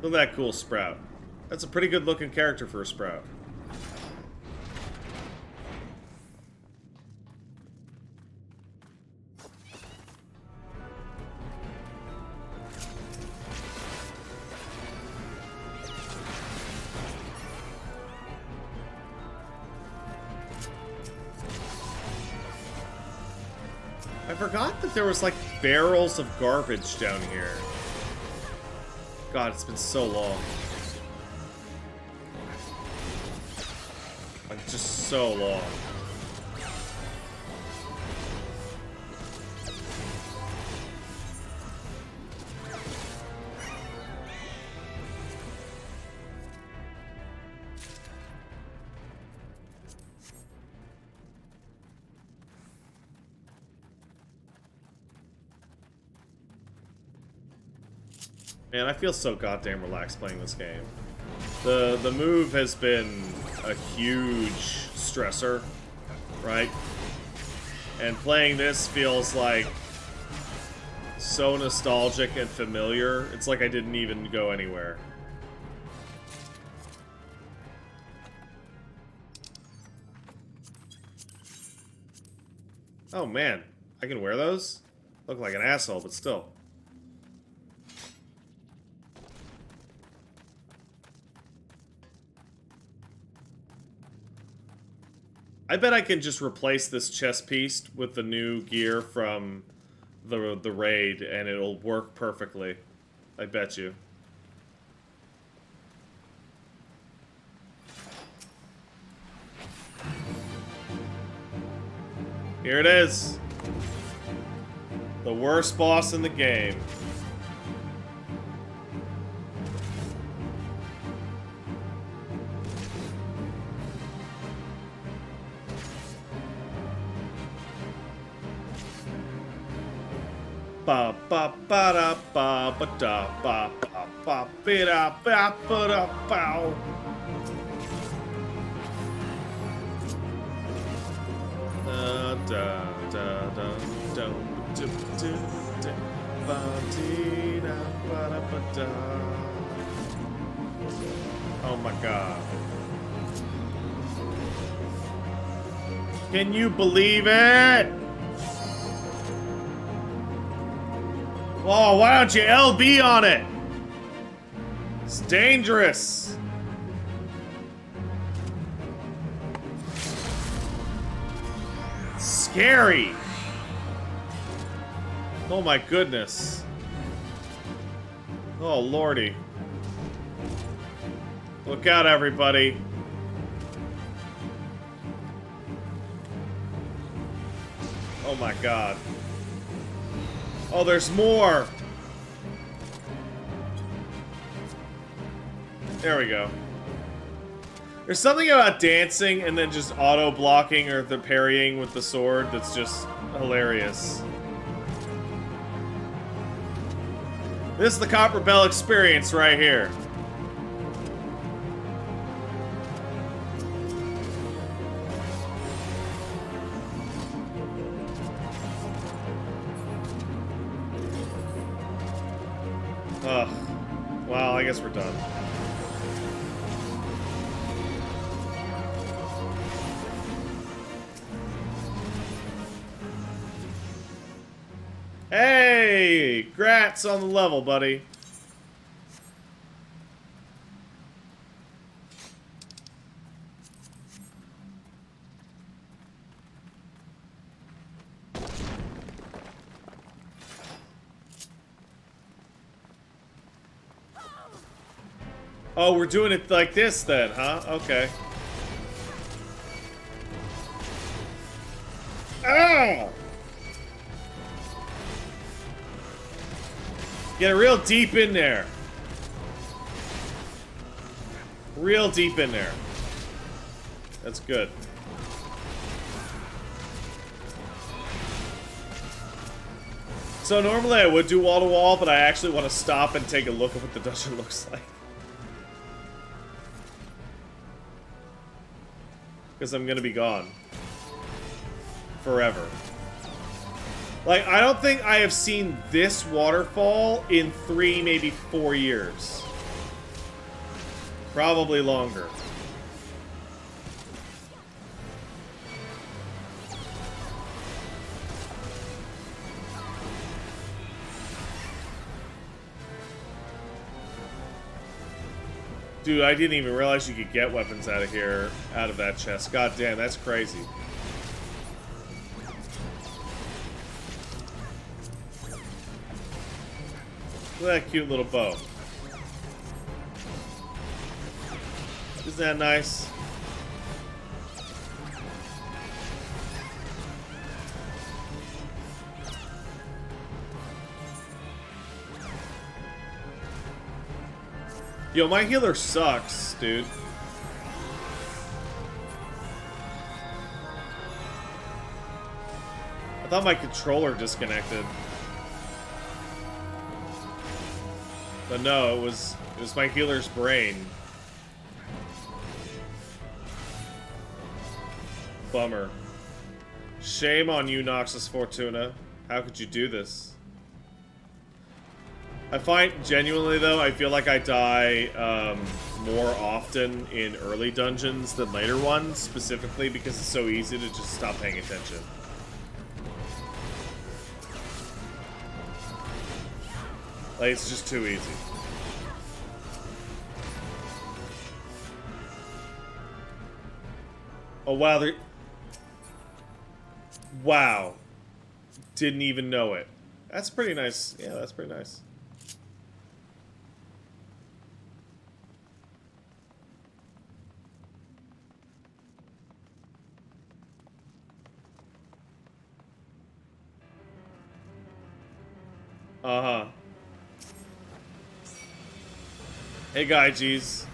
Look at that cool Sprout. That's a pretty good looking character for a Sprout. I forgot that there was like barrels of garbage down here. God, it's been so long. Like, just so long. Man, I feel so goddamn relaxed playing this game. The move has been a huge stressor, right? And playing this feels like so nostalgic and familiar. It's like I didn't even go anywhere. Oh man, I can wear those? Look like an asshole, but still. I bet I can just replace this chest piece with the new gear from the raid, and it'll work perfectly. I bet you. Here it is. The worst boss in the game. Ba ba ba da ba ba da ba ba ba ba da ba ba da bow. Da da da da da da da ba dee da ba da ba da. Oh my god. Can you believe it? Oh, why don't you LB on it? It's dangerous. It's scary. Oh my goodness. Oh lordy. Look out, everybody. Oh my god. Oh, there's more! There we go. There's something about dancing and then just auto-blocking or the parrying with the sword that's just hilarious. This is the Copper Bell experience right here. Ugh. Well, I guess we're done. Hey! Grats on the level, buddy. Oh, we're doing it like this then, huh? Okay. Ow! Get real deep in there. Real deep in there. That's good. So normally I would do wall to wall, but I actually want to stop and take a look at what the dungeon looks like. Because I'm gonna be gone. Forever. Like, I don't think I have seen this waterfall in 3, maybe 4 years. Probably longer. Dude, I didn't even realize you could get weapons out of here, out of that chest. God damn, that's crazy. Look at that cute little bow. Isn't that nice? Yo, my healer sucks, dude. I thought my controller disconnected. But no, it was my healer's brain. Bummer. Shame on you, Noxus Fortuna. How could you do this? I find, genuinely though, I feel like I die more often in early dungeons than later ones, specifically because it's so easy to just stop paying attention. Like, it's just too easy. Oh, wow, wow. Didn't even know it. That's pretty nice. Yeah, that's pretty nice. Uh-huh. Hey, Gaijis.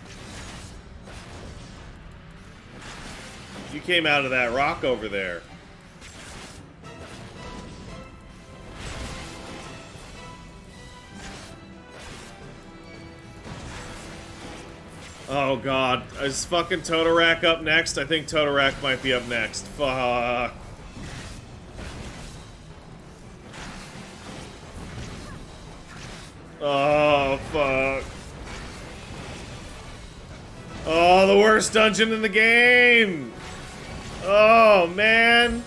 You came out of that rock over there. Oh god, is fucking Totorak up next? I think Totorak might be up next. Fuck. Oh, fuck. Oh, the worst dungeon in the game! Oh, man!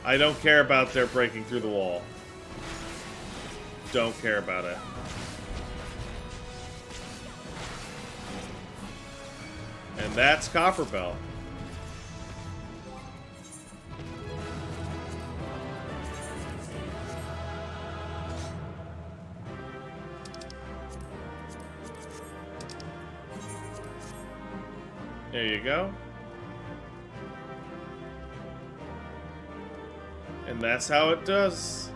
I don't care about their breaking through the wall. Don't care about it. And that's Copperbell. There you go. And that's how it does.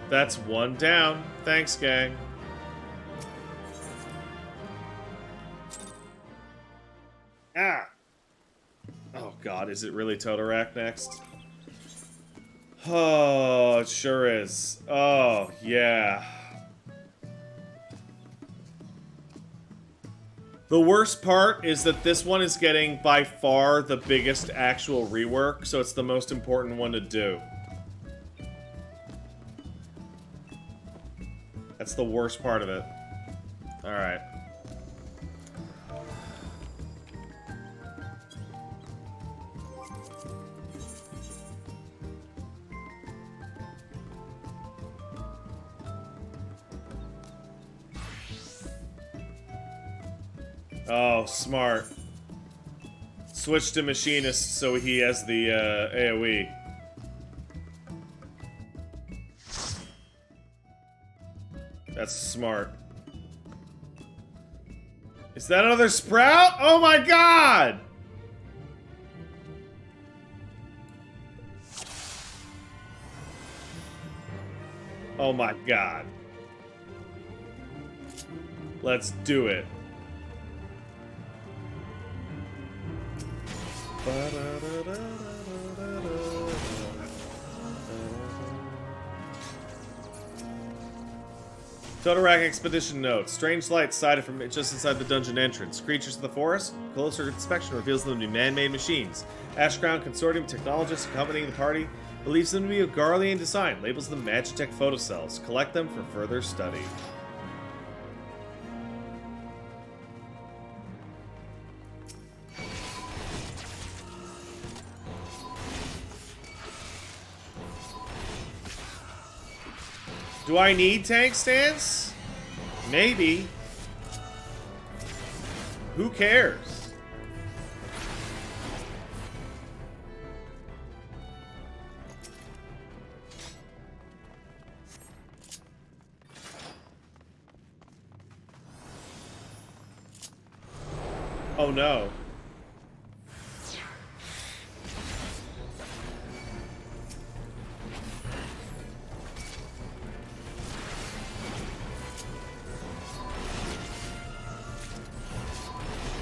That's one down. Thanks, gang. Ah! Oh god, is it really Totorak next? Oh, it sure is. Oh, yeah. The worst part is that this one is getting by far the biggest actual rework, so it's the most important one to do. That's the worst part of it. Alright. Oh, smart. Switch to Machinist so he has the AoE. That's smart. Is that another Sprout? Oh my god! Oh my god. Let's do it. Totorak Expedition note. Strange light sighted from just inside the dungeon entrance. Creatures of the forest? Closer inspection reveals them to be man-made machines. Ashground Consortium technologists accompanying the party believes them to be of Garlean design. Labels them Magitech photocells. Collect them for further study. Do I need tank stance? Maybe. Who cares? Oh no.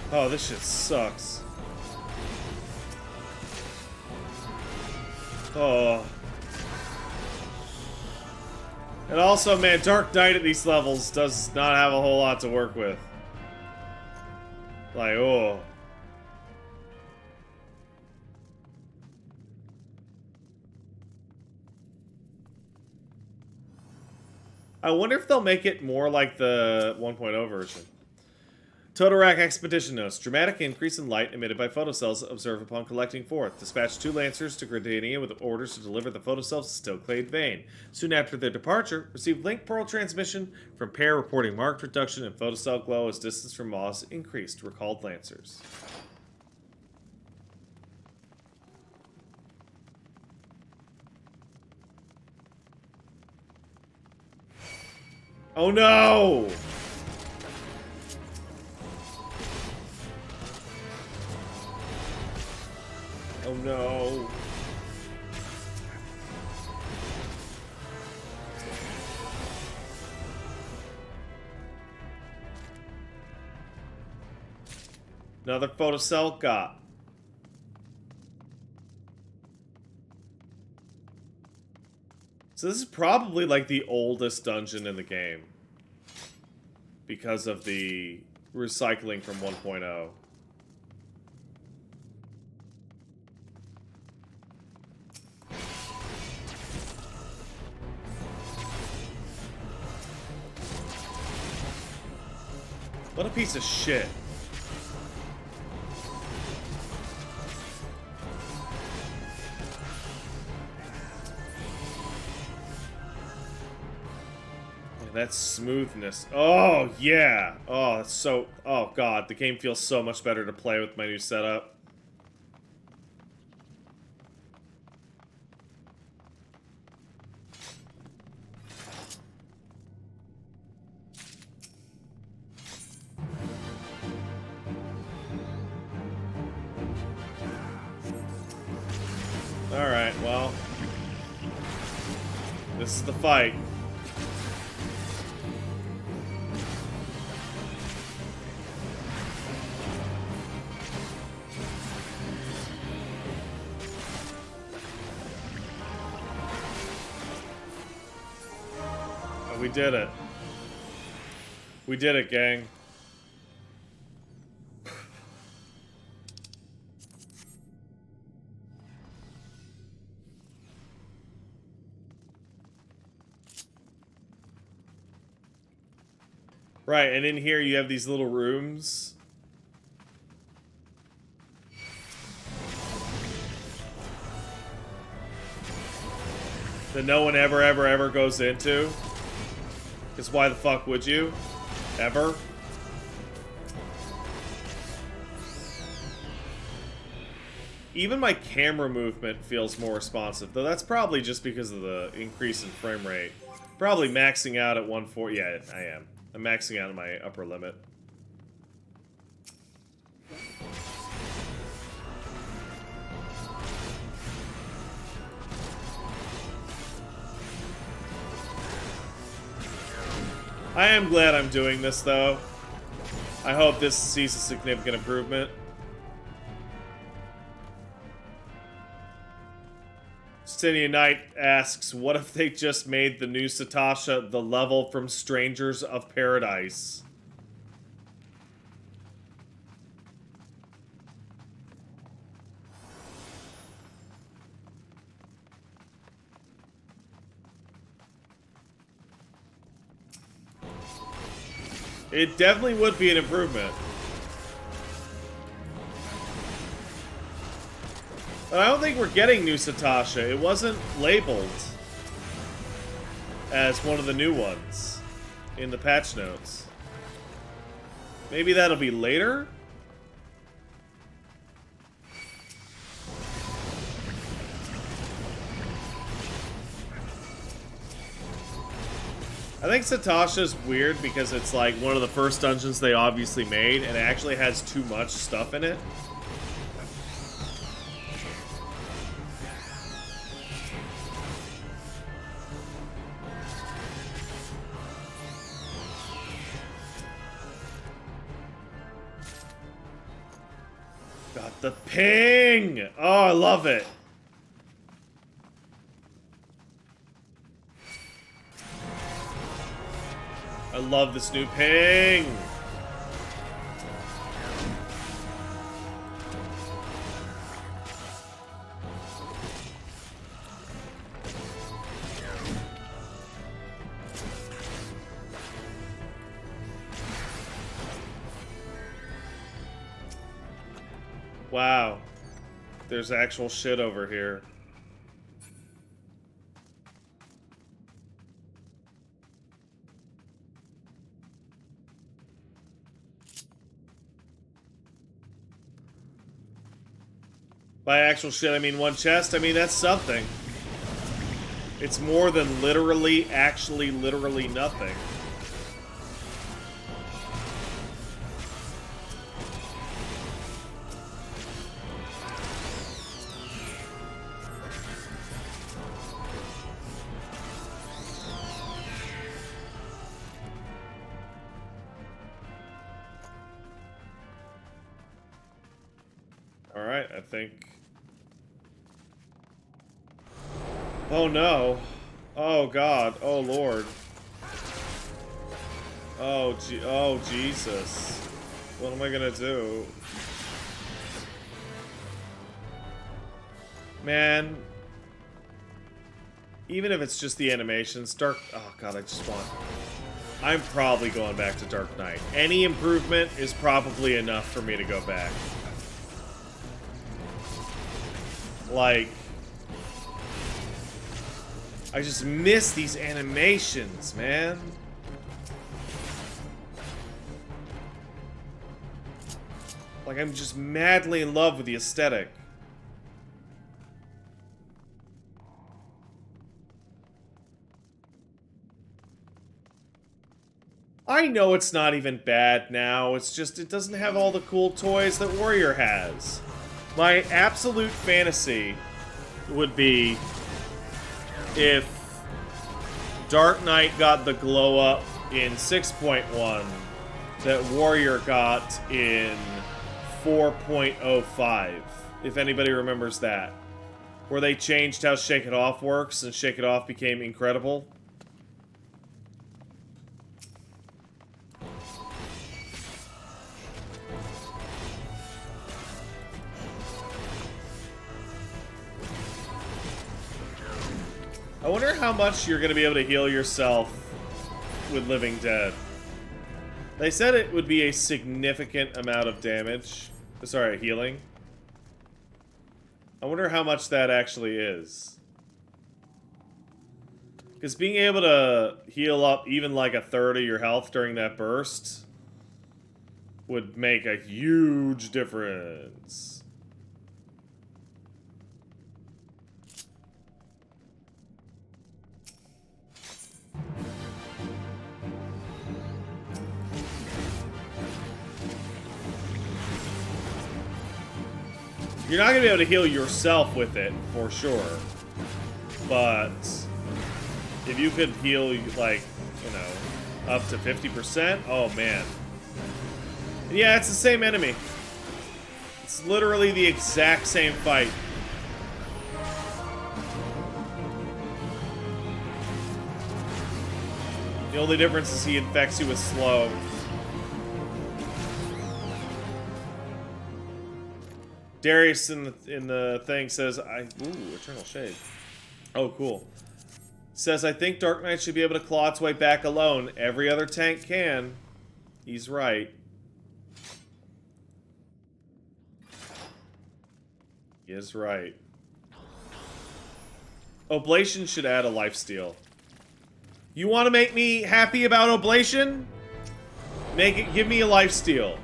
Oh, this shit sucks. Oh. And also, man, Dark Knight at these levels does not have a whole lot to work with. Like, oh. I wonder if they'll make it more like the 1.0 version. Totorak Expedition notes. Dramatic increase in light emitted by photocells observed upon collecting forth. Dispatch 2 Lancers to Gridania with orders to deliver the photocells to Stokeclade Vein. Soon after their departure, received link pearl transmission from pair reporting marked reduction in photocell glow as distance from Moss increased. Recalled Lancers. Oh no! Oh no. Another photocell got. So this is probably like the oldest dungeon in the game. Because of the recycling from 1.0. What a piece of shit. That smoothness. Oh, yeah. Oh, that's so... Oh, God. The game feels so much better to play with my new setup. Alright, well. This is the fight. Oh, we did it. We did it, gang. Right, and in here you have these little rooms. That no one ever goes into. Because why the fuck would you? Ever? Even my camera movement feels more responsive. Though that's probably just because of the increase in frame rate. Probably maxing out at 140. Yeah, I am. I'm maxing out at my upper limit. I am glad I'm doing this, though. I hope this sees a significant improvement. Justinian Knight asks, what if they just made the new Satasha the level from Strangers of Paradise? It definitely would be an improvement. But I don't think we're getting new Satasha. It wasn't labeled as one of the new ones in the patch notes. Maybe that'll be later? I think Satasha's weird because it's like one of the first dungeons they obviously made, and it actually has too much stuff in it. Got the ping! Oh, I love it. I love this new ping! Wow. There's actual shit over here. By actual shit, I mean one chest. I mean, that's something. It's more than literally, actually, literally nothing. Alright, I think... Oh no. Oh god. Oh lord. Oh Jesus. What am I gonna do? Man. Even if it's just the animations, Dark... Oh god, I just want... I'm probably going back to Dark Knight. Any improvement is probably enough for me to go back. Like... I just miss these animations, man. Like, I'm just madly in love with the aesthetic. I know it's not even bad now, it's just it doesn't have all the cool toys that Warrior has. My absolute fantasy would be if Dark Knight got the glow up in 6.1 that Warrior got in 4.05, if anybody remembers that. Where they changed how Shake It Off works and Shake It Off became incredible. I wonder how much you're going to be able to heal yourself with Living Dead. They said it would be a significant amount of damage. Sorry, healing. I wonder how much that actually is. Because being able to heal up even like a third of your health during that burst would make a huge difference. You're not going to be able to heal yourself with it, for sure. But if you could heal, like, you know, up to 50%, oh man. And yeah, it's the same enemy. It's literally the exact same fight. The only difference is he infects you with slow. Darius in the thing says, ooh, Eternal Shade. Oh, cool. Says, I think Dark Knight should be able to claw its way back alone. Every other tank can. He's right. He is right. Oblation should add a lifesteal. You want to make me happy about Oblation? Give me a lifesteal.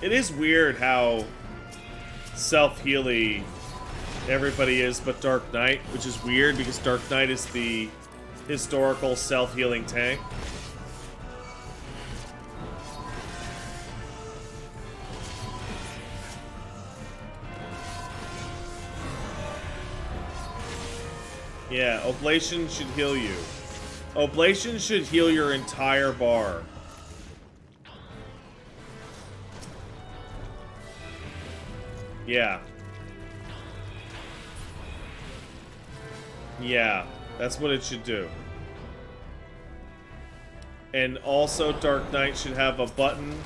It is weird how self-healy everybody is but Dark Knight, which is weird because Dark Knight is the historical self-healing tank. Yeah, Oblation should heal you. Oblation should heal your entire bar. Yeah. Yeah, that's what it should do. And also Dark Knight should have a button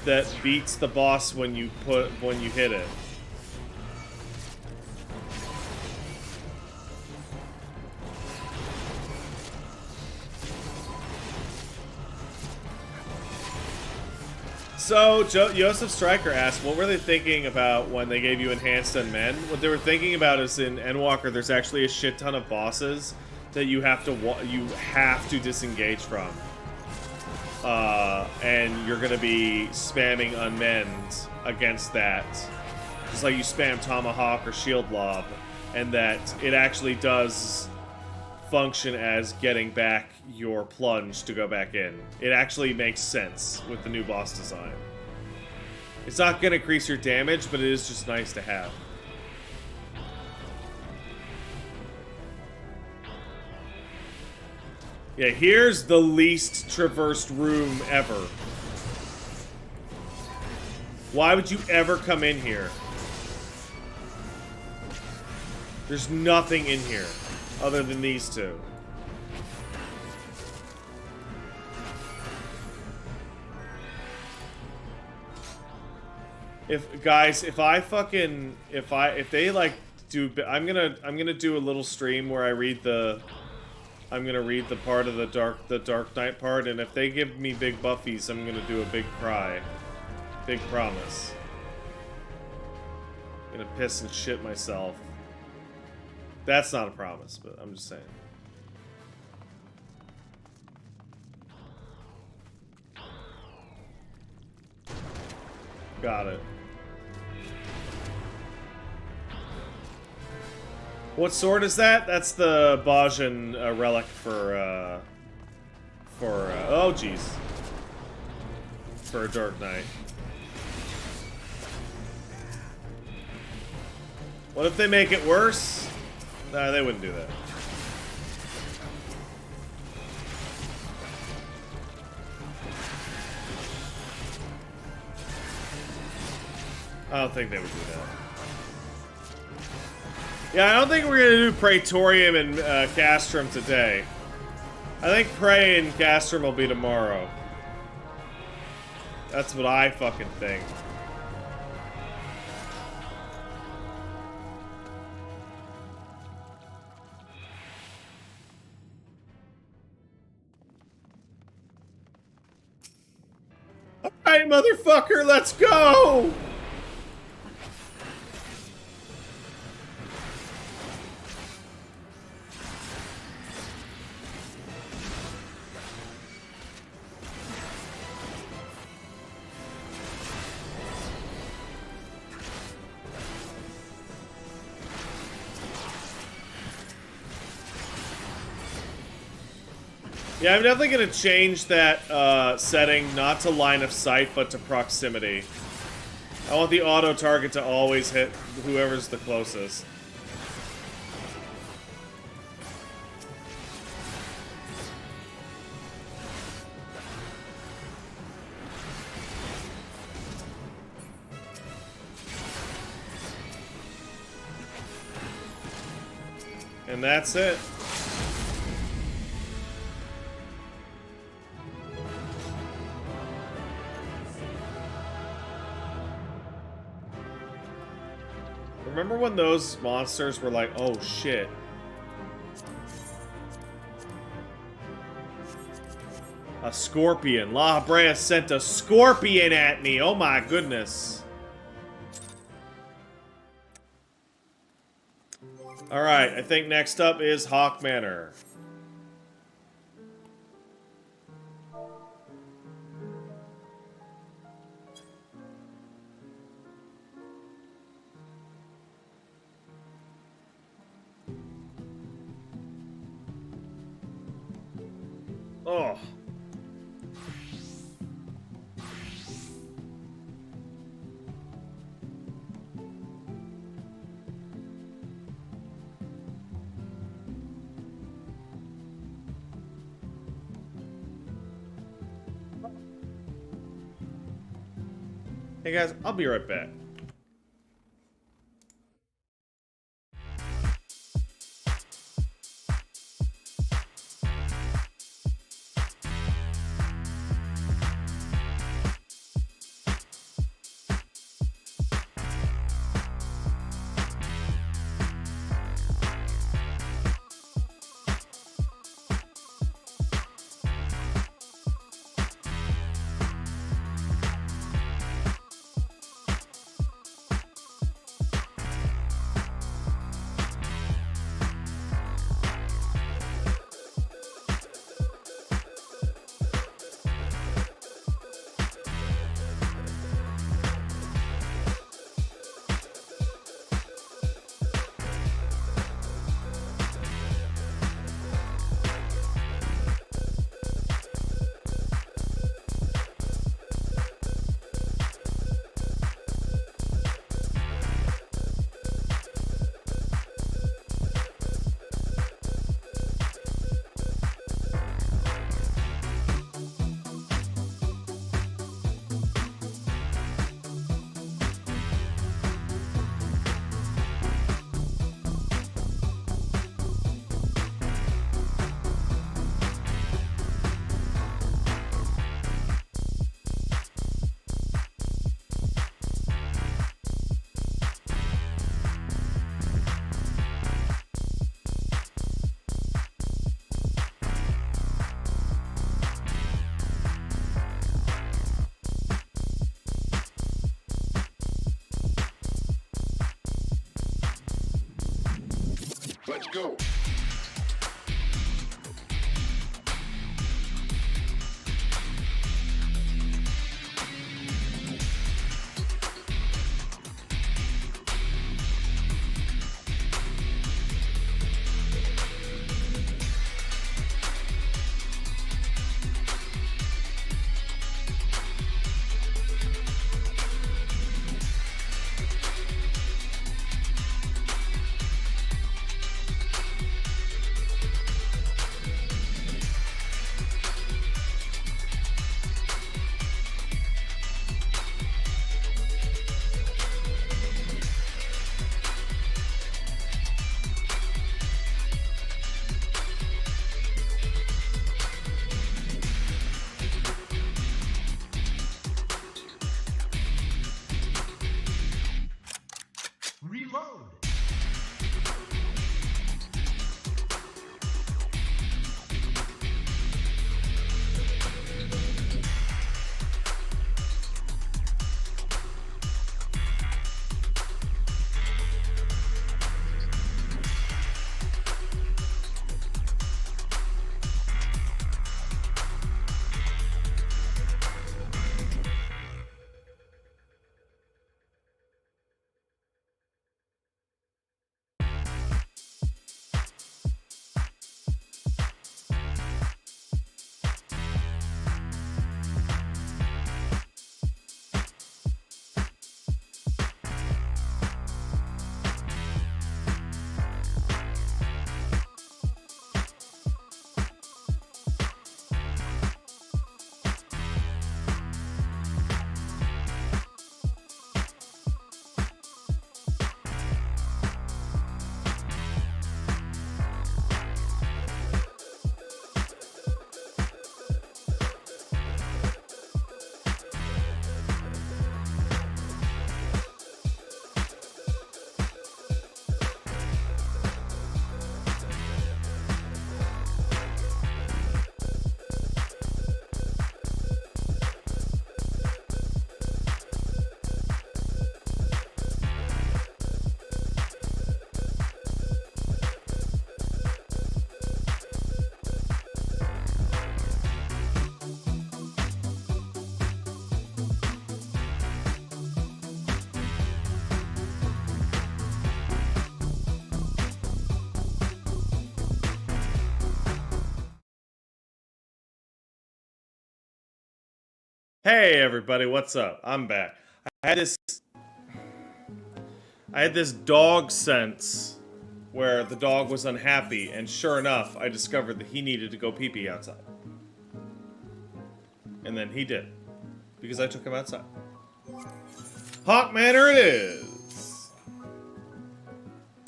that beats the boss when you hit it. So, Joseph Stryker asked, what were they thinking about when they gave you Enhanced on Men? What they were thinking about is in Endwalker, there's actually a shit ton of bosses that you have to disengage from. And you're going to be spamming Unmend against that. Just like you spam Tomahawk or Shield Lob. And that it actually does function as getting back your plunge to go back in. It actually makes sense with the new boss design. It's not going to increase your damage, but it is just nice to have. Yeah, here's the least traversed room ever. Why would you ever come in here? There's nothing in here other than these two. If they like do, I'm gonna do a little stream where I read the I'm gonna read the part of the Dark Knight part, and if they give me big buffies, I'm gonna do a big cry. Big promise. I'm gonna piss and shit myself. That's not a promise, but I'm just saying. Got it. What sword is that? That's the Bajan relic for oh jeez. For a Dark Knight. What if they make it worse? Nah, they wouldn't do that. I don't think they would do that. Yeah, I don't think we're gonna do Praetorium and Castrum today. I think Prey and Castrum will be tomorrow. That's what I fucking think. Alright, motherfucker, let's go! Yeah, I'm definitely gonna change that setting, not to line of sight, but to proximity. I want the auto target to always hit whoever's the closest. And that's it. Remember when those monsters were like, oh shit. A scorpion. La Brea sent a scorpion at me. Oh my goodness. Alright, I think next up is Hawk Manor. Oh. Hey guys, I'll be right back. go. Hey everybody, what's up? I'm back. I had this dog sense where the dog was unhappy, and sure enough, I discovered that he needed to go pee-pee outside. And then he did, because I took him outside. Hawk Manor it is!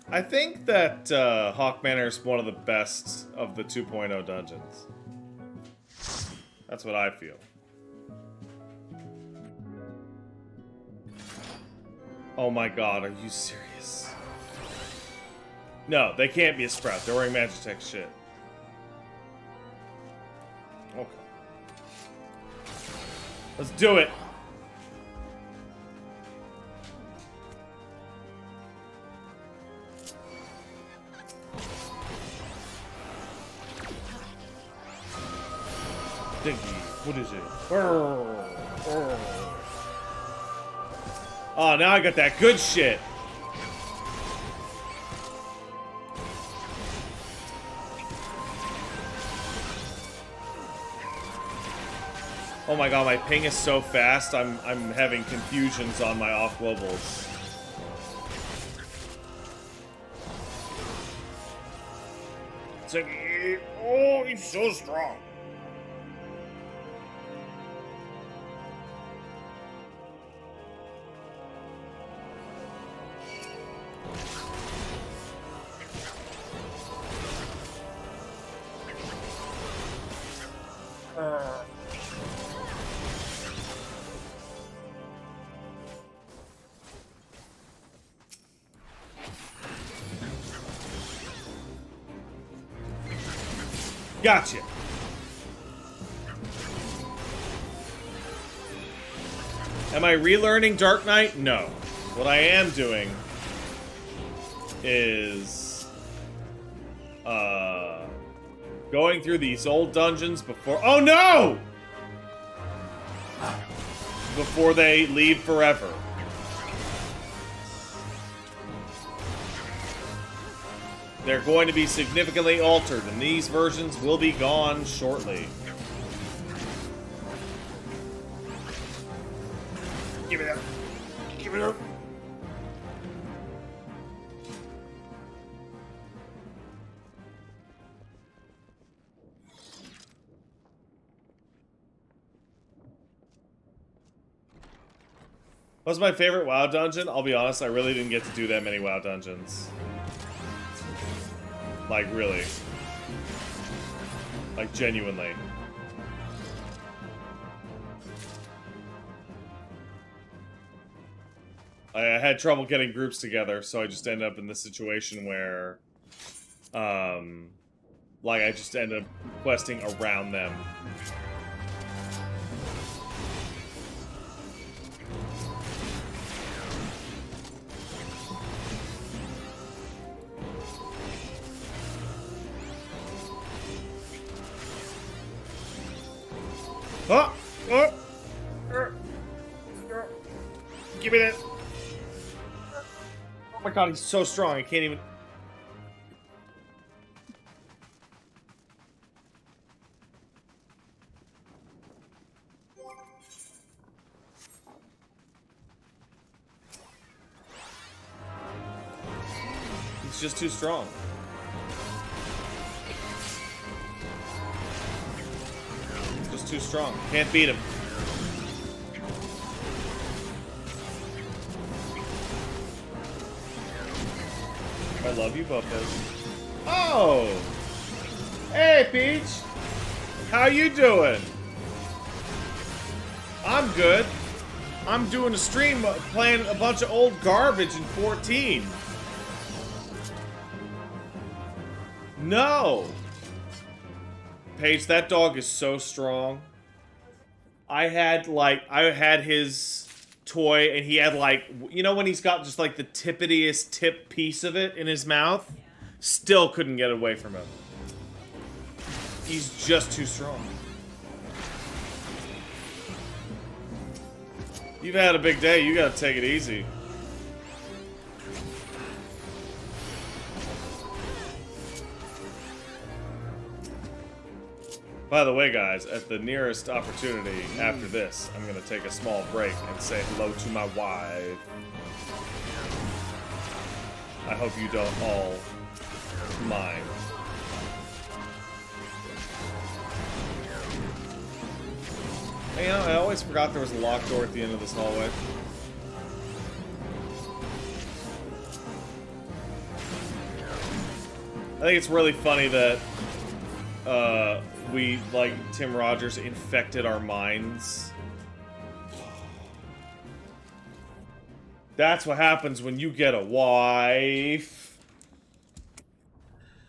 I think that Hawk Manor is one of the best of the 2.0 dungeons. That's what I feel. Oh my god, are you serious? No, they can't be a sprout. They're wearing Magitech shit. Okay. Let's do it! Dinky, what is it? Oh, now I got that good shit. Oh my god, my ping is so fast, I'm having confusions on my off globals. It's like, oh, he's so strong. Gotcha. Am I relearning Dark Knight? No. What I am doing is Going through these old dungeons before... Oh, no! Before they leave forever. They're going to be significantly altered, and these versions will be gone shortly. Give it up. Give it up. What's my favorite WoW dungeon? I'll be honest, I really didn't get to do that many WoW dungeons. Like, really. Like, genuinely. I had trouble getting groups together, so I just ended up in this situation where, like, I just ended up questing around them. Oh! Oh! Give me that! Oh my god, he's so strong, I can't even... He's just too strong. Just too strong. Can't beat him. I love you, Buffos. Oh! Hey, Peach! How you doing? I'm good. I'm doing a stream playing a bunch of old garbage in 14. No! Paige, that dog is so strong. I had his toy, and he had, like, you know when he's got just, like, the tippitiest tip piece of it in his mouth? Still couldn't get away from him. He's just too strong. You've had a big day, you gotta take it easy. By the way, guys, at the nearest opportunity after this, I'm gonna take a small break and say hello to my wife. I hope you don't all mind. Hey, you know, I always forgot there was a locked door at the end of this hallway. I think it's really funny that we, like, Tim Rogers infected our minds. That's what happens when you get a wife.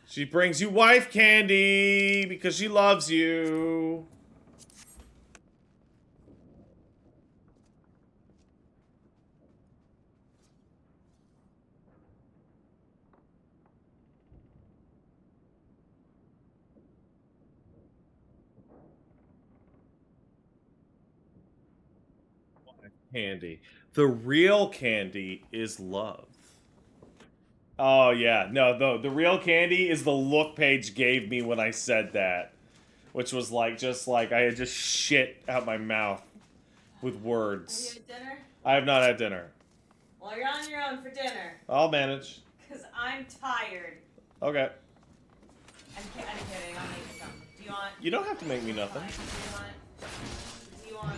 She brings you wife candy because she loves you. Candy. The real candy is love. Oh yeah, no, the real candy is the look Paige gave me when I said that, which was like just like I had just shit out my mouth with words. Have you had dinner? I have not had dinner. Well, you're on your own for dinner. I'll manage. Cause I'm tired. Okay. I'm kidding. I'll make you something. Do you want? You don't have to make me nothing. Do you want?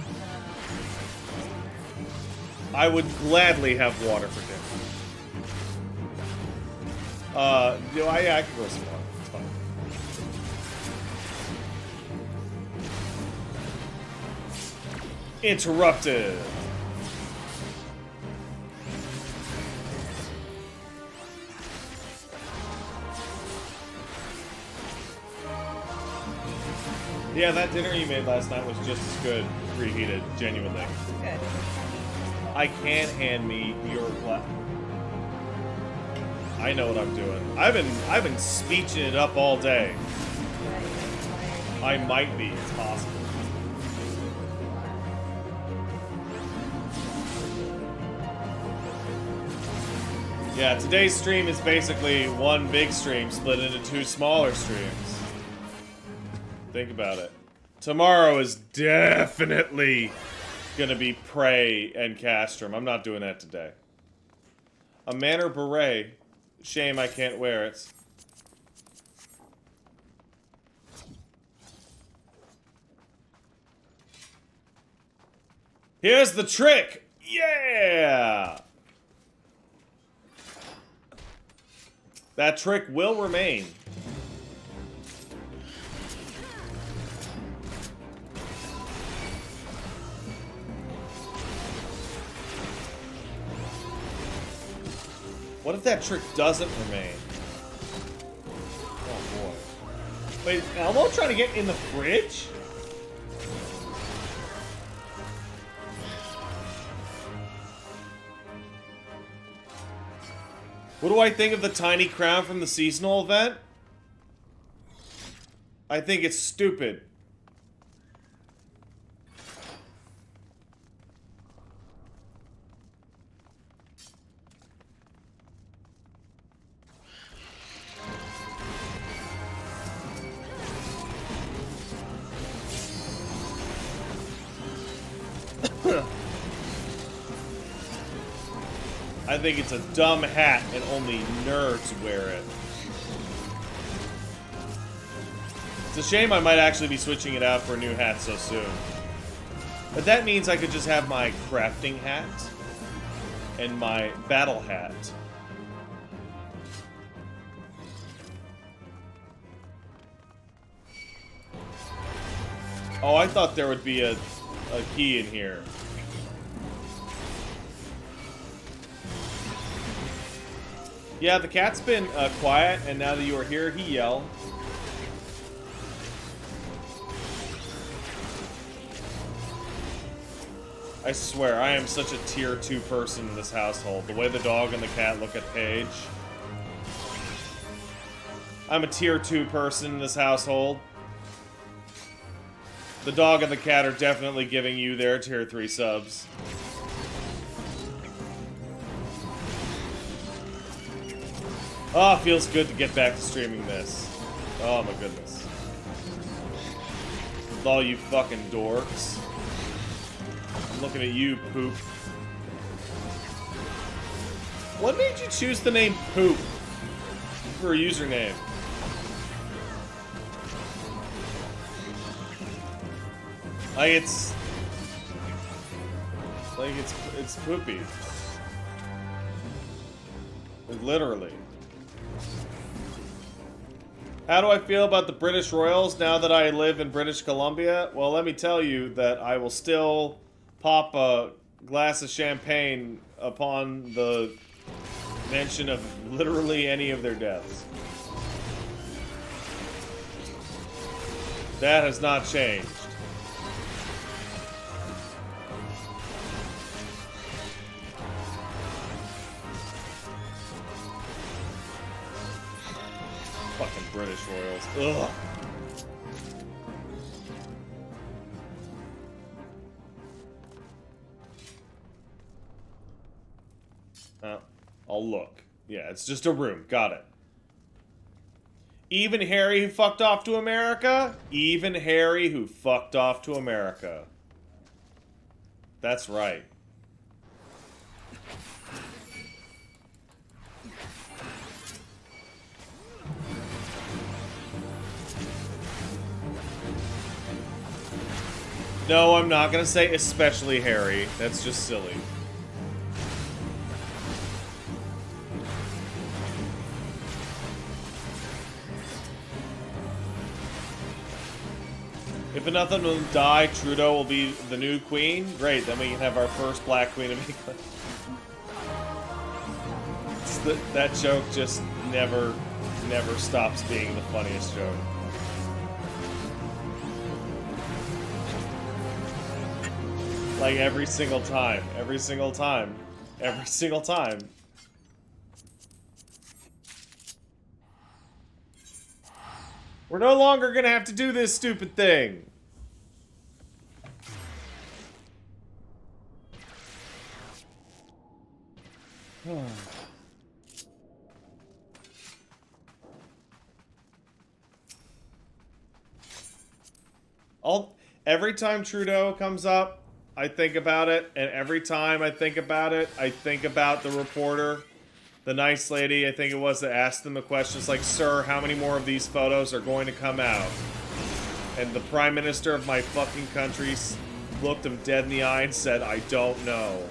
I would gladly have water for dinner. Yeah, I can go some water. It's fine. Interrupted. Yeah, that dinner you made last night was just as good, preheated, genuinely. Good. I can hand me your glass. I know what I'm doing. I've been speeching it up all day. I might be. It's possible. Yeah, today's stream is basically one big stream split into two smaller streams. Think about it. Tomorrow is definitely gonna be Prey and Castrum. I'm not doing that today. A Manor Beret. Shame I can't wear it. Here's the trick! Yeah! That trick will remain. What if that trick doesn't remain? Oh boy. Wait, is Elmo trying to get in the fridge? What do I think of the tiny crown from the seasonal event? I think it's stupid. I think it's a dumb hat and only nerds wear it. It's a shame I might actually be switching it out for a new hat so soon. But that means I could just have my crafting hat and my battle hat. Oh, I thought there would be a key in here. Yeah, the cat's been quiet, and now that you are here, he yelled. I swear, I am such a tier 2 person in this household. The way the dog and the cat look at Paige. I'm a tier 2 person in this household. The dog and the cat are definitely giving you their tier 3 subs. Oh, it feels good to get back to streaming this. Oh my goodness. With all you fucking dorks. I'm looking at you, Poop. What made you choose the name Poop for a username? Like it's poopy. Like, literally. How do I feel about the British Royals now that I live in British Columbia? Well, let me tell you that I will still pop a glass of champagne upon the mention of literally any of their deaths. That has not changed. Fucking British Royals. Ugh. I'll look. Yeah, it's just a room. Got it. Even Harry who fucked off to America? Even Harry who fucked off to America. That's right. No, I'm not gonna say especially Harry. That's just silly. If enough of them die, Trudeau will be the new queen. Great, then we can have our first black queen of England. That joke just never stops being the funniest joke. Like every single time. Every single time. Every single time. We're no longer gonna have to do this stupid thing. Every time Trudeau comes up, I think about it, and every time I think about it, I think about the reporter, the nice lady, I think it was, that asked them the questions like, "Sir, how many more of these photos are going to come out?" And the Prime Minister of my fucking country looked him dead in the eye and said, "I don't know."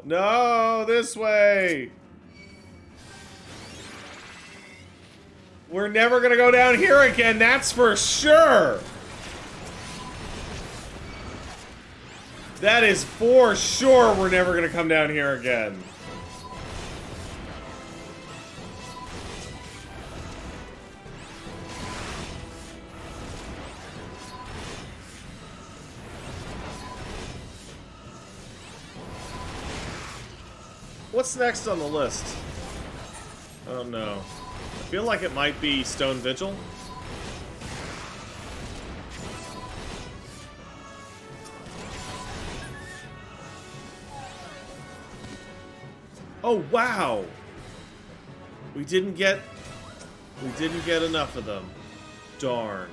No, this way. We're never gonna go down here again, that's for sure. That is for sure we're never gonna come down here again. What's next on the list? I don't know. I feel like it might be Stone Vigil. Oh wow! We didn't get enough of them. Darn.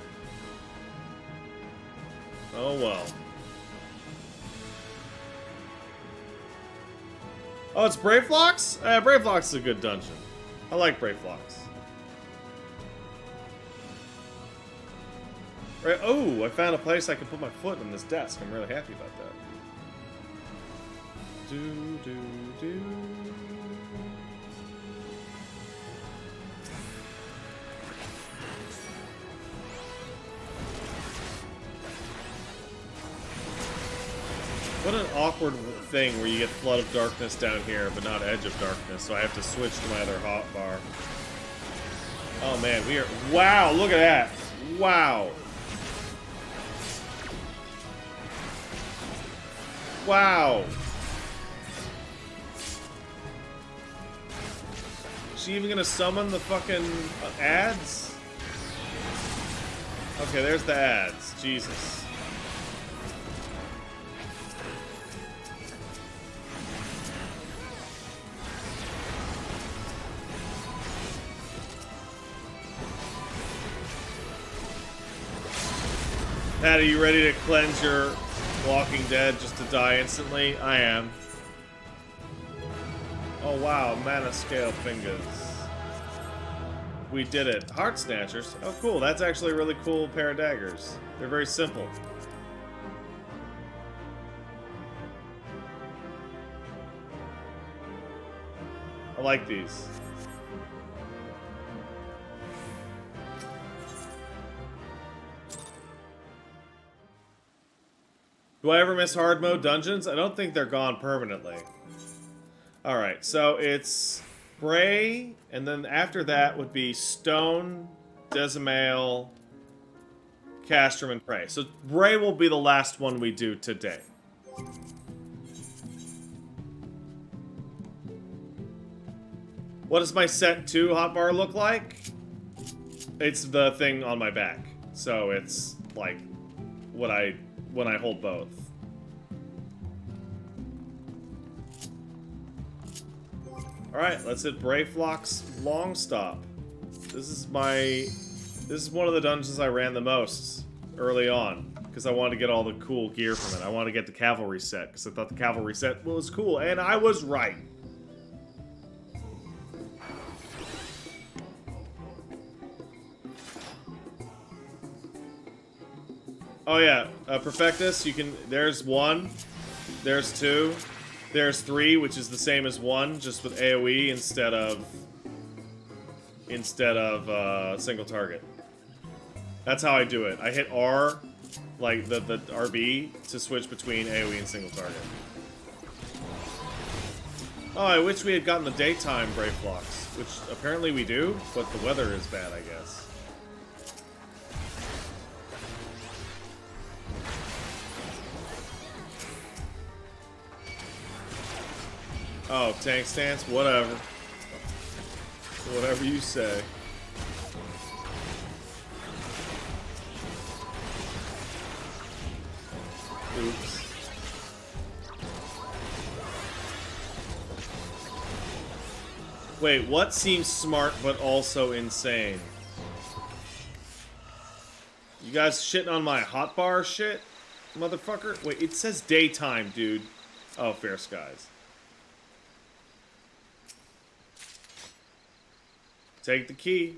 Oh well. Oh, it's Brayflox? Brayflox is a good dungeon. I like Brayflox. Right. Oh, I found a place I can put my foot on this desk. I'm really happy about that. Do. What an awkward thing where you get Flood of Darkness down here, but not Edge of Darkness, so I have to switch to my other hotbar. Oh man, we are... Wow, look at that! Wow! Wow! Is she even gonna summon the fucking ads? Okay, there's the ads. Jesus. Pat, are you ready to cleanse your Walking Dead just to die instantly? I am. Oh wow, mana scale fingers. We did it. Heart Snatchers. Oh cool, that's actually a really cool pair of daggers. They're very simple. I like these. Do I ever miss hard mode dungeons? I don't think they're gone permanently. Alright, so it's Bray, and then after that would be Stone, Decimail, Castrum, and Prey. So Bray will be the last one we do today. What does my set 2 hotbar look like? It's the thing on my back. So it's like when I hold both. Alright, let's hit Brayflox Long Stop. This is one of the dungeons I ran the most early on, because I wanted to get all the cool gear from it. I wanted to get the cavalry set, because I thought the cavalry set was cool, and I was right. Oh yeah, Perfectus, you can, there's 1, there's 2, there's 3, which is the same as 1, just with AoE instead of single target. That's how I do it. I hit R, like the RB, to switch between AoE and single target. Oh, I wish we had gotten the daytime Brayflox, which apparently we do, but the weather is bad, I guess. Oh, tank stance? Whatever. Whatever you say. Oops. Wait, what seems smart but also insane? You guys shitting on my hotbar shit? Motherfucker? Wait, it says daytime, dude. Oh, fair skies. Take the key.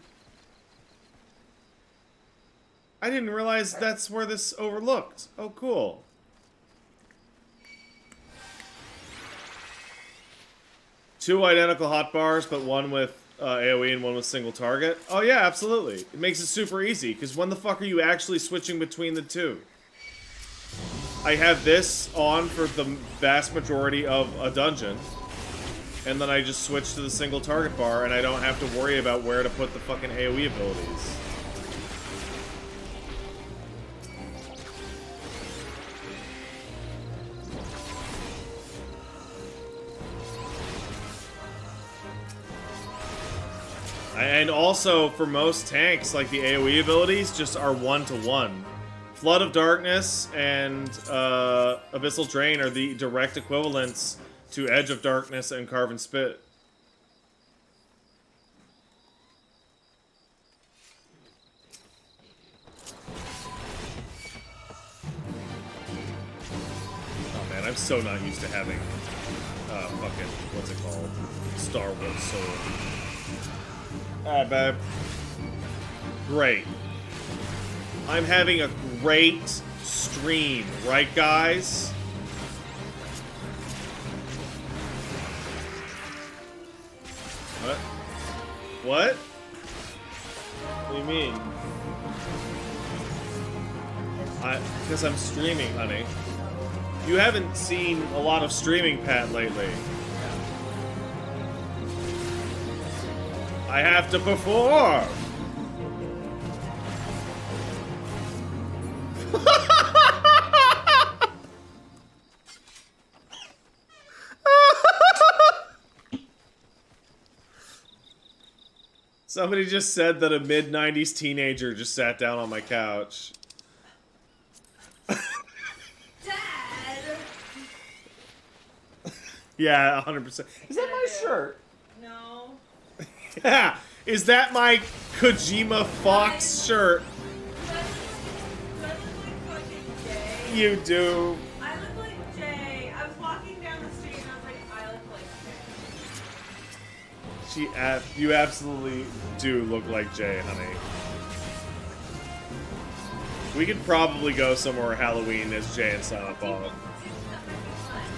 I didn't realize that's where this overlooked. Oh, cool. Two identical hotbars, but one with AoE and one with single target. Oh yeah, absolutely. It makes it super easy, because when the fuck are you actually switching between the two? I have this on for the vast majority of a dungeon, and then I just switch to the single target bar, and I don't have to worry about where to put the fucking AoE abilities. And also, for most tanks, like the AoE abilities just are 1-to-1. Flood of Darkness and Abyssal Drain are the direct equivalents to Edge of Darkness and Carven Spit. Oh man, I'm so not used to having fucking, what's it called? Star Wars Sword. Alright, babe. Great. I'm having a great stream, right, guys? What? What? What do you mean? Because I'm streaming, honey. You haven't seen a lot of streaming, Pat, lately. I have to perform! Somebody just said that a mid-90s teenager just sat down on my couch. Dad! Yeah, 100%. Is that my shirt? No. Yeah, is that my Kojima Fox shirt? Do I look like fucking Jay? You do. I look like Jay. I was walking down the street and I was like, I look like Jay. You absolutely do look like Jay, honey. We could probably go somewhere Halloween as Jay and Silent Bob.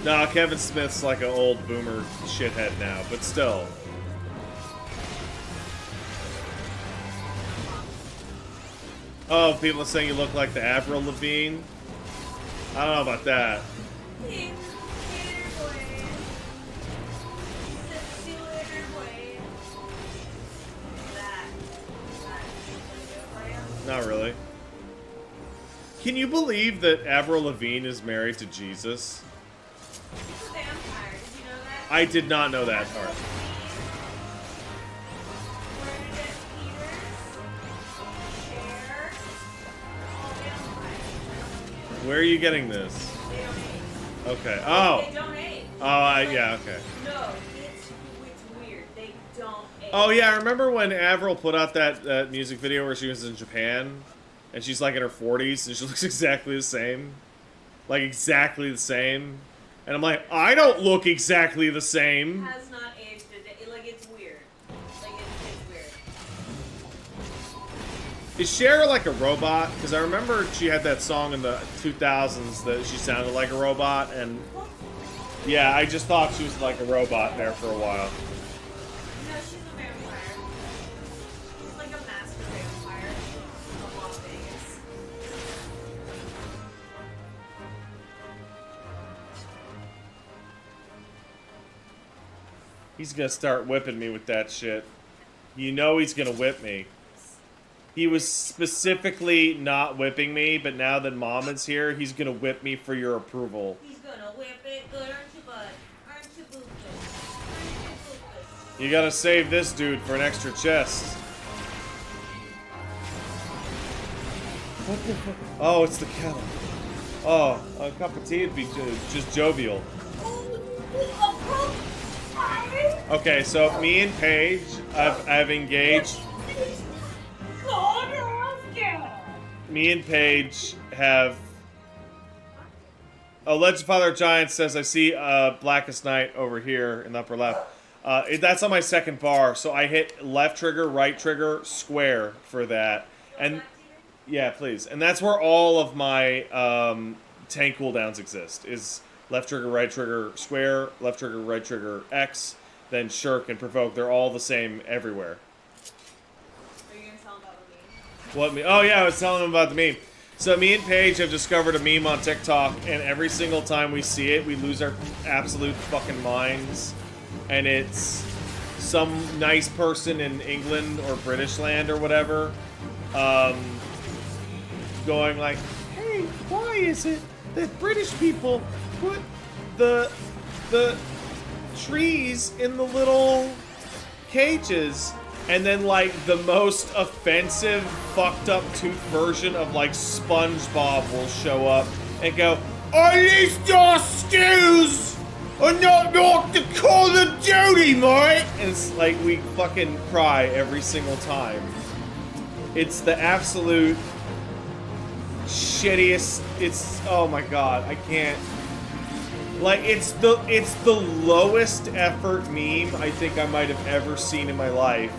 No, Kevin Smith's like an old boomer shithead now, but still. Oh, people are saying you look like the Avril Lavigne. I don't know about that. Not really. Can you believe that Avril Lavigne is married to Jesus? He's a vampire. Did you know that? I did not know that part. Where are you getting this? Okay. Oh. They don't age. Oh, yeah, okay. No, it's weird. They don't age. Oh, yeah, I remember when Avril put out that music video where she was in Japan, and she's like in her 40s, and she looks exactly the same. Like, exactly the same. And I'm like, I don't look exactly the same. Has not aged a day. Like, it's weird. Like, it's weird. Is Cher like a robot? Because I remember she had that song in the 2000s that she sounded like a robot, and yeah, I just thought she was like a robot there for a while. No, she's a vampire. She's like a master vampire of Las Vegas. He's gonna start whipping me with that shit. You know he's gonna whip me. He was specifically not whipping me, but now that Mom is here, he's gonna whip me for your approval. He's gonna whip it good, aren't you, bud? Aren't you, boo? You gotta save this dude for an extra chest. What the fuck? Oh, it's the kettle. Oh, a cup of tea would be just jovial. Okay, so me and Paige, I've engaged. Me and Paige have. Oh, Legend Father of Giants says I see Blackest Night over here in the upper left. That's on my second bar, so I hit left trigger, right trigger, square for that, and yeah, please. And that's where all of my tank cooldowns exist. Is left trigger, right trigger, square, left trigger, right trigger, X, then shirk and provoke. They're all the same everywhere. Are you gonna tell about the meme? What meme? Oh yeah, I was telling them about the meme. So me and Paige have discovered a meme on TikTok, and every single time we see it, we lose our absolute fucking minds. And it's some nice person in England or British land or whatever, going like, "Hey, why is it that British people put the trees in the little cages?" And then, like, the most offensive, fucked up tooth version of, like, SpongeBob will show up and go, "At least your stews are not like the Call of Duty, mate!" And it's like, we fucking cry every single time. It's the absolute shittiest, oh my god, I can't. Like, it's the lowest effort meme I think I might have ever seen in my life.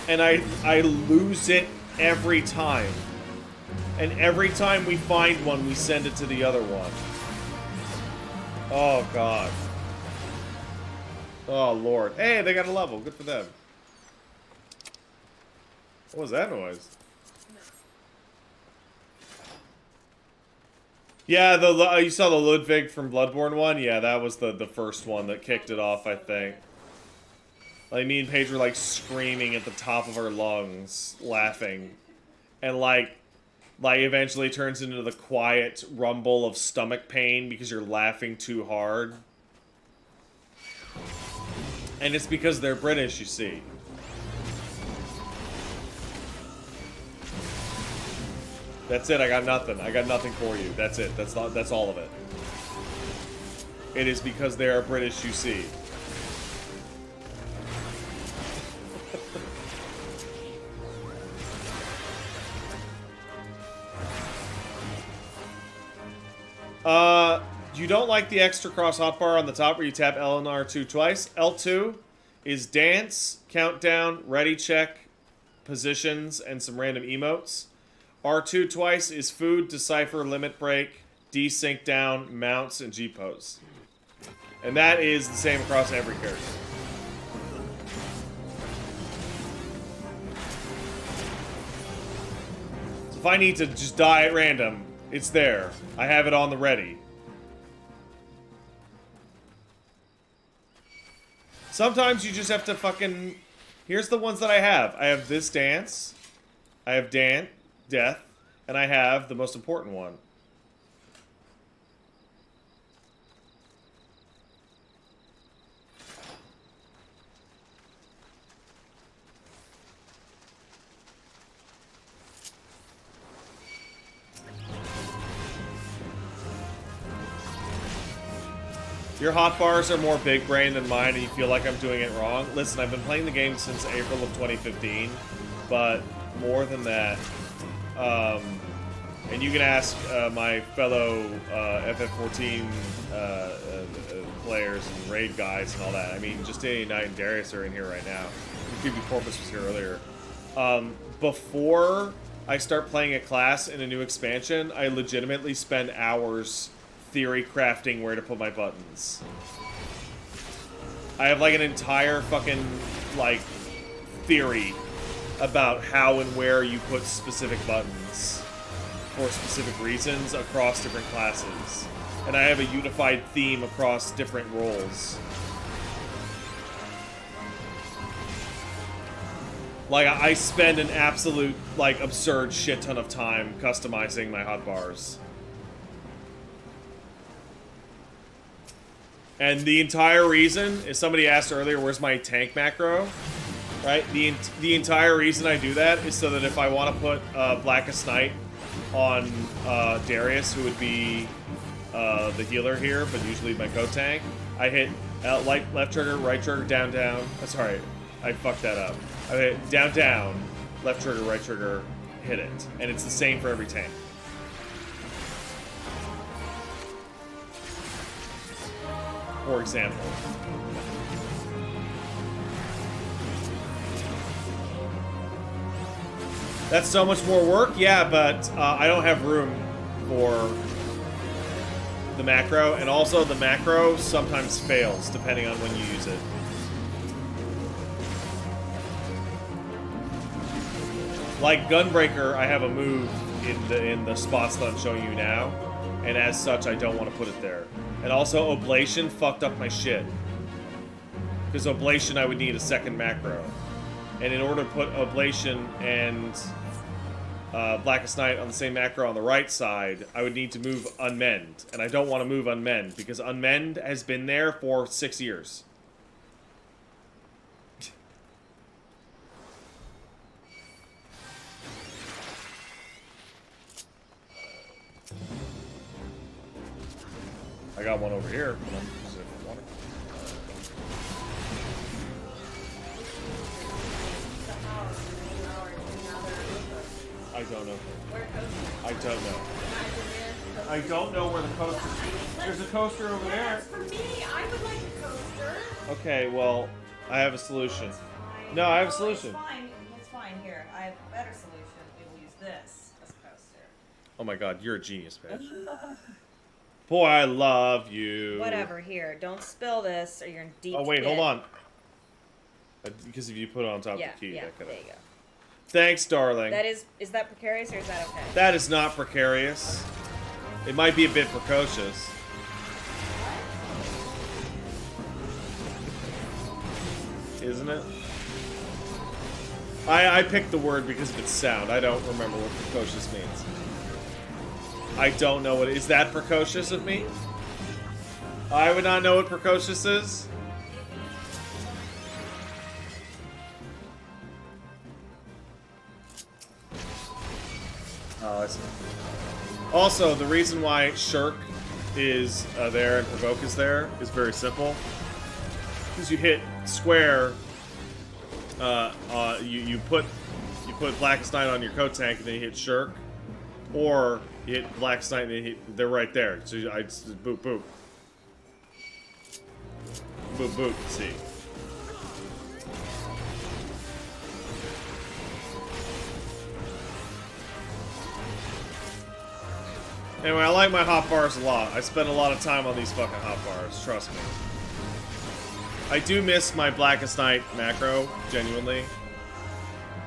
And I lose it every time. And every time we find one, we send it to the other one. Oh, God. Oh, Lord. Hey, they got a level. Good for them. What was that noise? Yeah, you saw the Ludwig from Bloodborne one? Yeah, that was the first one that kicked it off, I think. Like, me and Paige were, like, screaming at the top of our lungs, laughing. And, like, eventually turns into the quiet rumble of stomach pain because you're laughing too hard. And it's because they're British, you see. That's it, I got nothing. I got nothing for you. That's it. That's all of it. It is because they are British, you see. You don't like the extra cross hotbar on the top where you tap L and R2 twice? L2 is dance, countdown, ready check, positions, and some random emotes. R2 twice is food, decipher, limit break, desync down, mounts, and G-pose. And that is the same across every character. So if I need to just die at random, it's there. I have it on the ready. Sometimes you just have to fucking... Here's the ones that I have. I have this dance. I have death. And I have the most important one. Your hotbars are more big brain than mine and you feel like I'm doing it wrong. Listen, I've been playing the game since April of 2015, but more than that, and you can ask my fellow FF14 players and raid guys and all that. I mean, just Day Knight and Darius are in here right now. Creepy Porpoise was here earlier. Before I start playing a class in a new expansion, I legitimately spend hours theory crafting where to put my buttons. I have like an entire fucking like theory about how and where you put specific buttons for specific reasons across different classes. And I have a unified theme across different roles. Like, I spend an absolute, like, absurd shit ton of time customizing my hotbars. And the entire reason is somebody asked earlier, where's my tank macro? Right? The entire reason I do that is so that if I want to put Blackest Night on Darius, who would be the healer here, but usually my co-tank, I hit left trigger, right trigger, down, down. Sorry, I fucked that up. I hit down, down, left trigger, right trigger, hit it. And it's the same for every tank. For example. That's so much more work? Yeah, but I don't have room for the macro, and also the macro sometimes fails depending on when you use it. Like Gunbreaker, I have a move in the spots that I'm showing you now, and as such, I don't want to put it there. And also, Oblation fucked up my shit. Because Oblation, I would need a second macro. And in order to put Oblation and Blackest Night on the same macro on the right side, I would need to move Unmend. And I don't want to move Unmend, because Unmend has been there for 6 years. I got one over here. I don't know. I don't know. I don't know where the coaster is. There's a coaster over there. For me, I would like a coaster. Okay, well, I have a solution. No, I have a solution. It's fine. It's fine. Here, I have a better solution. We will use this as a coaster. Oh my god, you're a genius, man. Boy, I love you. Whatever. Here, don't spill this, or you're in deep. Oh wait, pit. hold on. Because if you put it on top Yeah, of the key, yeah. that could There you go. Thanks, darling. That is that precarious or is that okay? That is not precarious. It might be a bit precocious. Isn't it? I picked the word because of its sound. I don't remember what precocious means. I don't know what... Is that precocious of me? I would not know what precocious is. Oh, I see. Also, the reason why Shirk is there and Provoke is there is very simple. Because you hit square, you put Blackest Night on your coat tank and then you hit Shirk, or you hit Blackest Night and then they're right there. So I just boop boop, boop boop. See. Anyway, I like my hot bars a lot. I spend a lot of time on these fucking hot bars, trust me. I do miss my Blackest Night macro, genuinely.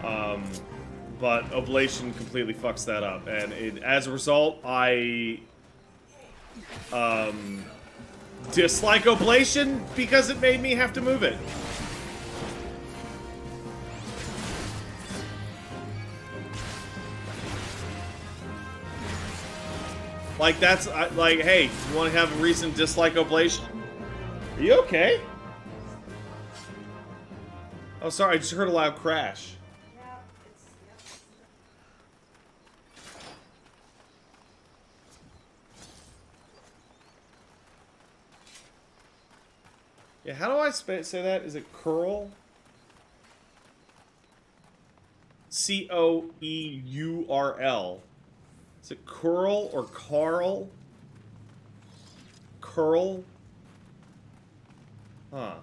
But Oblation completely fucks that up. And as a result, I dislike Oblation because it made me have to move it. Like, that's, like, hey, you want to have a reason to dislike Oblation? Are you okay? Oh, sorry, I just heard a loud crash. Yeah, how do I say that? Is it curl? C-O-E-U-R-L. Is it curl or Carl? Curl? Huh.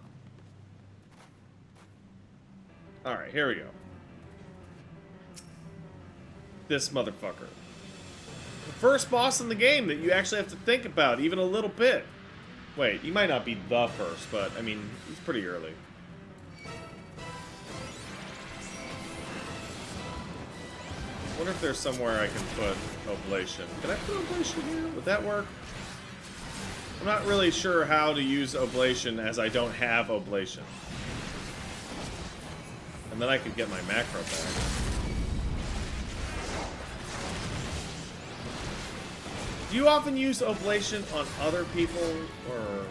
Alright, here we go. This motherfucker. The first boss in the game that you actually have to think about, even a little bit. Wait, you might not be the first, but, I mean, he's pretty early. I wonder if there's somewhere I can put Oblation. Can I put Oblation here? Would that work? I'm not really sure how to use Oblation as I don't have Oblation. And then I could get my macro back. Do you often use Oblation on other people, or...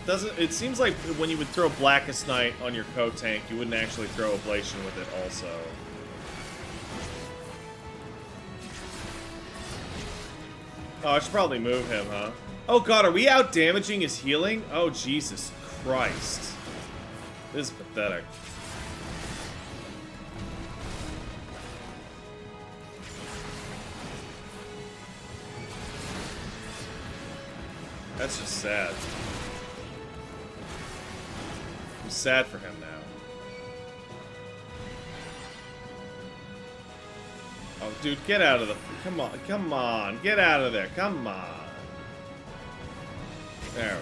It seems like when you would throw Blackest Night on your Coat tank, you wouldn't actually throw Oblation with it also. Oh, I should probably move him, huh? Oh god, are we out damaging his healing? Oh, Jesus Christ. This is pathetic. That's just sad. I'm sad for him now. Oh, dude, get out of the... come on, get out of there, come on. There we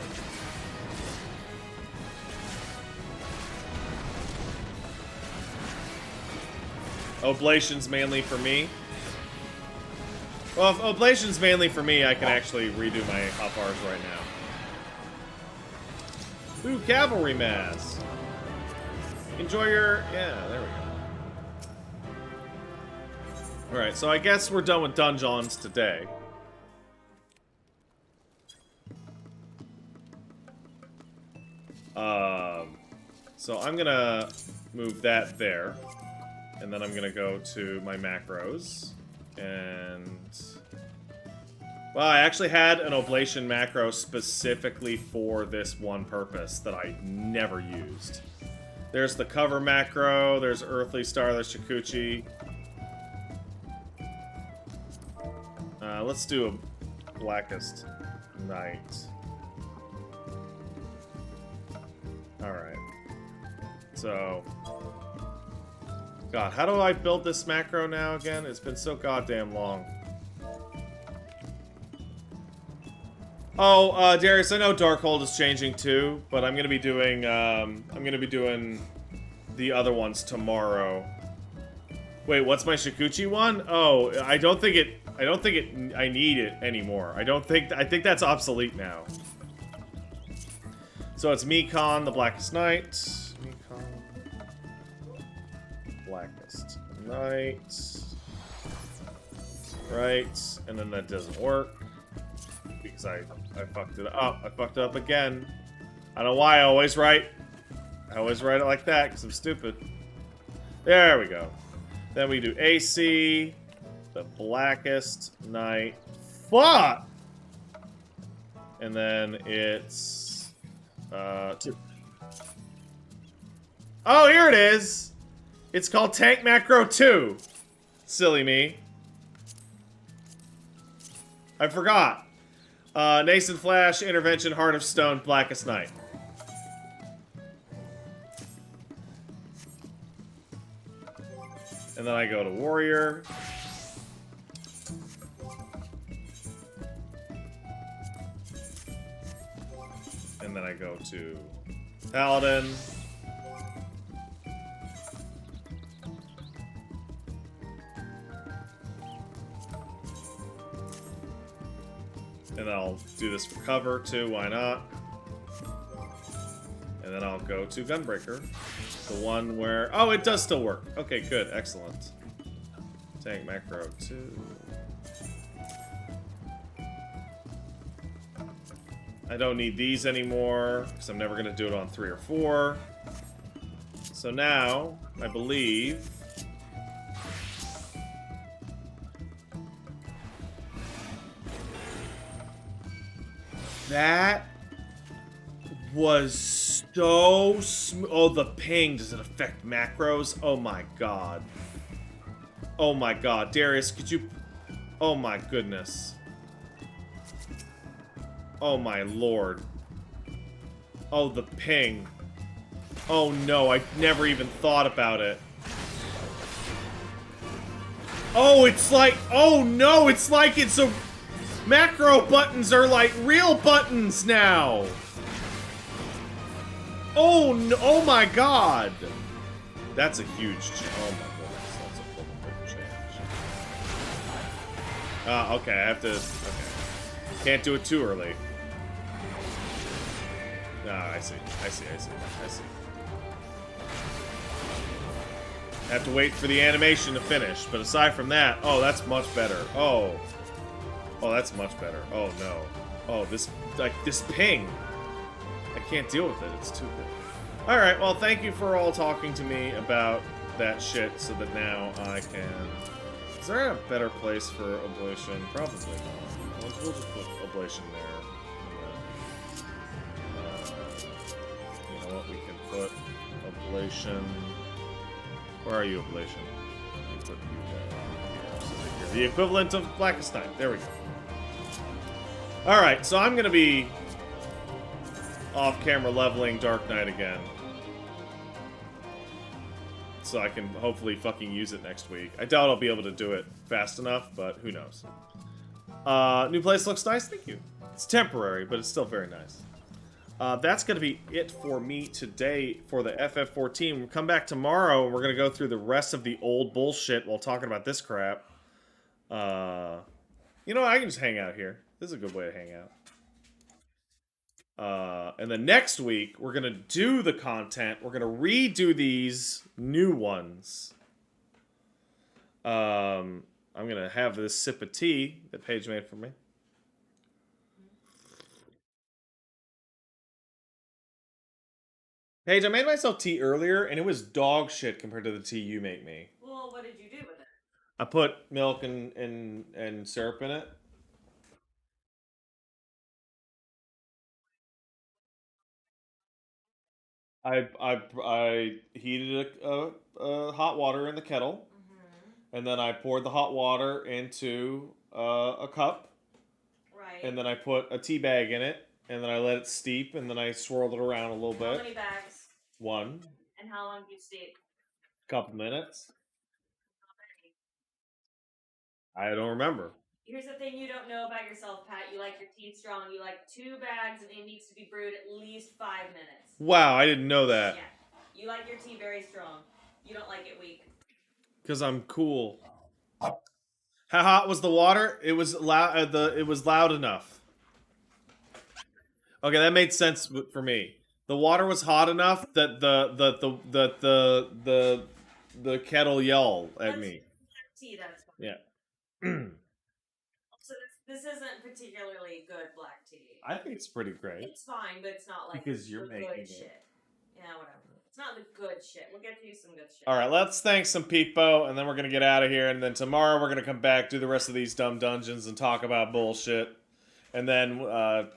go. Oblation's mainly for me. Well, if Oblation's mainly for me, I can actually redo my hot bars right now. Ooh, Cavalry Mass. Enjoy your... yeah, there we go. Alright, so I guess we're done with dungeons today. So I'm gonna move that there. And then I'm gonna go to my macros. And... well, I actually had an Oblation macro specifically for this one purpose that I never used. There's the cover macro, there's Earthly Star, there's Shukuchi. Let's do a Blackest Night. Alright. So... God, how do I build this macro now again? It's been so goddamn long. Oh, Darius, I know Darkhold is changing too, but I'm gonna be doing the other ones tomorrow. Wait, what's my Shukuchi one? Oh, I need it anymore. I think that's obsolete now. So it's Mekon, the Blackest Night. Mekon, Blackest Night. Right, and then that doesn't work. Because I fucked it up. I fucked it up again. I don't know why I always write. I always write it like that because I'm stupid. There we go. Then we do AC, the Blackest Night. Fuck! And then it's... two. Oh, here it is! It's called Tank Macro 2. Silly me. I forgot. Nascent Flash, Intervention, Heart of Stone, Blackest Night. And then I go to Warrior. And then I go to Paladin. And then I'll do this for cover too, why not? And then I'll go to Gunbreaker. The one where... oh, it does still work. Okay, good, excellent. Tank Macro 2. I don't need these anymore, because I'm never going to do it on 3 or 4. So now, I believe... that was so smooth. Oh, the ping. Does it affect macros? Oh my god. Oh my god. Darius, could you... oh my goodness. Oh my lord. Oh, the ping. Oh no, I never even thought about it. Oh, it's like... oh no, it's like it's a... macro buttons are like real buttons now. Oh no, oh my god. That's a huge oh my goodness, that's a big change. Okay, I have to, okay. Can't do it too early. Ah, I see. I see. I have to wait for the animation to finish, but aside from that, oh, that's much better. Oh, that's much better. Oh no. Oh, this, like, this ping. I can't deal with it. It's too good. Alright, well, thank you for all talking to me about that shit so that now I can... Is there a better place for ablation? Probably not. We'll just put ablation there. And then, you know what? We can put ablation... Where are you, ablation? We put you there. So the equivalent of Blackest Night. There we go. Alright, so I'm gonna be off-camera leveling Dark Knight again. So I can hopefully fucking use it next week. I doubt I'll be able to do it fast enough, but who knows. New place looks nice, thank you. It's temporary, but it's still very nice. That's gonna be it for me today for the FF14. We'll come back tomorrow and we're gonna go through the rest of the old bullshit while talking about this crap. You know what, I can just hang out here. This is a good way to hang out. And then next week, we're gonna do the content. We're gonna redo these new ones. I'm gonna have this sip of tea that Paige made for me. Paige, I made myself tea earlier, and it was dog shit compared to the tea you make me. Well, what did you do with it? I put milk and syrup in it. I heated hot water in the kettle, and then I poured the hot water into a cup, Right. and then I put a tea bag in it, and then I let it steep, and then I swirled it around a little How bit. many bags? One, And how long do you steep? couple minutes. I don't remember. Here's the thing you don't know about yourself, Pat. You like your tea strong. You like 2 bags, and it needs to be brewed at least 5 minutes. Wow, I didn't know that. Yeah. You like your tea very strong. You don't like it weak. Because I'm cool. How hot was the water? It was loud. It was loud enough. Okay, that made sense for me. The water was hot enough that the kettle yelled at me. Tea, that's fine. Yeah. So this isn't particularly good black tea. I think it's pretty great. It's fine, but it's not like Because you're the making good it. shit. Yeah, whatever. It's not the good shit. We'll get to you some good shit. All right, let's thank some people, and then we're gonna get out of here. And then tomorrow we're gonna come back, do the rest of these dumb dungeons, and talk about bullshit. And then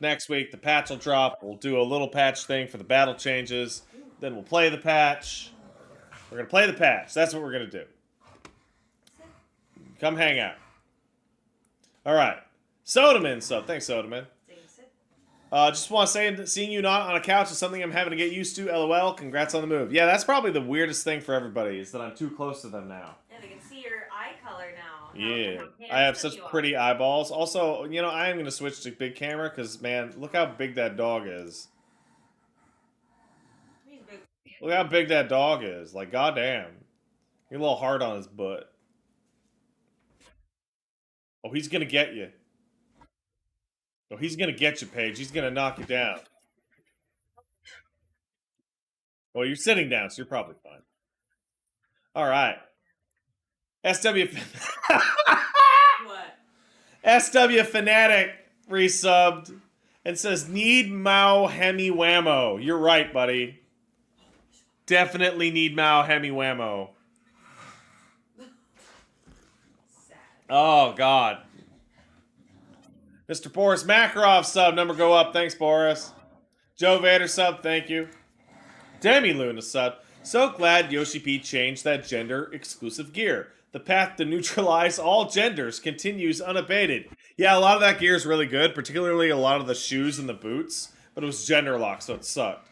next week the patch will drop. We'll do a little patch thing for the battle changes. Then we'll play the patch. We're gonna play the patch. That's what we're gonna do. Come hang out. All right, Sodaman sub. Thanks, Sodaman. Just want to say, seeing you not on a couch is something I'm having to get used to. LOL. Congrats on the move. Yeah, that's probably the weirdest thing for everybody is that I'm too close to them now. Yeah, they can see your eye color now. Yeah, How I have handsome such you are. pretty eyeballs. Also, you know, I am going to switch to big camera because, man, look how big that dog is. He's big. Look how big that dog is. Like, goddamn. You're a little hard on his butt. Oh, he's going to get you. Oh, he's going to get you, Paige. He's going to knock you down. Well, you're sitting down, so you're probably fine. All right. SW... What? SW Fanatic resubbed and says, need Mao Hemi Whammo. You're right, buddy. Definitely need Mao Hemi Whammo. Sad. Oh, God. Mr. Boris Makarov sub. Number go up. Thanks, Boris. Joe Vader sub. Thank you. Demi Luna sub. So glad Yoshi P changed that gender-exclusive gear. The path to neutralize all genders continues unabated. Yeah, a lot of that gear is really good, particularly a lot of the shoes and the boots, but it was gender locked, so it sucked.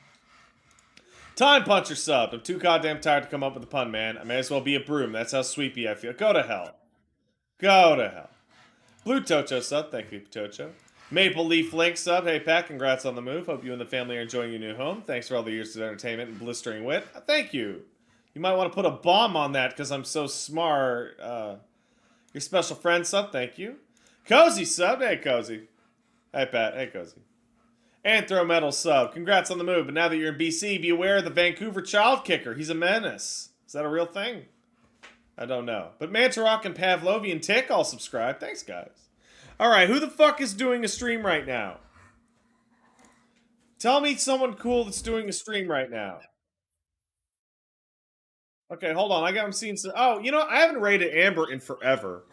Time Puncher subbed. I'm too goddamn tired to come up with a pun, man. I may as well be a broom. That's how sweepy I feel. Go to hell. Go to hell. Blue Tocho sub. Thank you, Tocho. Maple Leaf Link sub. Hey, Pat, congrats on the move. Hope you and the family are enjoying your new home. Thanks for all the years of entertainment and blistering wit. Thank you. You might want to put a bomb on that because I'm so smart. Your special friend sub. Thank you. Cozy sub. Hey, Cozy. Hey, Pat. Hey, Cozy. Anthro Metal sub. Congrats on the move. But now that you're in BC, be aware of the Vancouver child kicker. He's a menace. Is that a real thing? I don't know. But Mantarok and Pavlovian Tick all subscribe. Thanks, guys. All right, who the fuck is doing a stream right now? Tell me someone cool that's doing a stream right now. Okay, hold on. I'm seeing some. Oh, you know, I haven't raided Amber in forever.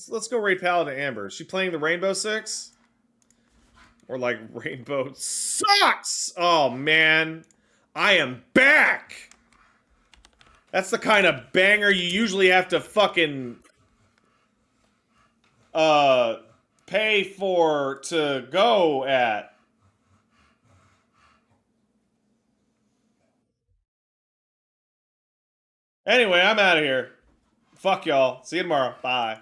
Let's go raid Paladin Amber. Is she playing the Rainbow Six? Or like Rainbow Sucks! Oh man. I am back! That's the kind of banger you usually have to fucking pay for to go at. Anyway, I'm out of here. Fuck y'all. See you tomorrow. Bye.